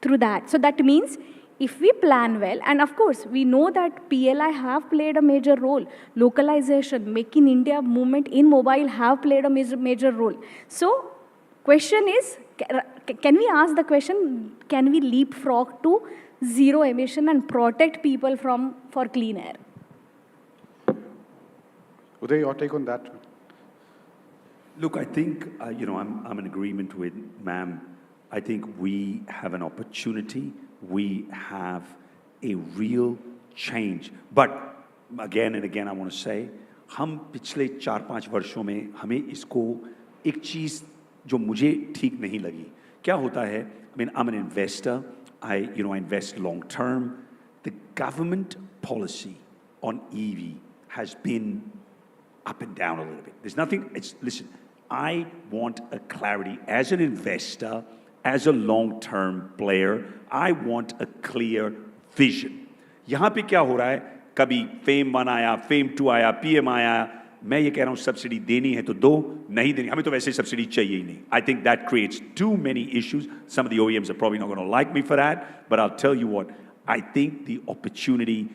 [SPEAKER 13] through that. So that means if we plan well, and of course, we know that PLI have played a major role. Localization, Make in India movement in mobile have played a major role. So question is, can we ask the question, can we leapfrog to zero emission and protect people for clean air?
[SPEAKER 11] Uday, your take on that?
[SPEAKER 14] Look, I think, I'm in agreement with ma'am. I think we have an opportunity. We have a real change. But again and again, I want to say, हम पिछले 4-5 वर्षों में हमें इसको एक चीज़ जो मुझे ठीक नहीं लगी. क्या होता है? I mean, I'm an investor. I invest long term. The government policy on EV has been up and down a little bit. There's nothing, listen, I want a clarity as an investor, as a long-term player, I want a clear vision. यहाँ पे क्या हो रहा है? कभी FAME 1 आया, FAME 2 आया, PM आया. मैं ये कह रहा हूँ सब्सिडी देनी है तो दो, नहीं देनी, हमें तो वैसे सब्सिडी चाहिए ही नहीं. I think that creates too many issues. Some of the OEMs are probably not going to like me for that, but I'll tell you what, I think the opportunity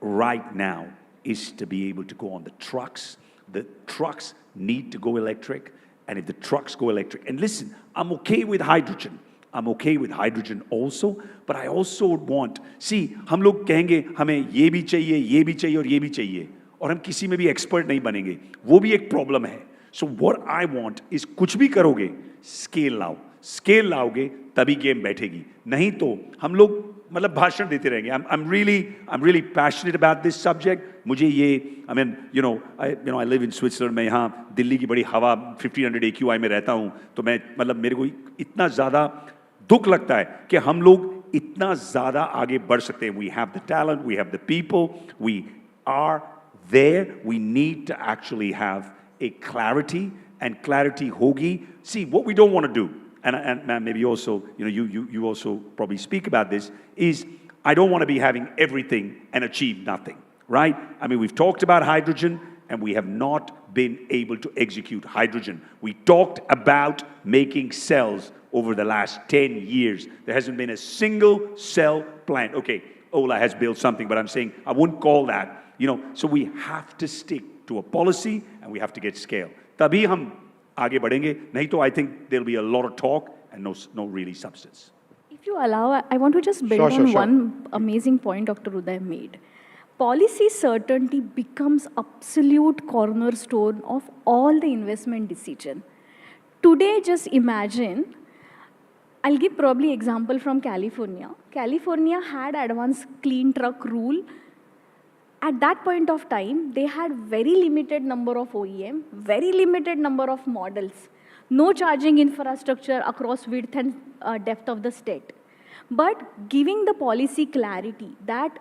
[SPEAKER 14] right now is to be able to go on the trucks. The trucks need to go electric. And if the trucks go electric, and listen, I'm okay with hydrogen. I'm okay with hydrogen also, but I also want, see, हम लोग कहेंगे हमें ये भी चाहिए, ये भी चाहिए और ये भी चाहिए, और हम किसी में भी expert नहीं बनेंगे, वो भी एक problem है. So what I want is कुछ भी करोगे, scale लाओगे, तभी game बैठेगी. नहीं तो हम लोग मतलब भाषण देते रहेंगे. I'm really passionate about this subject. मुझे ये, I mean, I live in Switzerland. मैं यहाँ दिल्ली की बड़ी हवा 1500 AQI में रहता हूँ, तो मैं मतलब मेरे को इतना ज़्यादा दुख लगता है कि हम लोग इतना ज़्यादा आगे बढ़ सकते हैं. We have the talent, we have the people, we are there. We need to actually have a clarity, and clarity hogi. See, what we don't want to do, and maybe you also, you also probably speak about this, is I don't want to be having everything and achieve nothing, right? I mean, we've talked about hydrogen, and we have not been able to execute hydrogen. We talked about making cells over the last 10 years. There hasn't been a single cell plant. Okay, Ola has built something, but I'm saying I wouldn't call that, so we have to stick to a policy, and we have to get scale. तभी हम आगे बढ़ेंगे, नहीं तो I think there'll be a lot of talk and no really substance.
[SPEAKER 13] If you allow, I want to just build on one amazing point Dr. Uday made. Policy certainty becomes absolute cornerstone of all the investment decision. Today, just imagine, I'll give probably example from California. California had advanced clean truck rule. At that point of time, they had very limited number of OEM, very limited number of models. no charging infrastructure across width and depth of the state. But giving the policy clarity that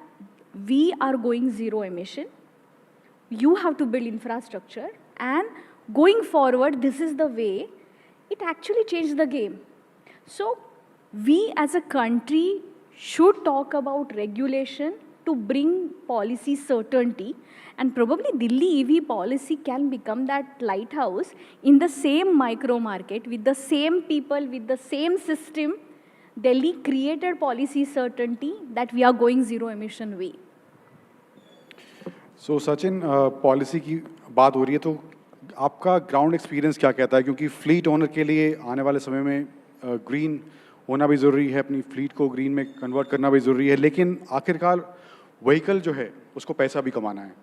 [SPEAKER 13] we are going zero emission, you have to build infrastructure, and going forward, this is the way, it actually changed the game. So we as a country should talk about regulation to bring policy certainty, and probably Delhi EV policy can become that lighthouse in the same micro market, with the same people, with the same system. Delhi created policy certainty that we are going zero emission way.
[SPEAKER 11] So Sachin, policy की बात हो रही है तो आपका ground experience क्या कहता है, क्योंकि फ्लीट ओनर के लिए आने वाले समय में ग्रीन होना भी ज़रूरी है, अपनी फ्लीट को ग्रीन में कन्वर्ट करना भी ज़रूरी है, लेकिन आखिरकार व्हीकल जो है उसको पैसा भी कमाना है.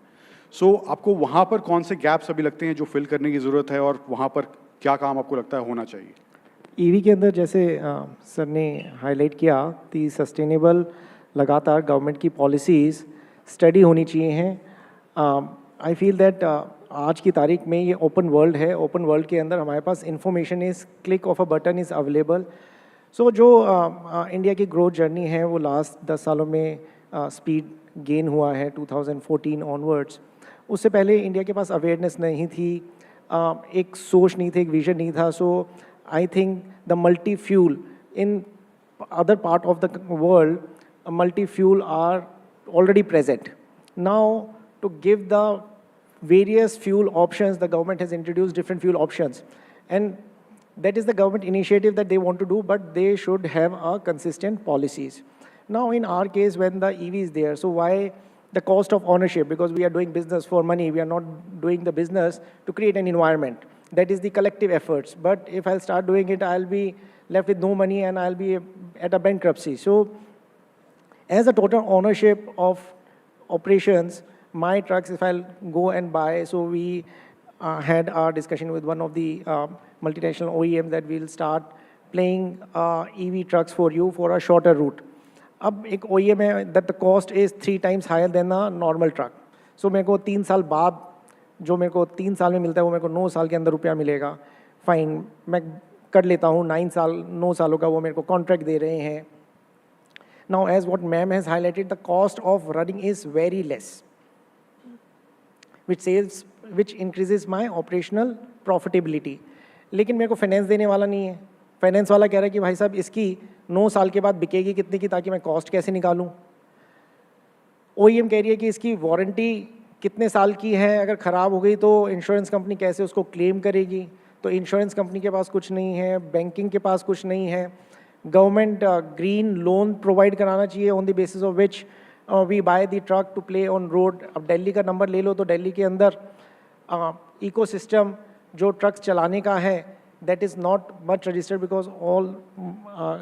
[SPEAKER 11] सो आपको वहाँ पर कौन से गैप्स अभी लगते हैं जो फिल करने की ज़रूरत है, और वहाँ पर क्या काम आपको लगता है होना चाहिए?
[SPEAKER 12] ईवी के अंदर जैसे सर ने हाईलाइट किया कि सस्टेनेबल लगातार गवर्नमेंट की पॉलिसीज़ स्टडी होनी चाहिए हैं. आई फील दैट आज की तारीख में ये ओपन वर्ल्ड है. ओपन वर्ल्ड के अंदर हमारे पास information is click of a button is available. So जो इंडिया की ग्रोथ जर्नी है वो लास्ट 10 सालों में स्पीड गेन हुआ है 2014 ऑनवर्ड्स. उससे पहले इंडिया के पास अवेयरनेस नहीं थी, एक सोच नहीं थी, एक विजन नहीं था. So I think the multi fuel in other part of the world, multi fuel are already present. Now, to give the various fuel options, the government has introduced different fuel options. And that is the government initiative that they want to do, but they should have a consistent policies. Now, in our case, when the EV is there, so why the cost of ownership? Because we are doing business for money. We are not doing the business to create an environment. That is the collective efforts. But if I'll start doing it, I'll be left with no money and I'll be at a bankruptcy. So, as a total ownership of operations, my trucks, if I'll go and buy, so we had our discussion with one of the multinational OEMs that we'll start playing EV trucks for you for a shorter route. अब एक OEM है that the cost is 3 times higher than a normal truck. So मेरे को 3 साल बाद जो मेरे को 3 साल में मिलता है वो मेरे को 9 साल के अंदर रुपया मिलेगा. फाइन, मैं कर लेता हूँ. 9 सालों का वो मेरे को कॉन्ट्रैक्ट दे रहे हैं. Now, as what ma'am has highlighted, the cost of running is very less, which increases my operational profitability. लेकिन मेरे को फाइनेंस देने वाला नहीं है. फाइनेंस वाला कह रहा है कि भाई साहब इसकी 9 साल के बाद बिकेगी कितने की, ताकि मैं कॉस्ट कैसे निकालूं. OEM कह रही है कि इसकी वारंटी कितने साल की है, अगर ख़राब हो गई तो इंश्योरेंस कंपनी कैसे उसको क्लेम करेगी. तो इंश्योरेंस कंपनी के पास कुछ नहीं है, बैंकिंग के पास कुछ नहीं है. गवर्नमेंट ग्रीन लोन प्रोवाइड कराना चाहिए on the basis of which we buy the truck to play on road. अब दिल्ली का नंबर ले लो तो दिल्ली के अंदर इकोसिस्टम जो ट्रक्स चलाने का है that is not much registered, because all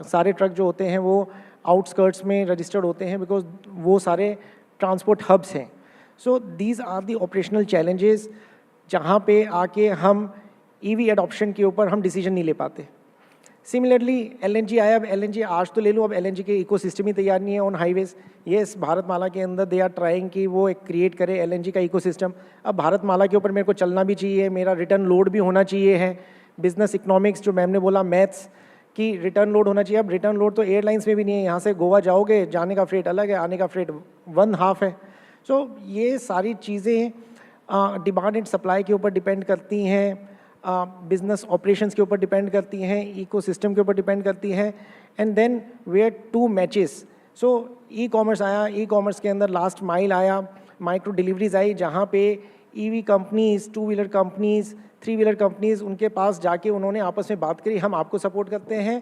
[SPEAKER 12] सारे ट्रक जो होते हैं वो आउटस्कर्ट्स में रजिस्टर्ड होते हैं, बिकॉज वो सारे ट्रांसपोर्ट हब्स हैं. So these are the operational challenges जहाँ पे आके हम EV एडॉप्शन के ऊपर हम डिसीजन नहीं ले पाते. सिमिलरली LNG आया. अब LNG आज तो ले लूँ, अब LNG के इकोसिस्टम ही तैयार नहीं है ऑन हाईवेज. येस, भारतमाला के अंदर दे आर ट्राइंग कि वो एक क्रिएट करे LNG का इकोसिस्टम. अब भारतमाला के ऊपर मेरे को चलना भी चाहिए, मेरा रिटर्न लोड भी होना चाहिए है. बिजनेस इकोनॉमिक्स जो मैम ने बोला, मैथ्स की रिटर्न लोड होना चाहिए. अब रिटर्न लोड तो एयरलाइंस में भी नहीं है. यहाँ से गोवा जाओगे, जाने का फ्रेट अलग है, आने का फ्रेट 1/2 है. सो ये सारी चीज़ें डिमांड एंड सप्लाई के ऊपर डिपेंड करती हैं, बिजनेस ऑपरेशंस के ऊपर डिपेंड करती हैं, इकोसिस्टम के ऊपर डिपेंड करती हैं. And then where to matches. So e-commerce आया. ई-कॉमर्स के अंदर लास्ट माइल आया, माइक्रो डिलीवरीज आई, जहाँ पे EV companies, 2 wheeler companies, 3 wheeler companies, उनके पास जाके उन्होंने आपस में बात करी, हम आपको सपोर्ट करते हैं,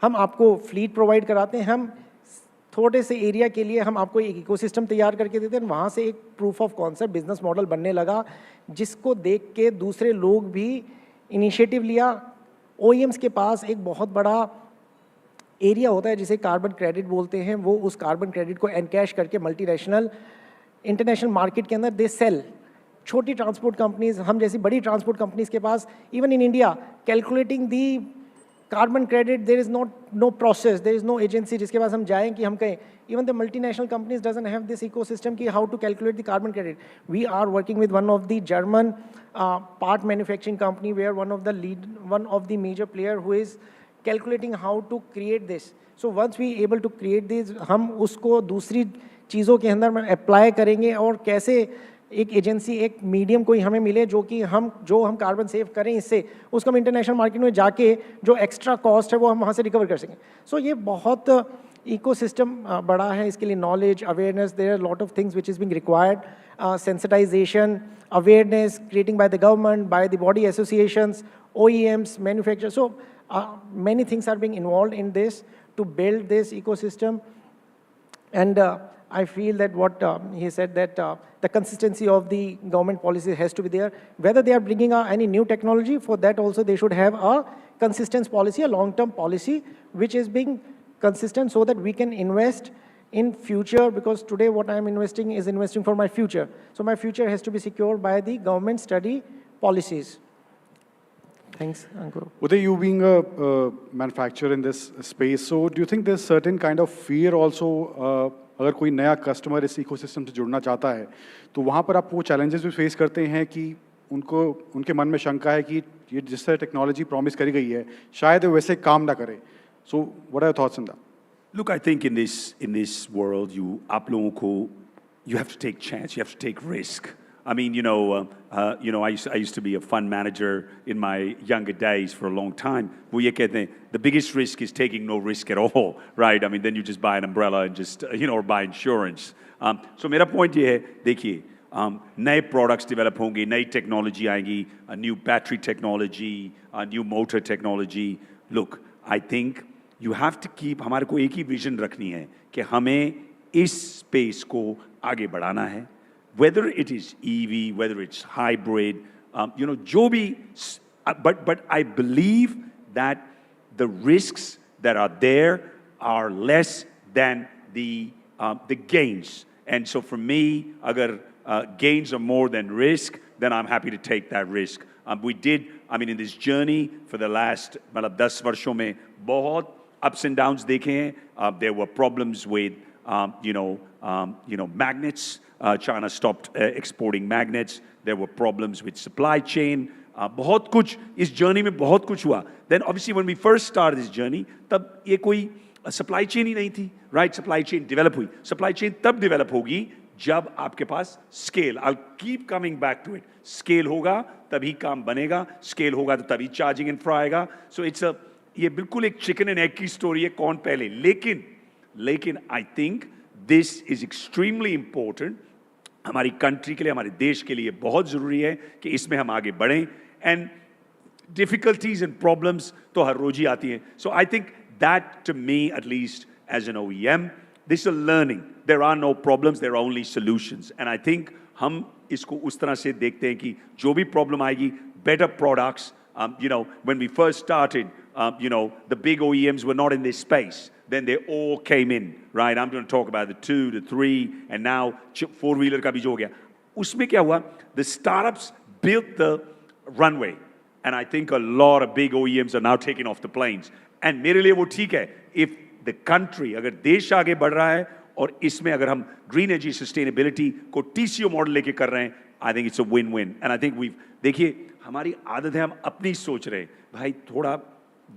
[SPEAKER 12] हम आपको फ्लीट प्रोवाइड कराते हैं, हम थोड़े से एरिया के लिए हम आपको एक इकोसिस्टम तैयार करके देते हैं. वहाँ से एक proof of concept business model बनने लगा, जिसको देख के दूसरे लोग भी इनिशिएटिव लिया. OEMs के पास एक बहुत बड़ा एरिया होता है जिसे कार्बन क्रेडिट बोलते हैं. वो उस कार्बन क्रेडिट को एनकैश करके मल्टीनेशनल इंटरनेशनल मार्केट के अंदर दे सेल. छोटी ट्रांसपोर्ट कंपनीज, हम जैसी बड़ी ट्रांसपोर्ट कंपनीज के पास, even in India, calculating the carbon credit, there is no process, there is no agency जिसके पास हम जाएं कि हम कहें. Even the multinational companies doesn't have this ecosystem ki how to calculate the carbon credit. We are working with one of the German part manufacturing company where one of the major player who is calculating how to create this. So once we able to create this, हम उसको दूसरी चीज़ों के अंदर में apply करेंगे और कैसे एक एजेंसी, एक मीडियम कोई हमें मिले जो हम कार्बन सेव करें इससे, उसको हम इंटरनेशनल मार्केट में जाके जो एक्स्ट्रा कॉस्ट है वो हम वहाँ से रिकवर कर सकें. सो ये बहुत इकोसिस्टम बड़ा है, इसके लिए knowledge, awareness, there are lot of things which is being required, sensitisation, awareness creating by the government, by the body associations, OEMs, manufacturers. So many things are being involved in this to build this ecosystem. And I feel that what he said, that the consistency of the government policy has to be there. Whether they are bringing any new technology, for that also they should have a consistent policy, a long-term policy, which is being consistent so that we can invest in future, because today what I am investing is investing for my future. So my future has to be secured by the government study policies. Thanks, Ankur.
[SPEAKER 11] Uday, you being a manufacturer in this space, so do you think there's certain kind of fear also, अगर कोई नया customer इस ecosystem से जुड़ना चाहता है, तो वहाँ पर आप वो चैलेंजेस भी फेस करते हैं कि उनके मन में शंका है कि ये जिस तरह टेक्नोलॉजी प्रॉमिस करी गई है, शायद वो वैसे काम ना करे. So what are your thoughts on that?
[SPEAKER 14] Look, I think in this world, आप लोगों को, you have to take chance, you have to take risk. I mean, I used to be a fund manager in my younger days for a long time. वो ये कहते हैं, the biggest risk is taking no risk at all, right? I mean, then you just buy an umbrella and just, or buy insurance. So मेरा point ये है, देखिए, नए products develop होंगे, नई technology आएगी, a new battery technology, a new motor technology. Look, I think you have to keep, हमारे को एक ही vision रखनी है कि हमें इस space को आगे बढ़ाना है. Whether it is EV, whether it's hybrid, जो भी, but I believe that the risks that are there are less than the gains. And so for me, agar gains are more than risk, then I'm happy to take that risk. We did, in this journey for the last 10 वर्षों में बहुत ups and downs देखे हैं. There were problems with, magnets. China stopped exporting magnets. There were problems with supply chain. बहुत कुछ इस journey में बहुत कुछ हुआ. Then obviously when we first started this journey, तब ये कोई supply chain ही नहीं थी, right? Supply chain develop हुई. Supply chain तब develop होगी जब आपके पास scale. I'll keep coming back to it. Scale होगा तभी काम बनेगा. Scale होगा तो तभी charging infra आएगा. So ये बिल्कुल एक chicken and egg की story है, कौन पहले. लेकिन I think this is extremely important. हमारी country के लिए, हमारे देश के लिए बहुत ज़रूरी है कि इसमें हम आगे बढ़ें. And difficulties and problems तो हर रोज ही आती हैं. So I think that, to me at least, as an OEM, this is a learning. There are no problems, there are only solutions. And I think हम इसको उस तरह से देखते हैं कि जो भी problem आएगी, better products. When we first started, the big OEMs were not in this space. Then they all came in, right? I'm going to talk about the 2, the 3, and now 4-wheeler का भी जो हो गया. उसमें क्या हुआ? The startups built the runway. And I think a lot of big OEMs are now taking off the planes. And मेरे लिए वो ठीक है. If the country, अगर देश आगे बढ़ रहा है और इसमें अगर हम green energy sustainability को TCO model लेके कर रहे हैं, I think it's a win-win. And I think देखिए, हमारी आदत है हम अपनी सोच रहे हैं. भाई थोड़ा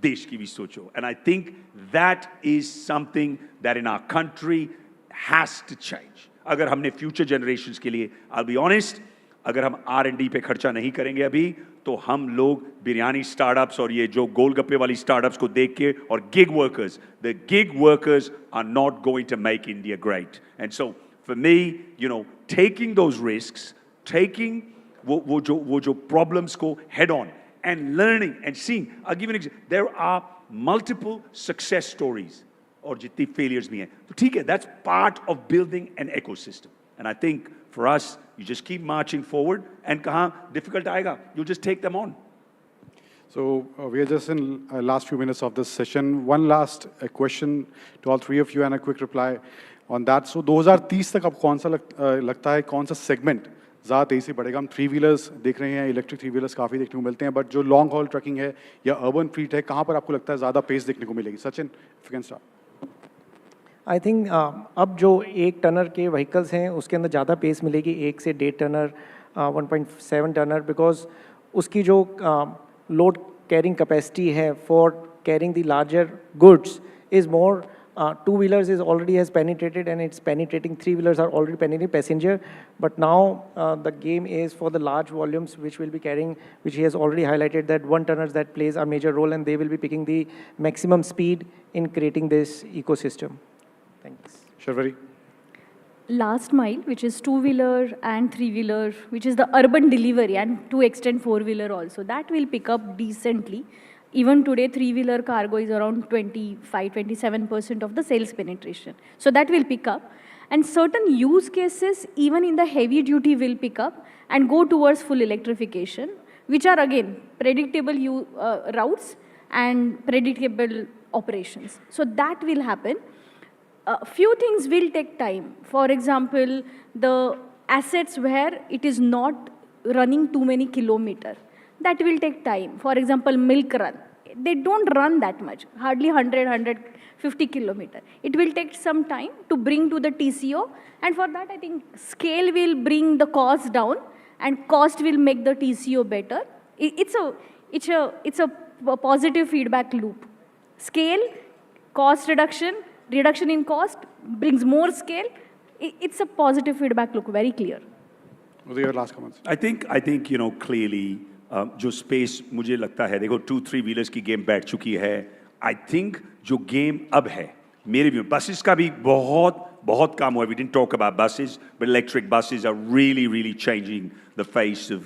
[SPEAKER 14] देश की भी सोचो. And I think that is something that in our country has to change. अगर हमने future generations के लिए, I'll be honest, अगर हम R&D पे खर्चा नहीं करेंगे अभी, तो हम लोग बिरयानी startups और ये जो गोलगप्पे वाली startups को देख के, और gig workers, the gig workers are not going to make India great. And so for me, taking those risks, taking वो जो problems को head on, and learning and seeing. I'll give you an example. There are multiple success stories और जितनी failures भी हैं. तो ठीक है, that's part of building an ecosystem. And I think for us, you just keep marching forward, and कहाँ difficult आएगा, you just take them on.
[SPEAKER 11] So we are just in last few minutes of this session. One last question to all three of you and a quick reply on that. So 2030 तक आपको कौन सा लगता है, कौन सा segment ज़्यादा तेज़ी से बढ़ेगा। हम थ्री व्हीलर्स देख रहे हैं, इलेक्ट्रिक थ्री व्हीलर्स काफ़ी देखने को मिलते हैं, बट जो लॉन्ग हॉल ट्रकिंग है या अर्बन फ्लीट है, कहाँ पर आपको लगता है ज़्यादा पेस देखने को मिलेगी? Sachin, if you can start.
[SPEAKER 12] I think अब जो 1 टनर के व्हीकल्स हैं उसके अंदर ज़्यादा पेस मिलेगी, 1 से 1.5 टनर, 1.7 टनर, बिकॉज उसकी जो लोड कैरिंग कैपेसिटी है for carrying the larger goods is more. 2 wheelers is already has penetrated and it's penetrating. 3 wheelers are already penetrating passenger, but now the game is for the large volumes which will be carrying, which he has already highlighted that 1 tonners that plays a major role, and they will be picking the maximum speed in creating this ecosystem. Thanks.
[SPEAKER 11] Sharvari.
[SPEAKER 13] Last mile, which is two-wheeler and three-wheeler, which is the urban delivery, and to extend four-wheeler also, that will pick up decently. Even today, three-wheeler cargo is around 25-27% of the sales penetration. So that will pick up. And certain use cases, even in the heavy duty, will pick up and go towards full electrification, which are again predictable routes and predictable operations. So that will happen. Few things will take time. For example, the assets where it is not running too many kilometers, that will take time. For example, milk run. They don't run that much, hardly 150 kilometers. It will take some time to bring to the TCO, and for that I think scale will bring the cost down, and cost will make the TCO better. It's a positive feedback loop. Scale, cost reduction, reduction in cost brings more scale. It's a positive feedback loop, very clear.
[SPEAKER 11] What are your last comments?
[SPEAKER 14] I think clearly जो space मुझे लगता है, देखो 2-3 wheelers की game बैठ चुकी है. I think जो गेम अब है मेरे व्यू, बसेस का भी बहुत काम हुआ. We didn't talk about buses, but electric buses are really changing the face of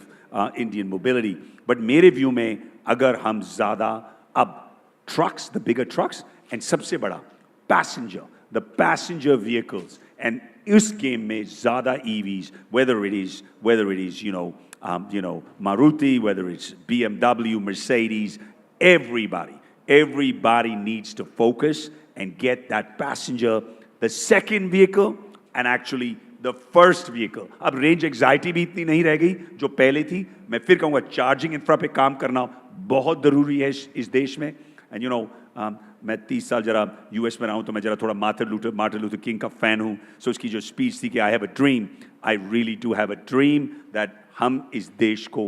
[SPEAKER 14] Indian mobility. But मेरे व्यू में अगर हम ज़्यादा अब trucks, the bigger trucks, and सबसे बड़ा द पैसेंजर व्हीकल्स, एंड इस गेम में ज़्यादा EVs, whether it is Maruti, whether it's BMW, Mercedes, everybody needs to focus and get that passenger, the second vehicle, and actually the first vehicle. अब range anxiety भी इतनी नहीं रह गई जो पहले थी. मैं फिर कहूँगा चार्जिंग इंफ्रा पे काम करना बहुत ज़रूरी है इस देश में. And मैं 30 साल जरा US में रहा हूँ, तो मैं जरा थोड़ा मार्टिन लूथर किंग का फैन हूँ. So उसकी जो स्पीच थी कि I have a dream, I really do have a dream that हम इस देश को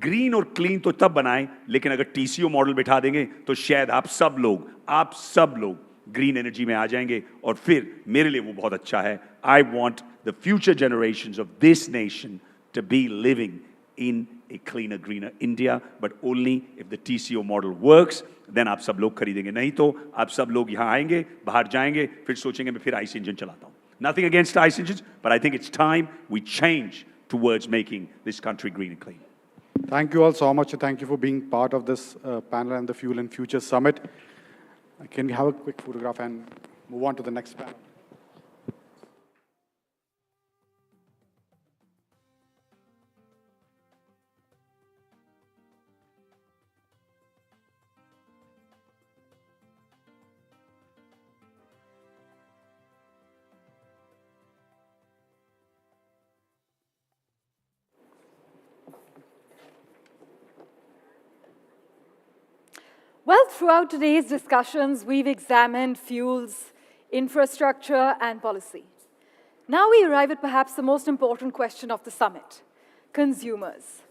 [SPEAKER 14] ग्रीन और क्लीन तो तब बनाएं, लेकिन अगर TCO मॉडल बिठा देंगे तो शायद आप सब लोग ग्रीन एनर्जी में आ जाएंगे, और फिर मेरे लिए वो बहुत अच्छा है. I want the future generations of this nation to be living in a cleaner, greener India, but only if the TCO model works. Then आप सब लोग खरीदेंगे, नहीं तो आप सब लोग यहाँ आएंगे, बाहर जाएंगे, फिर सोचेंगे मैं फिर ICE इंजन चलाता हूँ. Nothing against ICE engines, but I think it's time we change towards making this country green and clean.
[SPEAKER 11] Thank you all so much. Thank you for being part of this panel and the Fuel and Future Summit. Can we have a quick photograph and move on to the next panel?
[SPEAKER 1] Well, throughout today's discussions, we've examined fuels, infrastructure, and policy. Now we arrive at perhaps the most important question of the summit: consumers.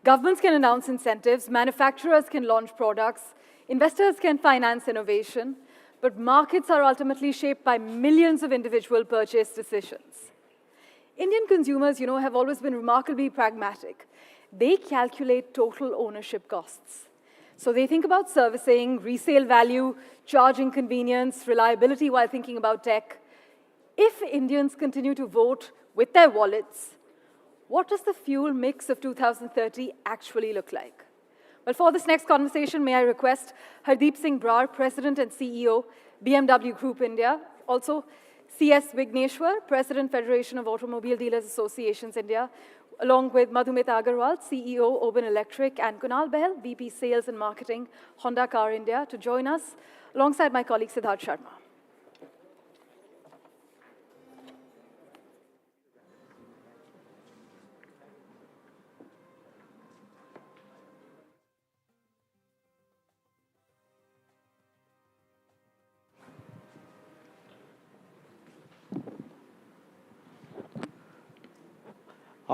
[SPEAKER 1] Governments can announce incentives, manufacturers can launch products, investors can finance innovation, but markets are ultimately shaped by millions of individual purchase decisions. Indian consumers, have always been remarkably pragmatic. They calculate total ownership costs. So they think about servicing, resale value, charging convenience, reliability while thinking about tech. If Indians continue to vote with their wallets, what does the fuel mix of 2030 actually look like? Well, for this next conversation, may I request Hardeep Singh Brar, President and CEO, BMW Group India, also C.S. Vigneshwar, President, Federation of Automobile Dealers Associations India, along with Madhumita Agarwal, CEO, Oben Electric, and Kunal Behl, VP Sales and Marketing, Honda Car India, to join us, alongside my colleague Siddharth Sharma.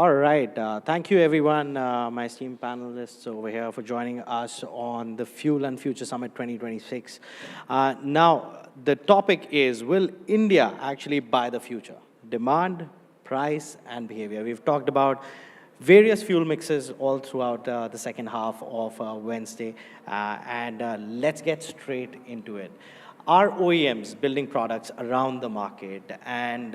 [SPEAKER 2] All right. Thank you, everyone, my esteemed panelists over here for joining us on the Fuel and Future Summit 2026. Now, the topic is, will India actually buy the future? Demand, price, and behavior. We've talked about various fuel mixes all throughout the second half of Wednesday, and let's get straight into it. Are OEMs building products around the market, and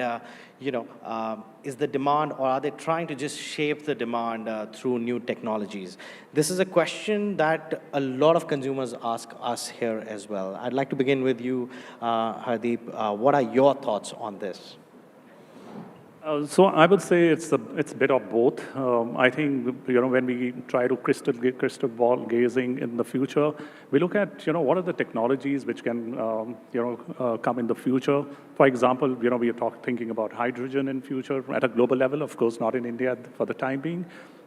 [SPEAKER 2] is the demand, or are they trying to just shape the demand through new technologies? This is a question that a lot of consumers ask us here as well. I'd like to begin with you, Hardeep. What are your thoughts on this?
[SPEAKER 15] So I would say it's a bit of both. I think when we try to crystal ball gazing in the future, we look at what are the technologies which can come in the future. For example, we are thinking about hydrogen in future at a global level. Of course, not in India for the time being.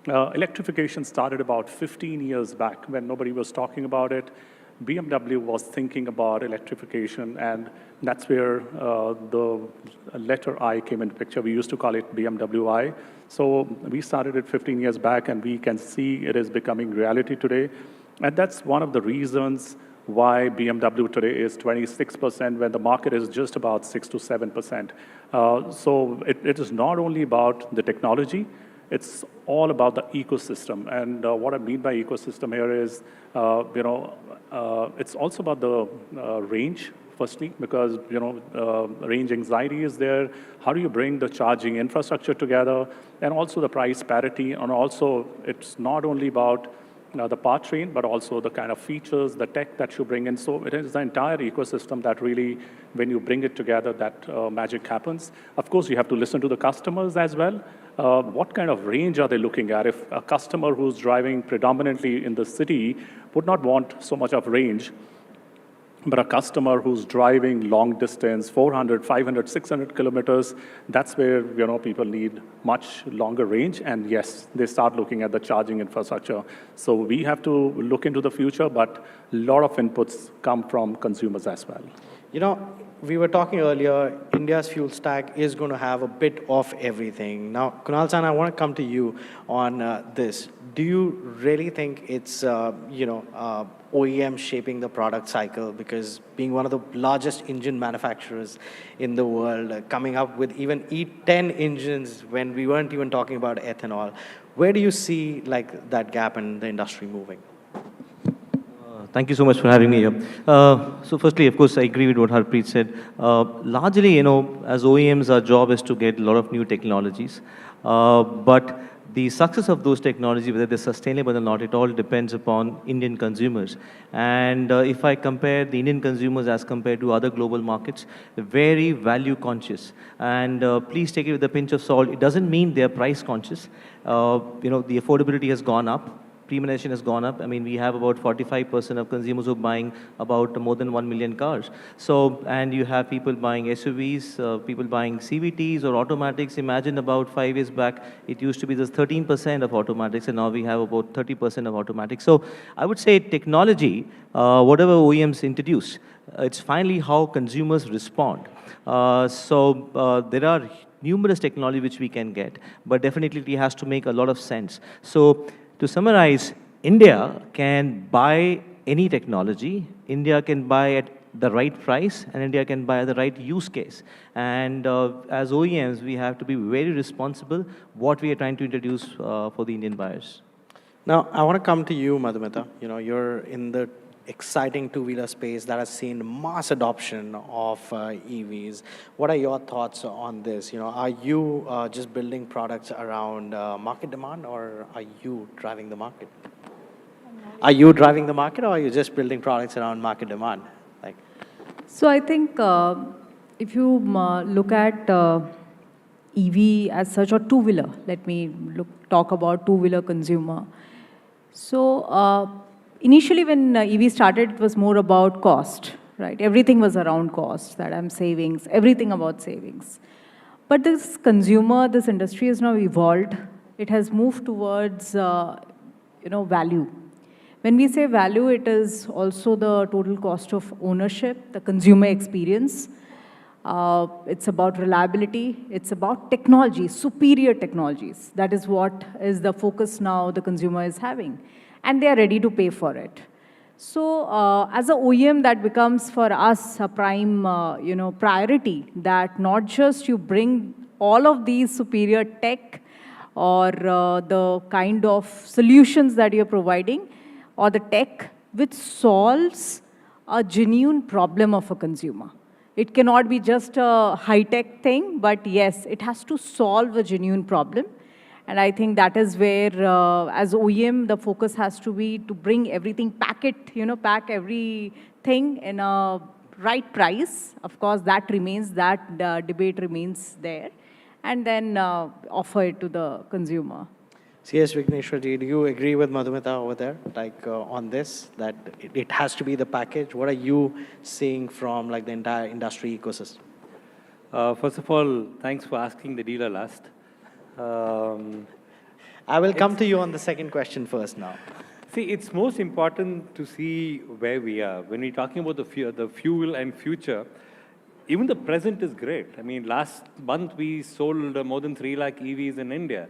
[SPEAKER 15] Electrification started about 15 years back when nobody was talking about it. BMW was thinking about electrification, and that's where the letter I came into picture. We used to call it BMW I. So we started it 15 years back, and we can see it is becoming reality today. And that's one of the reasons why BMW today is 26% when the market is just about 6 to 7%. So it is not only about the technology, it's all about the ecosystem. And what I mean by ecosystem here is, it's also about the range, firstly, because, range anxiety is there. How do you bring the charging infrastructure together? And also the price parity. And also, it's not only about the powertrain, but also the kind of features, the tech that you bring in. So it is the entire ecosystem that really, when you bring it together, that magic happens. Of course, you have to listen to the customers as well. What kind of range are they looking at? If a customer who's driving predominantly in the city would not want so much of range, but a customer who's driving long distance, 400, 500, 600 kilometers, that's where people need much longer range. And yes, they start looking at the charging infrastructure. So we have to look into the future, but a lot of inputs come from consumers as well.
[SPEAKER 2] We were talking earlier, India's fuel stack is going to have a bit of everything. Now, Kunal-san, I want to come to you on this. Do you really think it's, OEM shaping the product cycle? Because being one of the largest engine manufacturers in the world, coming up with even E10 engines when we weren't even talking about ethanol, where do you see that gap in the industry moving?
[SPEAKER 16] Thank you so much for having me here. So firstly, of course, I agree with what Harpreet said. Largely, as OEMs, our job is to get a lot of new technologies. But the success of those technologies, whether they're sustainable or not, it all depends upon Indian consumers. And if I compare the Indian consumers as compared to other global markets, they're very value conscious. And please take it with a pinch of salt. It doesn't mean they're price conscious. The affordability has gone up. Premiumization has gone up. I mean, we have about 45% of consumers who are buying about more than 1 million cars. So, and you have people buying SUVs, people buying CVTs or automatics. Imagine about 5 years back, it used to be just 13% of automatics, and now we have about 30% of automatics. So I would say technology, whatever OEMs introduce, it's finally how consumers respond. There are numerous technology which we can get, but definitely it has to make a lot of sense. So, to summarize, India can buy any technology, India can buy at the right price, and India can buy the right use case. And as OEMs, we have to be very responsible what we are trying to introduce for the Indian buyers.
[SPEAKER 2] Now, I want to come to you, Madhumita. You're in the exciting two-wheeler space that has seen mass adoption of EVs. What are your thoughts on this? Are you just building products around market demand, or are you driving the market? Are you driving the market, or are you just building products around market demand?
[SPEAKER 17] So I think if you look at EV as such, or two-wheeler, let me talk about two-wheeler consumer. So initially when EV started, it was more about cost, right? Everything was around cost, that I'm savings, everything about savings. But this consumer, this industry has now evolved. It has moved towards, value. When we say value, it is also the total cost of ownership, the consumer experience. It's about reliability. It's about technology, superior technologies. That is what is the focus now the consumer is having. And they are ready to pay for it. So as a OEM, that becomes for us a prime priority, that not just you bring all of these superior tech or the kind of solutions that you're providing, or the tech which solves a genuine problem of a consumer. It cannot be just a high-tech thing, but yes, it has to solve a genuine problem. And I think that is where, as OEM, the focus has to be to bring everything, pack everything in a right price. Of course, that remains, that debate remains there. And then offer it to the consumer.
[SPEAKER 2] CS Vigneshwarji, do you agree with Madhumita over there, like on this, that it has to be the package? What are you seeing from like the entire industry ecosystem?
[SPEAKER 18] First of all, thanks for asking the dealer last.
[SPEAKER 2] I will come to you on the second question first now.
[SPEAKER 18] See, it's most important to see where we are. When we're talking about the fuel and future, even the present is great. I mean, last month we sold more than 3 lakh EVs in India.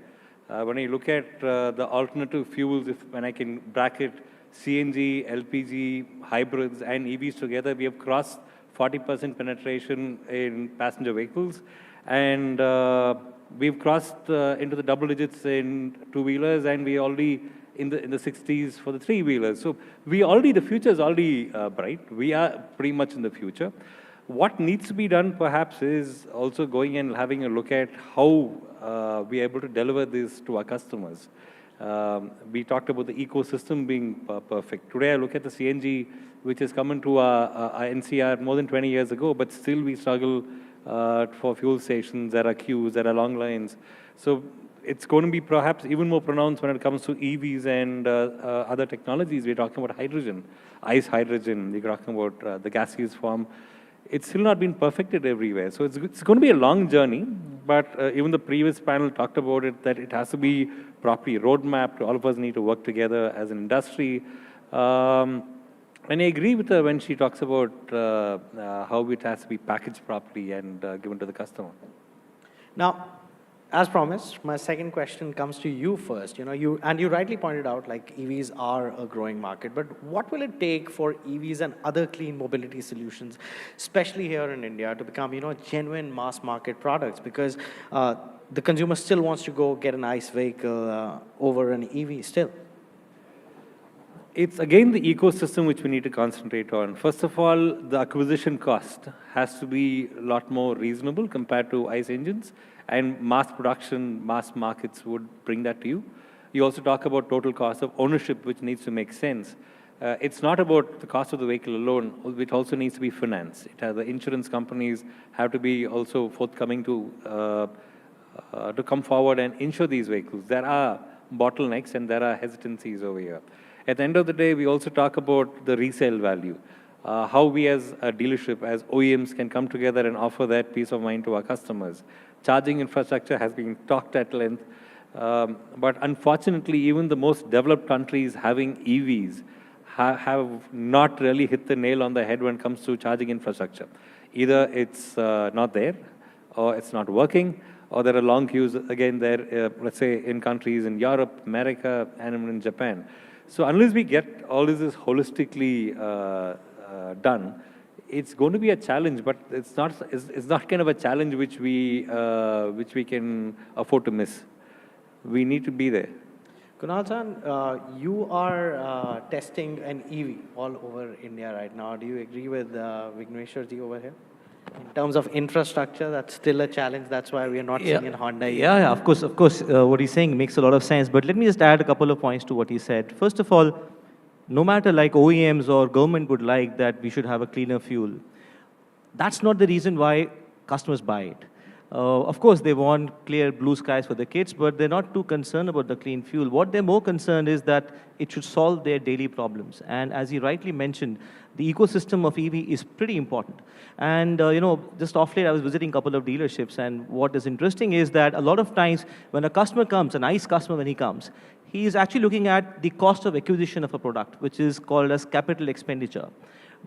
[SPEAKER 18] When I look at the alternative fuels, when I can bracket CNG, LPG, hybrids, and EVs together, we have crossed 40% penetration in passenger vehicles. And we've crossed into the double digits in two-wheelers, and we already in the 60s for the three-wheelers. So the future is already bright. We are pretty much in the future. What needs to be done, perhaps, is also going and having a look at how we are able to deliver this to our customers. We talked about the ecosystem being perfect. Today, I look at the CNG, which has come into our NCR more than 20 years ago, but still we struggle for fuel stations. There are queues, there are long lines. So it's going to be perhaps even more pronounced when it comes to EVs and other technologies. We're talking about hydrogen, ICE hydrogen. We're talking about the gaseous form. It's still not been perfected everywhere. So it's going to be a long journey, but even the previous panel talked about it, that it has to be properly roadmapped. All of us need to work together as an industry. And I agree with her when she talks about how it has to be packaged properly and given to the customer.
[SPEAKER 2] Now, as promised, my second question comes to you first. You rightly pointed out, like, EVs are a growing market, but what will it take for EVs and other clean mobility solutions, especially here in India, to become, genuine mass market products? Because the consumer still wants to go get an ICE vehicle over an EV still.
[SPEAKER 18] It's again the ecosystem which we need to concentrate on. First of all, the acquisition cost has to be a lot more reasonable compared to ICE engines, and mass production, mass markets would bring that to you. You also talk about total cost of ownership, which needs to make sense. It's not about the cost of the vehicle alone, it also needs to be financed. The insurance companies have to be also forthcoming to come forward and insure these vehicles. There are bottlenecks and there are hesitancies over here. At the end of the day, we also talk about the resale value. How we as a dealership, as OEMs, can come together and offer that peace of mind to our customers. Charging infrastructure has been talked at length, but unfortunately, even the most developed countries having EVs have not really hit the nail on the head when it comes to charging infrastructure. Either it's not there, or it's not working, or there are long queues again there, let's say in countries in Europe, America, and even in Japan. So unless we get all this holistically done, it's going to be a challenge, but it's not kind of a challenge which we can afford to miss. We need to be there.
[SPEAKER 2] Kunal-san, you are testing an EV all over India right now. Do you agree with Vigneshwarji over here? In terms of infrastructure, that's still a challenge. That's why we are not seeing in Honda.
[SPEAKER 16] Yeah, of course. What he's saying makes a lot of sense. But let me just add a couple of points to what he said. First of all, no matter like OEMs or government would like that we should have a cleaner fuel, that's not the reason why customers buy it. Of course, they want clear blue skies for the kids, but they're not too concerned about the clean fuel. What they're more concerned is that it should solve their daily problems. And as he rightly mentioned, the ecosystem of EV is pretty important. And, just off late, I was visiting a couple of dealerships, and what is interesting is that a lot of times when a customer comes, an ICE customer when he comes, he is actually looking at the cost of acquisition of a product, which is called as capital expenditure.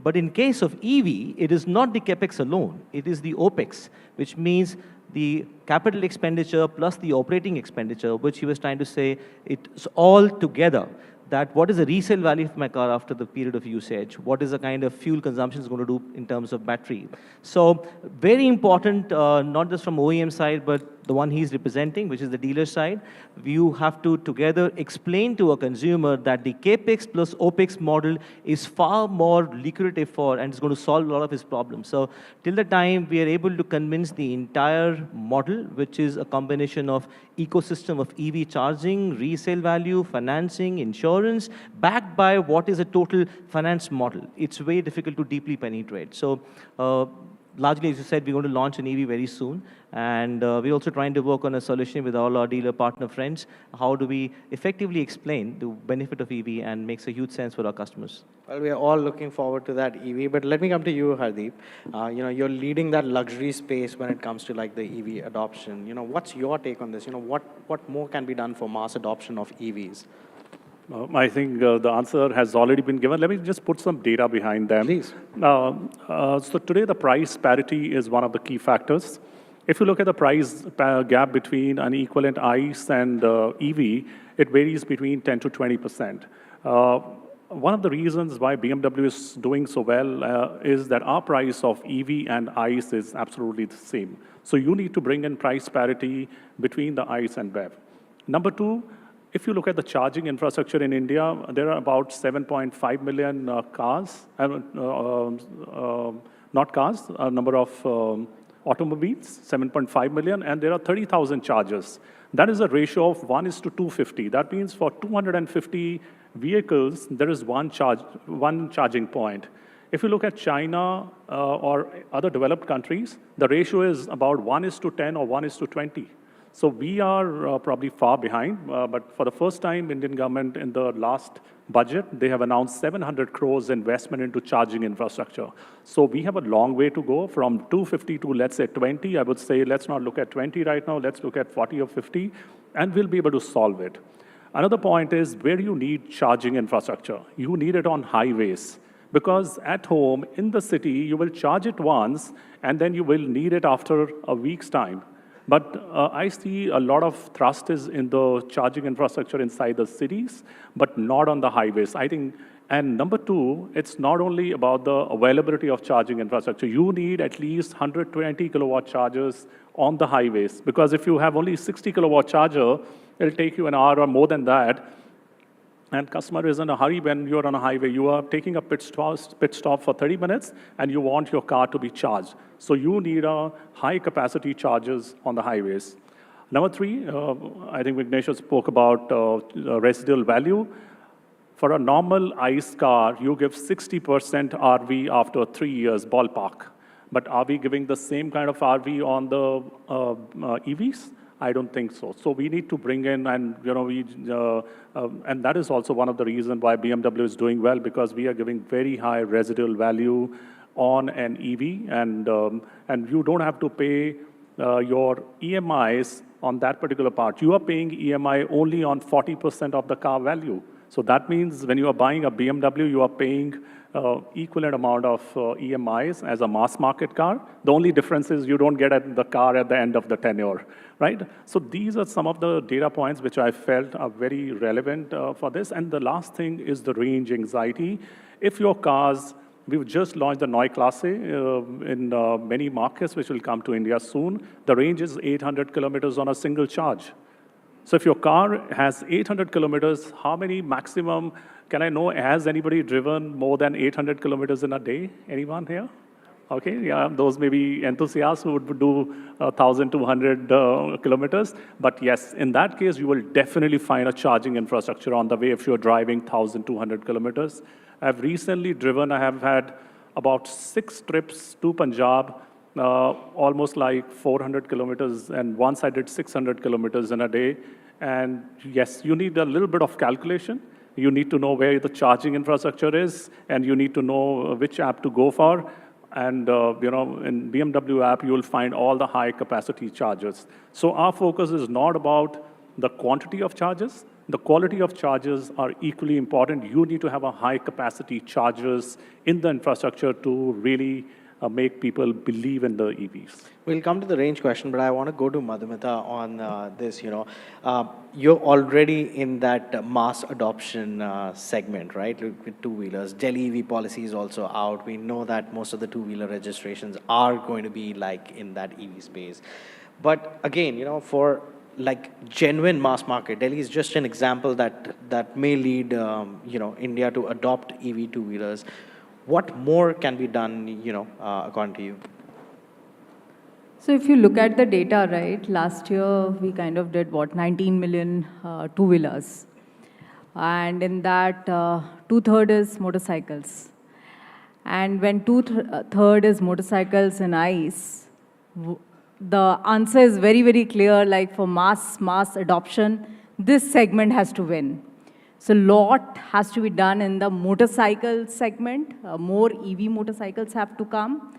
[SPEAKER 16] But in case of EV, it is not the CapEx alone. It is the OpEx, which means the capital expenditure plus the operating expenditure, which he was trying to say, it's all together. That what is the resale value of my car after the period of usage? What is the kind of fuel consumption it's going to do in terms of battery? So very important, not just from OEM side, but the one he's representing, which is the dealer side. You have to together explain to a consumer that the CapEx plus OpEx model is far more lucrative for, and it's going to solve a lot of his problems. So till the time we are able to convince the entire model, which is a combination of ecosystem of EV charging, resale value, financing, insurance, backed by what is a total finance model. It's very difficult to deeply penetrate. So largely, as you said, we're going to launch an EV very soon. And we're also trying to work on a solution with all our dealer partner friends. How do we effectively explain the benefit of EV and makes a huge sense for our customers?
[SPEAKER 2] Well, we are all looking forward to that EV, but let me come to you, Hardeep. You're leading that luxury space when it comes to like the EV adoption. What's your take on this? What more can be done for mass adoption of EVs?
[SPEAKER 15] I think the answer has already been given. Let me just put some data behind them.
[SPEAKER 2] Please.
[SPEAKER 15] So today, the price parity is one of the key factors. If you look at the price gap between an equivalent ICE and EV, it varies between 10 to 20%. One of the reasons why BMW is doing so well is that our price of EV and ICE is absolutely the same. So you need to bring in price parity between the ICE and BEV. Number two, if you look at the charging infrastructure in India, there are about 7.5 million cars, not cars, a number of automobiles, 7.5 million, and there are 30,000 chargers. That is a ratio of 1:250. That means for 250 vehicles, there is one charging point. If you look at China or other developed countries, the ratio is about 1:10 or 1:20. So we are probably far behind, but for the first time, Indian government in the last budget, they have announced 700 crores investment into charging infrastructure. So we have a long way to go from 250 to, let's say, 20. I would say, let's not look at 20 right now, let's look at 40 or 50, and we'll be able to solve it. Another point is where you need charging infrastructure. You need it on highways. Because at home, in the city, you will charge it once, and then you will need it after a week's time. But I see a lot of thrust is in the charging infrastructure inside the cities, but not on the highways. I think, and number two, it's not only about the availability of charging infrastructure. You need at least 120 kilowatt chargers on the highways, because if you have only 60 kilowatt charger, it'll take you an hour or more than that. And customer is in a hurry when you're on a highway. You are taking a pit stop for 30 minutes, and you want your car to be charged. So you need a high-capacity chargers on the highways. Number three, I think Vignesh spoke about residual value. For a normal ICE car, you give 60% RV after 3 years, ballpark. But are we giving the same kind of RV on the EVs? I don't think so. So we need to bring in, and and that is also one of the reasons why BMW is doing well, because we are giving very high residual value on an EV, and you don't have to pay your EMIs on that particular part. You are paying EMI only on 40% of the car value. So that means when you are buying a BMW, you are paying equivalent amount of EMIs as a mass market car. The only difference is you don't get the car at the end of the tenure, right? So these are some of the data points which I felt are very relevant for this. And the last thing is the range anxiety. If your cars, we've just launched the Neue Klasse in many markets, which will come to India soon. The range is 800 kilometers on a single charge. So if your car has 800 kilometers, how many maximum, can I know, has anybody driven more than 800 kilometers in a day? Anyone here? Okay, yeah, those may be enthusiasts who would do 1,200 kilometers. But yes, in that case, you will definitely find a charging infrastructure on the way if you're driving 1,200 kilometers. I've recently driven, I have had about 6 trips to Punjab, almost like 400 kilometers, and once I did 600 kilometers in a day. And yes, you need a little bit of calculation. You need to know where the charging infrastructure is, and you need to know which app to go for. And in BMW app, you will find all the high capacity chargers. So our focus is not about the quantity of charges. The quality of charges are equally important. You need to have a high capacity chargers in the infrastructure to really make people believe in the EVs.
[SPEAKER 2] We'll come to the range question, but I want to go to Madhumita on this. You're already in that mass adoption segment, right, with two-wheelers. Delhi EV policy is also out. We know that most of the two-wheeler registrations are going to be like in that EV space. But again, for like genuine mass market, Delhi is just an example that may lead, India to adopt EV two-wheelers. What more can be done, according to you?
[SPEAKER 17] So if you look at the data, right, last year we kind of did 19 million two-wheelers. And in that, 2/3 is motorcycles. And when 2/3 is motorcycles and ICE, the answer is very, very clear, like for mass adoption, this segment has to win. So a lot has to be done in the motorcycle segment. More EV motorcycles have to come.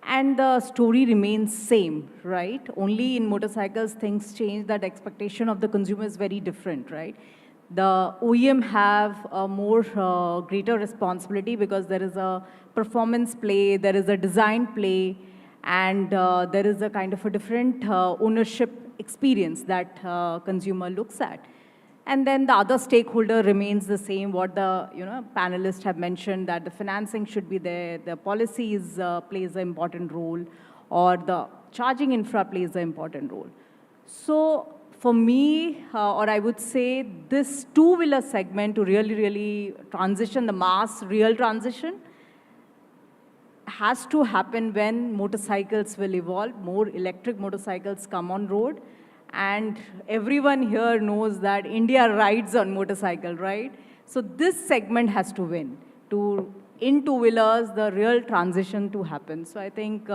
[SPEAKER 17] And the story remains same, right? Only in motorcycles things change, that expectation of the consumer is very different, right? The OEM have a more greater responsibility because there is a performance play, there is a design play, and there is a kind of a different ownership experience that consumer looks at. And then the other stakeholder remains the same, what the panelists have mentioned, that the financing should be there, the policies plays an important role, or the charging infra plays an important role. So for me, or I would say this two-wheeler segment to really transition, the mass real transition, has to happen when motorcycles will evolve, more electric motorcycles come on road. And everyone here knows that India rides on motorcycle, right? So this segment has to win. In two-wheelers, the real transition to happen. So I think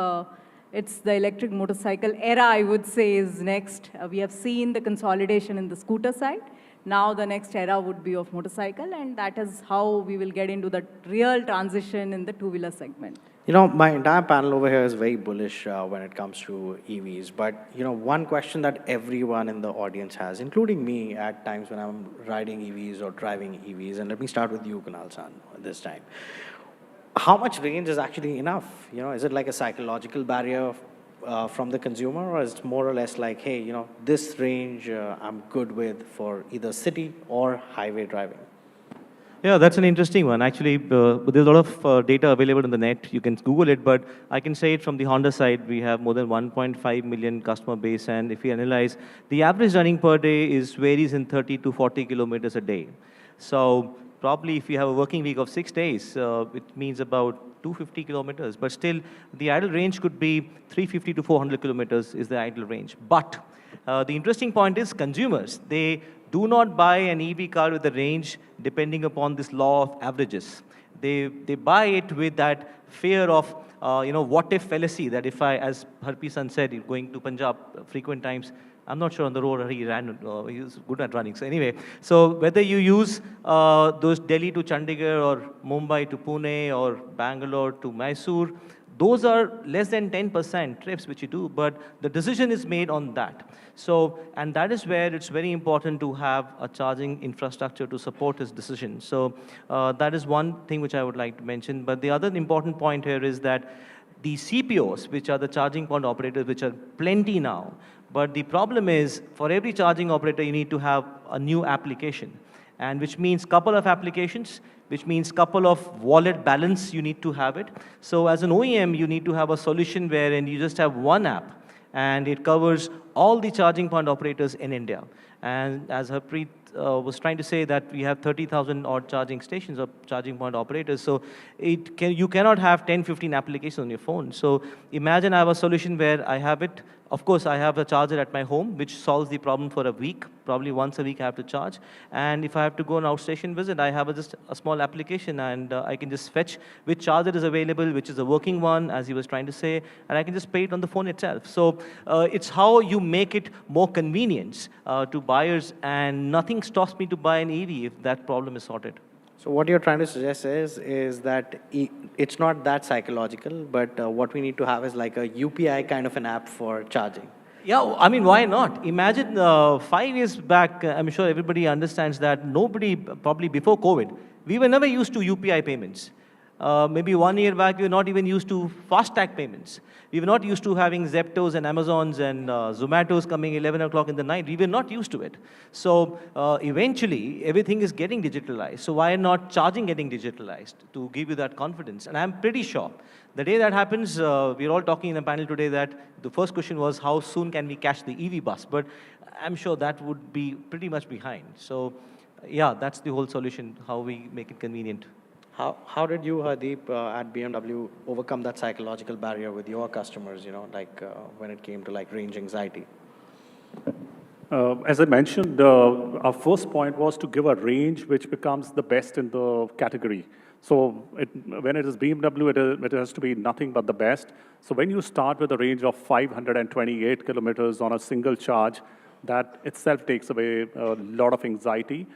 [SPEAKER 17] it's the electric motorcycle era, I would say, is next. We have seen the consolidation in the scooter side. Now the next era would be of motorcycle, and that is how we will get into the real transition in the two-wheeler segment.
[SPEAKER 2] My entire panel over here is very bullish when it comes to EVs. But, one question that everyone in the audience has, including me at times when I'm riding EVs or driving EVs, and let me start with you, Kunal-san, this time. How much range is actually enough? Is it like a psychological barrier from the consumer, or is it more or less like, hey, this range I'm good with for either city or highway driving?
[SPEAKER 16] Yeah, that's an interesting one. Actually, there's a lot of data available on the net. You can Google it, but I can say it from the Honda side. We have more than 1.5 million customer base, and if you analyze, the average running per day varies in 30 to 40 kilometers a day. So probably if you have a working week of 6 days, it means about 250 kilometers. But still, the idle range could be 350 to 400 kilometers is the idle range. But the interesting point is consumers, they do not buy an EV car with the range depending upon this law of averages. They buy it with that fear of, what if fallacy, that if I, as Harpi-san said, going to Punjab frequent times, I'm not sure on the road he ran, he was good at running. So anyway, so whether you use those Delhi to Chandigarh or Mumbai to Pune or Bangalore to Mysore, those are less than 10% trips which you do, but the decision is made on that. So, and that is where it's very important to have a charging infrastructure to support this decision. So that is one thing which I would like to mention. But the other important point here is that the CPOs, which are the charging point operators, which are plenty now, but the problem is for every charging operator, you need to have a new application, and which means couple of applications, which means couple of wallet balance, you need to have it. So as an OEM, you need to have a solution wherein you just have one app, and it covers all the charging point operators in India. And as Harpreet was trying to say, that we have 30,000 odd charging stations or charging point operators. So you cannot have 10, 15 applications on your phone. So imagine I have a solution where I have it. Of course, I have a charger at my home, which solves the problem for a week. Probably once a week I have to charge. And if I have to go on outstation visit, I have just a small application, and I can just fetch which charger is available, which is a working one, as he was trying to say, and I can just pay it on the phone itself. So it's how you make it more convenient to buyers, and nothing stops me to buy an EV if that problem is sorted.
[SPEAKER 2] So what you're trying to suggest is that it's not that psychological, but what we need to have is like a UPI kind of an app for charging.
[SPEAKER 16] Yeah, I mean, why not? Imagine 5 years back, I'm sure everybody understands that nobody, probably before COVID, we were never used to UPI payments. Maybe 1 year back, we were not even used to fast-tag payments. We were not used to having Zeptos and Amazons and Zomatos coming 11 o'clock in the night. We were not used to it. So eventually, everything is getting digitalized. So why not charging getting digitalized to give you that confidence? And I'm pretty sure the day that happens, we're all talking in a panel today that the first question was, how soon can we catch the EV bus? But I'm sure that would be pretty much behind. So yeah, that's the whole solution, how we make it convenient.
[SPEAKER 2] How did you, Hardeep, at BMW overcome that psychological barrier with your customers, like when it came to like range anxiety?
[SPEAKER 15] As I mentioned, our first point was to give a range which becomes the best in the category. So when it is BMW, it has to be nothing but the best. So when you start with a range of 528 kilometers on a single charge, that itself takes away a lot of anxiety.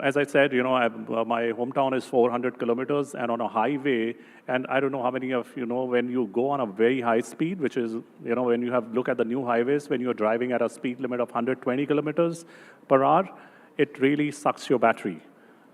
[SPEAKER 15] As I said, my hometown is 400 kilometers and on a highway, and I don't know how many of you know, when you go on a very high speed, which is, when you look at the new highways, when you're driving at a speed limit of 120 kilometers per hour, it really sucks your battery.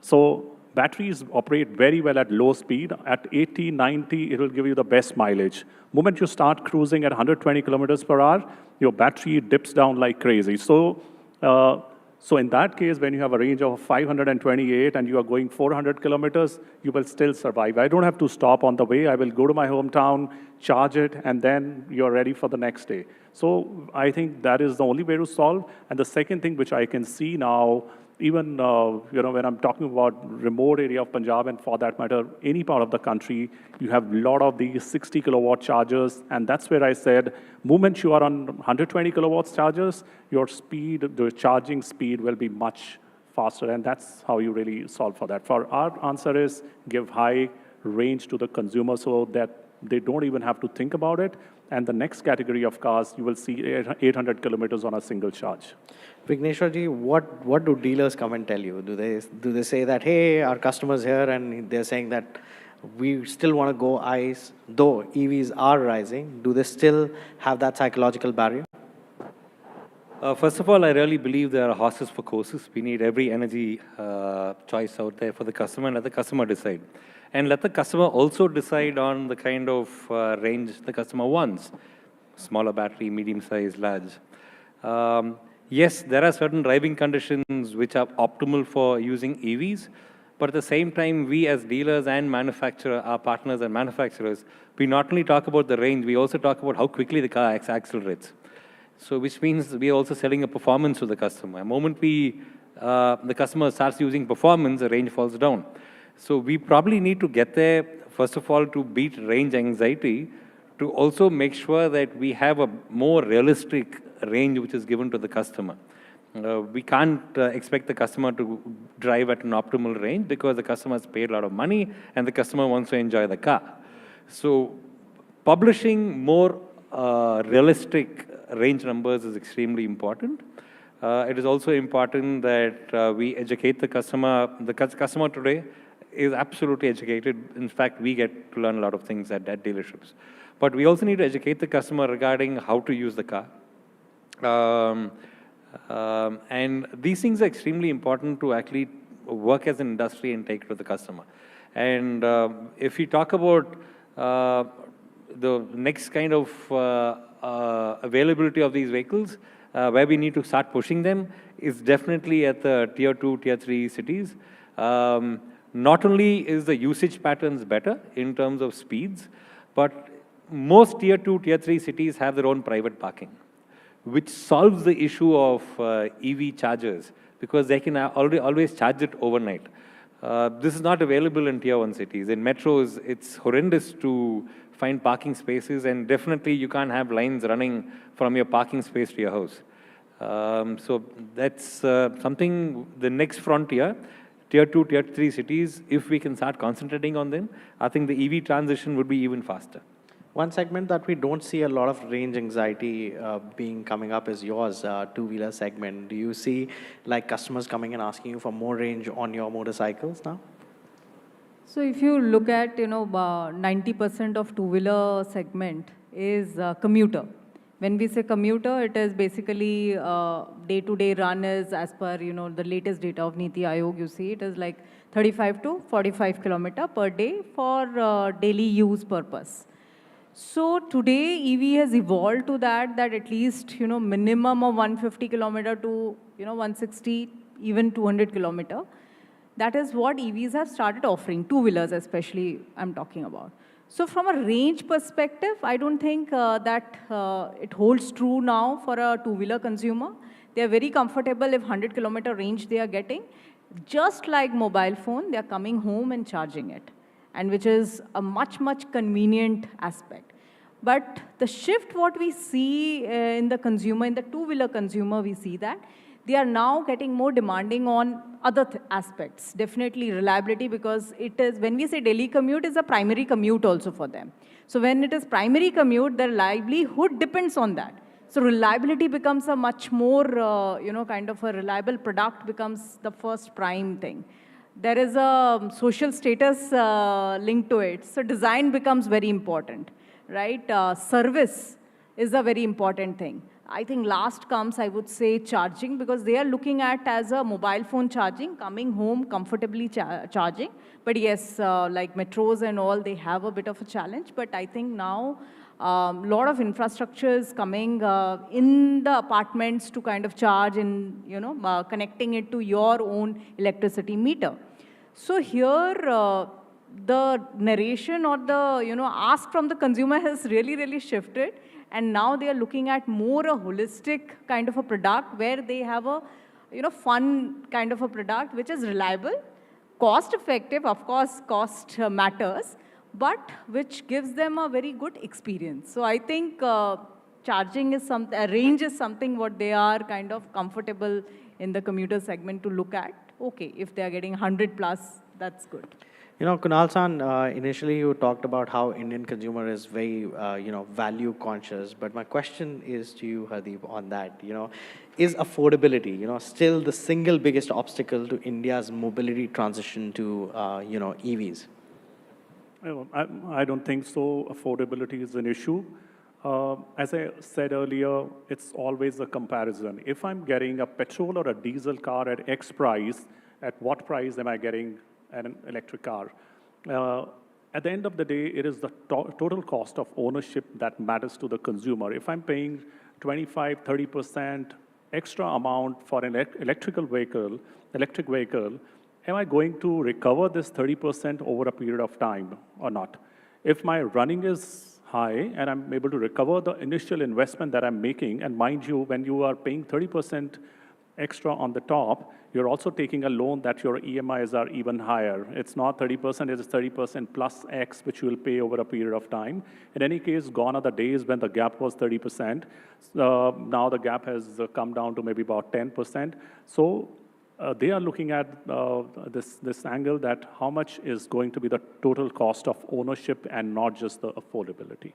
[SPEAKER 15] So batteries operate very well at low speed. At 80, 90, it will give you the best mileage. The moment you start cruising at 120 kilometers per hour, your battery dips down like crazy. So in that case, when you have a range of 528 and you are going 400 kilometers, you will still survive. I don't have to stop on the way. I will go to my hometown, charge it, and then you're ready for the next day. So I think that is the only way to solve. And the second thing which I can see now, even when I'm talking about remote area of Punjab, and for that matter, any part of the country, you have a lot of these 60 kilowatt chargers, and that's where I said, moment you are on 120 kilowatts chargers, your speed, the charging speed will be much faster, and that's how you really solve for that. For our answer is give high range to the consumer so that they don't even have to think about it. And the next category of cars, you will see 800 kilometers on a single charge.
[SPEAKER 2] Vigneshwarji, what do dealers come and tell you? Do they say that, hey, our customer's here, and they're saying that we still want to go ICE, though EVs are rising? Do they still have that psychological barrier?
[SPEAKER 18] First of all, I really believe there are horses for courses. We need every energy choice out there for the customer, and let the customer decide. And let the customer also decide on the kind of range the customer wants. Smaller battery, medium size, large. Yes, there are certain driving conditions which are optimal for using EVs, but at the same time, we as dealers and our partners and manufacturers, we not only talk about the range, we also talk about how quickly the car accelerates. So which means we are also selling a performance to the customer. The moment the customer starts using performance, the range falls down. So we probably need to get there, first of all, to beat range anxiety, to also make sure that we have a more realistic range which is given to the customer. We can't expect the customer to drive at an optimal range because the customer has paid a lot of money and the customer wants to enjoy the car. So publishing more realistic range numbers is extremely important. It is also important that we educate the customer. The customer today is absolutely educated. In fact, we get to learn a lot of things at dealerships. But we also need to educate the customer regarding how to use the car. And these things are extremely important to actually work as an industry and take to the customer. And if you talk about the next kind of availability of these vehicles, where we need to start pushing them is definitely at the tier 2, tier 3 cities. Not only is the usage patterns better in terms of speeds, but most tier 2, tier 3 cities have their own private parking, which solves the issue of EV chargers because they can always charge it overnight. This is not available in tier 1 cities. In metros, it's horrendous to find parking spaces, and definitely you can't have lines running from your parking space to your house. So that's something, the next frontier, tier 2, tier 3 cities, if we can start concentrating on them, I think the EV transition would be even faster.
[SPEAKER 2] One segment that we don't see a lot of range anxiety coming up is yours, two-wheeler segment. Do you see like customers coming and asking you for more range on your motorcycles now?
[SPEAKER 17] So if you look at, 90% of two-wheeler segment is commuter. When we say commuter, it is basically day-to-day run is as per, the latest data of Niti Aayog, you see, it is like 35 to 45 kilometer per day for daily use purpose. So today EV has evolved to that at least, minimum of 150 kilometer to, 160, even 200 kilometer. That is what EVs have started offering, two-wheelers especially I'm talking about. So from a range perspective, I don't think that it holds true now for a two-wheeler consumer. They are very comfortable if 100-kilometer range they are getting. Just like mobile phone, they are coming home and charging it, and which is a much, much convenient aspect. But the shift what we see in the consumer, in the two-wheeler consumer, we see that they are now getting more demanding on other aspects. Definitely reliability, because it is, when we say daily commute, is a primary commute also for them. So when it is primary commute, their livelihood depends on that. So reliability becomes a much more, kind of a reliable product becomes the first prime thing. There is a social status linked to it. So design becomes very important, right? Service is a very important thing. I think last comes, I would say, charging, because they are looking at as a mobile phone charging, coming home comfortably charging. But yes, like metros and all, they have a bit of a challenge. But I think now a lot of infrastructure is coming in the apartments to kind of charge and, connecting it to your own electricity meter. So here, the narration or the, ask from the consumer has really, really shifted. And now they are looking at more a holistic kind of a product where they have a, fun kind of a product which is reliable, cost effective, of course, cost matters, but which gives them a very good experience. So I think charging is something, range is something what they are kind of comfortable in the commuter segment to look at. Okay, if they are getting 100 plus, that's good.
[SPEAKER 2] Kunal-san, initially you talked about how Indian consumer is very, value conscious. But my question is to you, Hardeep, on that. Is affordability, still the single biggest obstacle to India's mobility transition to, EVs?
[SPEAKER 15] I don't think so. Affordability is an issue. As I said earlier, it's always a comparison. If I'm getting a petrol or a diesel car at X price, at what price am I getting an electric car? At the end of the day, it is the total cost of ownership that matters to the consumer. If I'm paying 25, 30% extra amount for an electric vehicle, am I going to recover this 30% over a period of time or not? If my running is high and I'm able to recover the initial investment that I'm making, and mind you, when you are paying 30% extra on the top, you're also taking a loan that your EMIs are even higher. It's not 30%, it's 30% plus X, which you will pay over a period of time. In any case, gone are the days when the gap was 30%. Now the gap has come down to maybe about 10%. So they are looking at this angle that how much is going to be the total cost of ownership and not just the affordability.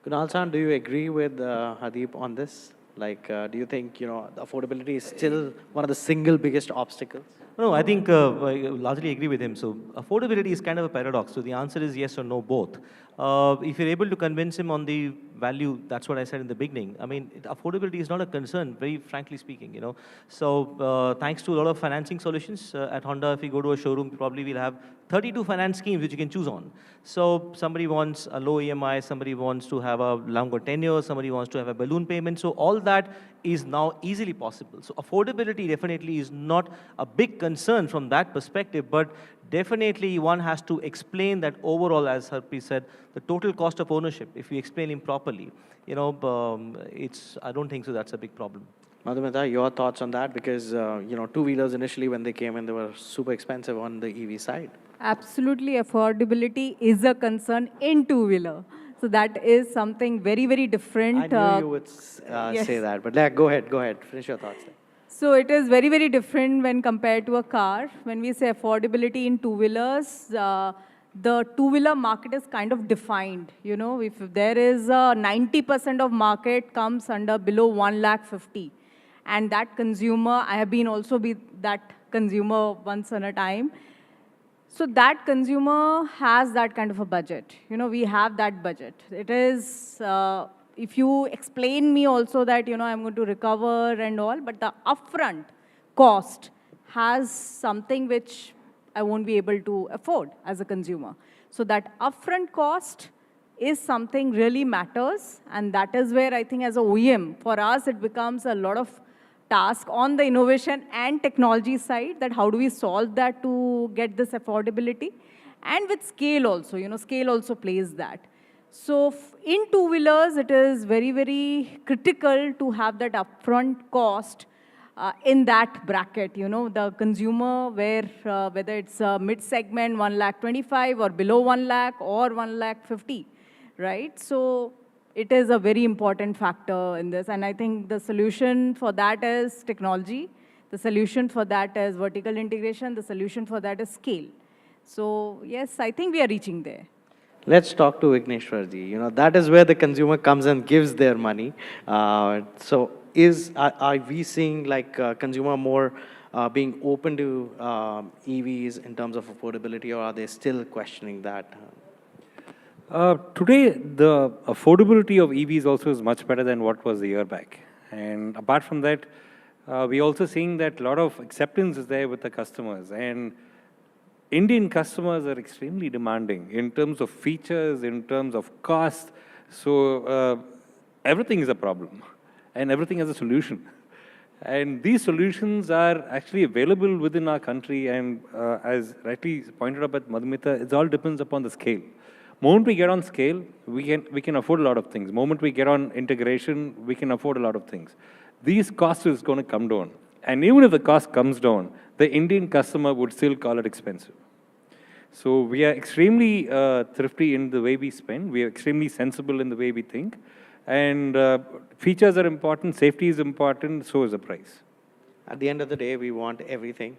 [SPEAKER 2] Kunal-san, do you agree with Hardeep on this? Like, do you think, the affordability is still one of the single biggest obstacles?
[SPEAKER 16] No, I think I largely agree with him. So affordability is kind of a paradox. So the answer is yes or no, both. If you're able to convince him on the value, that's what I said in the beginning. I mean, affordability is not a concern, very frankly speaking, So thanks to a lot of financing solutions at Honda, if you go to a showroom, probably we'll have 32 finance schemes which you can choose on. So somebody wants a low EMI, somebody wants to have a longer tenure, somebody wants to have a balloon payment. So all that is now easily possible. So affordability definitely is not a big concern from that perspective, but definitely one has to explain that overall, as Harpreet said, the total cost of ownership, if you explain him properly, I don't think so that's a big problem.
[SPEAKER 2] Madhumita, your thoughts on that? Because, two-wheelers initially when they came in, they were super expensive on the EV side.
[SPEAKER 17] Absolutely, affordability is a concern in two-wheeler. So that is something very, very different.
[SPEAKER 2] I knew you would say that, but go ahead, finish your thoughts there.
[SPEAKER 17] So it is very, very different when compared to a car. When we say affordability in two-wheelers, the two-wheeler market is kind of defined. If there is a 90% of market comes under below 150,000, and that consumer, I have been also that consumer once on a time. So that consumer has that kind of a budget. We have that budget. It is if you explain me also that, I'm going to recover and all, but the upfront cost has something which I won't be able to afford as a consumer. So that upfront cost is something really matters, and that is where I think as a OEM, for us, it becomes a lot of task on the innovation and technology side, that how do we solve that to get this affordability? And with scale also, scale also plays that. So in two-wheelers, it is very, very critical to have that upfront cost in that bracket, the consumer, where whether it's a mid-segment, 1,25,000 or below 1 lakh or 1,50,000, right? So it is a very important factor in this. And I think the solution for that is technology. The solution for that is vertical integration. The solution for that is scale. So yes, I think we are reaching there.
[SPEAKER 2] Let's talk to Vigneshwarji. That is where the consumer comes and gives their money. So are we seeing like consumer more being open to EVs in terms of affordability, or are they still questioning that?
[SPEAKER 18] Today, the affordability of EVs also is much better than what was a year back. And apart from that, we're also seeing that a lot of acceptance is there with the customers. And Indian customers are extremely demanding in terms of features, in terms of cost. So everything is a problem, and everything has a solution. And these solutions are actually available within our country. And as rightly pointed out by Madhumita, it all depends upon the scale. Moment we get on scale, we can afford a lot of things. Moment we get on integration, we can afford a lot of things. These costs is going to come down. And even if the cost comes down, the Indian customer would still call it expensive. So we are extremely thrifty in the way we spend. We are extremely sensible in the way we think. And features are important, safety is important, so is the price.
[SPEAKER 2] At the end of the day, we want everything,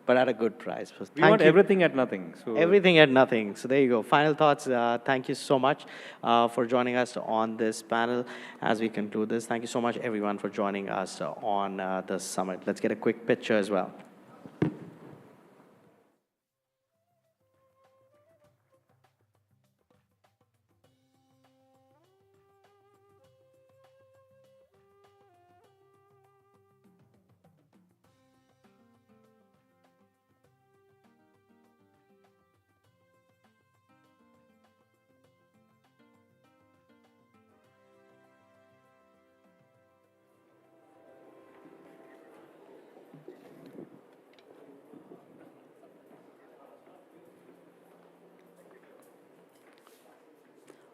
[SPEAKER 2] but at a good price. So
[SPEAKER 18] we want everything at nothing. So
[SPEAKER 2] everything at nothing. So there you go. Final thoughts. Thank you so much for joining us on this panel as we conclude this. Thank you so much, everyone, for joining us on the summit. Let's get a quick picture as well.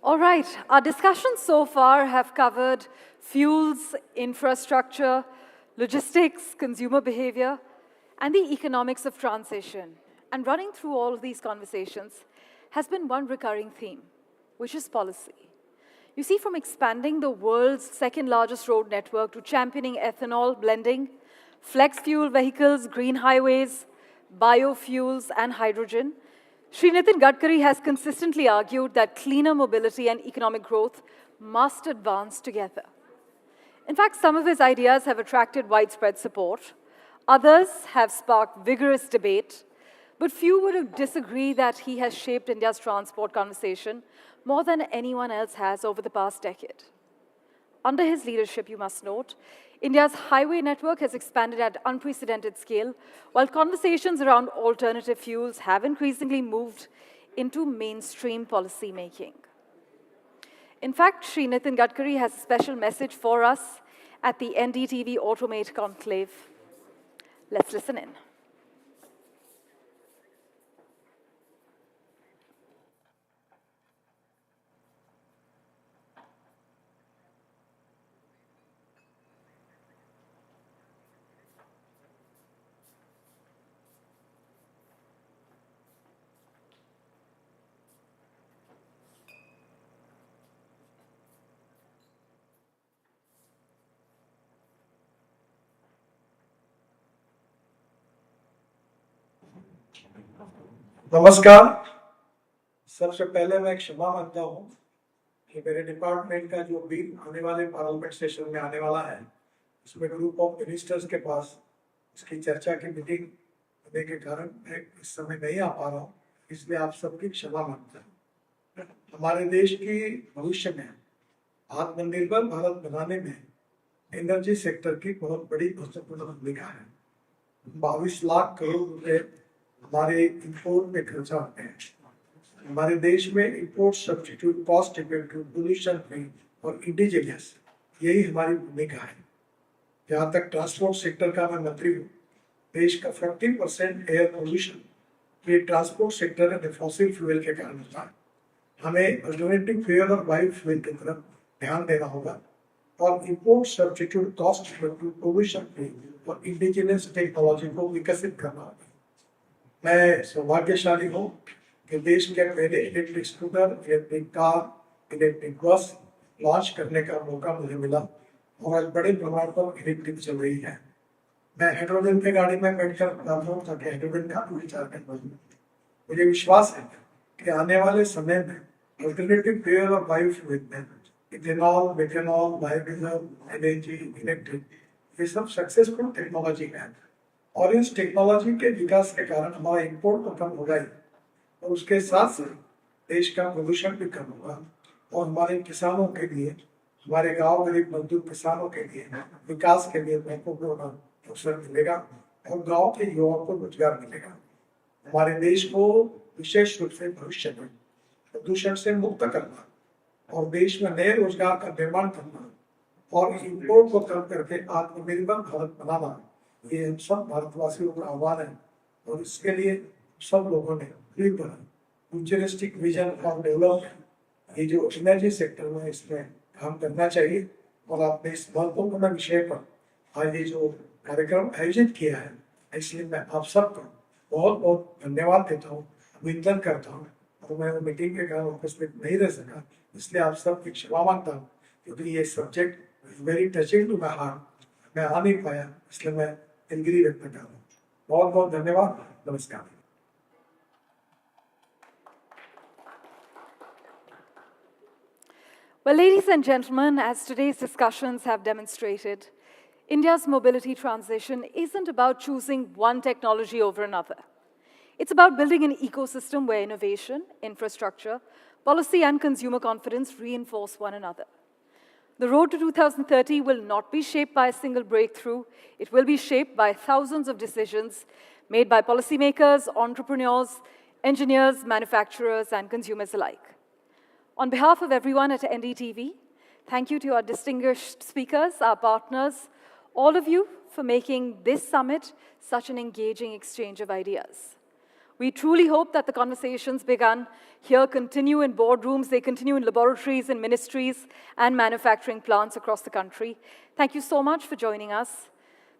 [SPEAKER 1] All right, our discussions so far have covered fuels, infrastructure, logistics, consumer behavior, and the economics of transition. And running through all of these conversations has been one recurring theme, which is policy. You see, from expanding the world's second largest road network to championing ethanol blending, flex fuel vehicles, green highways, biofuels, and hydrogen, Shri Nitin Gadkari has consistently argued that cleaner mobility and economic growth must advance together. In fact, some of his ideas have attracted widespread support. Others have sparked vigorous debate, but few would disagree that he has shaped India's transport conversation more than anyone else has over the past decade. Under his leadership, you must note, India's highway network has expanded at unprecedented scale, while conversations around alternative fuels have increasingly moved into mainstream policy making. In fact, Shri Nitin Gadkari has a special message for us at the NDTV Automate Conclave. Let's listen in.
[SPEAKER 19] नमस्कार। सबसे पहले मैं क्षमा मांगता हूँ कि मेरे department का जो बिल आने वाले पार्लियामेंट सेशन में आने वाला है, उसमें ग्रुप ऑफ मिनिस्टर्स के पास इसकी चर्चा की मीटिंग होने के कारण मैं इस समय नहीं आ पा रहा हूँ, इसलिए आप सबकी क्षमा मांगता हूँ। हमारे देश की भविष्य में आत्मनिर्भर भारत बनाने में एनर्जी सेक्टर की बहुत बड़ी महत्वपूर्ण भूमिका है। 22 लाख करोड़ रुपए हमारे इंपोर्ट में खर्चा होते हैं। हमारे देश में import substitute, cost effective, pollution free और इंडिजिनियस, यही हमारी भूमिका है। जहाँ तक ट्रांसपोर्ट सेक्टर का मैं मंत्री हूँ, देश का 40% एयर पोल्यूशन ये transport sector and fossil fuel के कारण होता है। हमें अल्टरनेटिव फ्यूल और बायो फ्यूल की तरफ ध्यान देना होगा और import substitute, cost effective, pollution free और इंडिजिनियस टेक्नोलॉजी को विकसित करना होगा। मैं सौभाग्यशाली हूँ कि देश के पहले electric scooter, electric car, electric bus launch करने का मौका मुझे मिला और आज बड़े प्रमाण पर इलेक्ट्रिक चल रही है। मैं हाइड्रोजन की गाड़ी में बैठकर बताता हूँ ताकि हाइड्रोजन का विचार कर पाऊँ। मुझे विश्वास है कि आने वाले समय में अल्टरनेटिव फ्यूल और बायो फ्यूल में ethanol, methanol, biodiesel, LNG, electric, ये सब सक्सेसफुल टेक्नोलॉजी है और इस टेक्नोलॉजी के विकास के कारण हमारा इंपोर्ट तो कम होगा ही और उसके साथ साथ देश का प्रदूषण भी कम होगा और हमारे किसानों के लिए, हमारे गांव गरीब मजदूर किसानों के लिए विकास के लिए महत्वपूर्ण अवसर मिलेगा और गांव के युवाओं को रोजगार मिलेगा। हमारे देश को विशेष रूप से भविष्य में प्रदूषण से मुक्त करना और देश में नए रोजगार का निर्माण करना और इंपोर्ट को कम करके आत्मनिर्भर भारत बनाना, ये हम सब भारतवासियों का आह्वान है और इसके लिए सब लोगों ने मिलकर फ्यूचरिस्टिक विजन ऑफ डेवलपमेंट, ये जो एनर्जी सेक्टर में इसमें काम करना चाहिए। और आपने इस महत्वपूर्ण विषय पर आज ये जो कार्यक्रम आयोजित किया है, इसलिए मैं आप सबको बहुत बहुत धन्यवाद देता हूँ, अभिनंदन करता हूँ। और मैं मीटिंग के कारण उपस्थित नहीं रह सका, इसलिए आप सबकी क्षमा मांगता हूँ क्योंकि ये subject very touching to my heart, मैं आ नहीं पाया, इसलिए मैं दिलगिरी व्यक्त कर रहा हूँ। बहुत बहुत धन्यवाद, नमस्कार।
[SPEAKER 1] Well, ladies and gentlemen, as today's discussions have demonstrated, India's mobility transition isn't about choosing one technology over another. It's about building an ecosystem where innovation, infrastructure, policy, and consumer confidence reinforce one another. The road to 2030 will not be shaped by a single breakthrough. It will be shaped by thousands of decisions made by policymakers, entrepreneurs, engineers, manufacturers, and consumers alike. On behalf of everyone at NDTV, thank you to our distinguished speakers, our partners, all of you for making this summit such an engaging exchange of ideas. We truly hope that the conversations begun here continue in boardrooms, they continue in laboratories, in ministries, and manufacturing plants across the country. Thank you so much for joining us.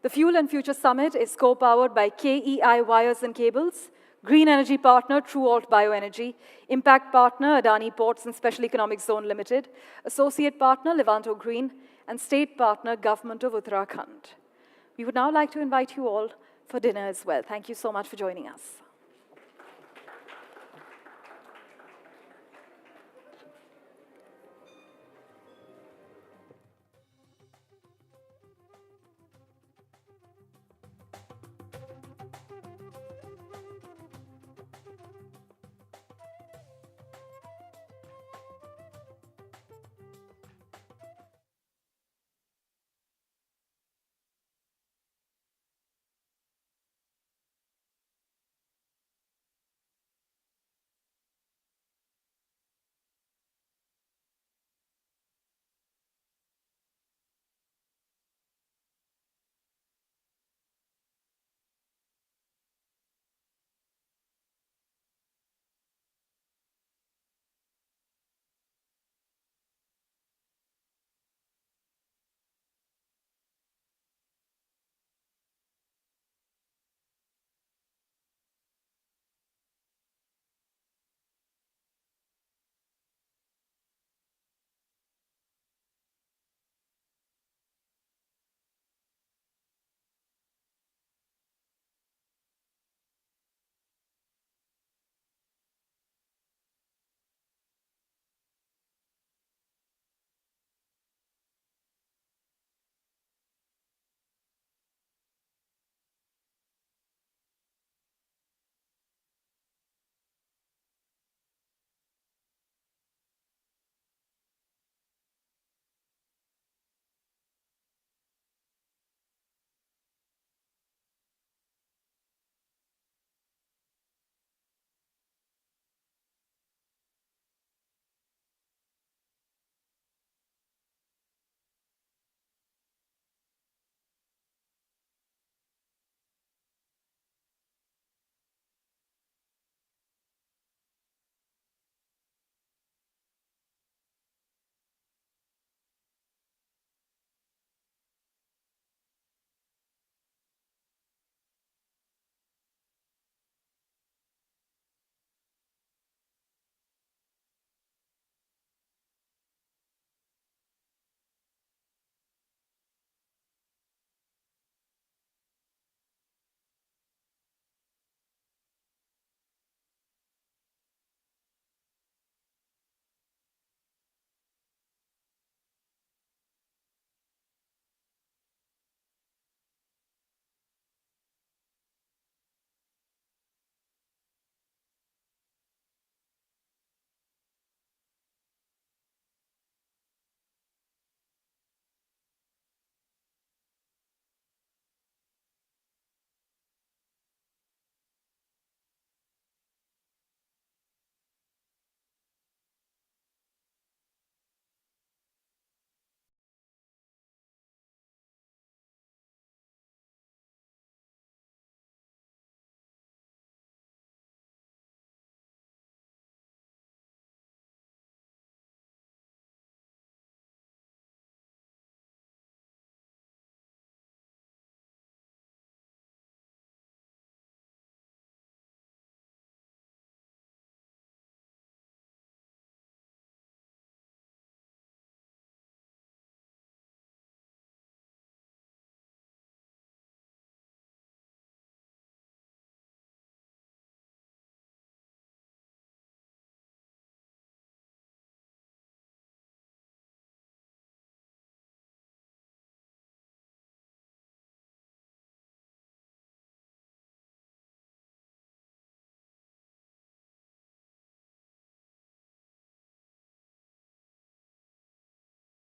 [SPEAKER 1] The Fuel and Future Summit is co-powered by KEI Wires and Cables, Green Energy Partner, TrueAlt Bioenergy, Impact Partner, Adani Ports and Special Economic Zone Limited, Associate Partner, Levanto Green, and State Partner, Government of Uttarakhand. We would now like to invite you all for dinner as well. Thank you so much for joining us.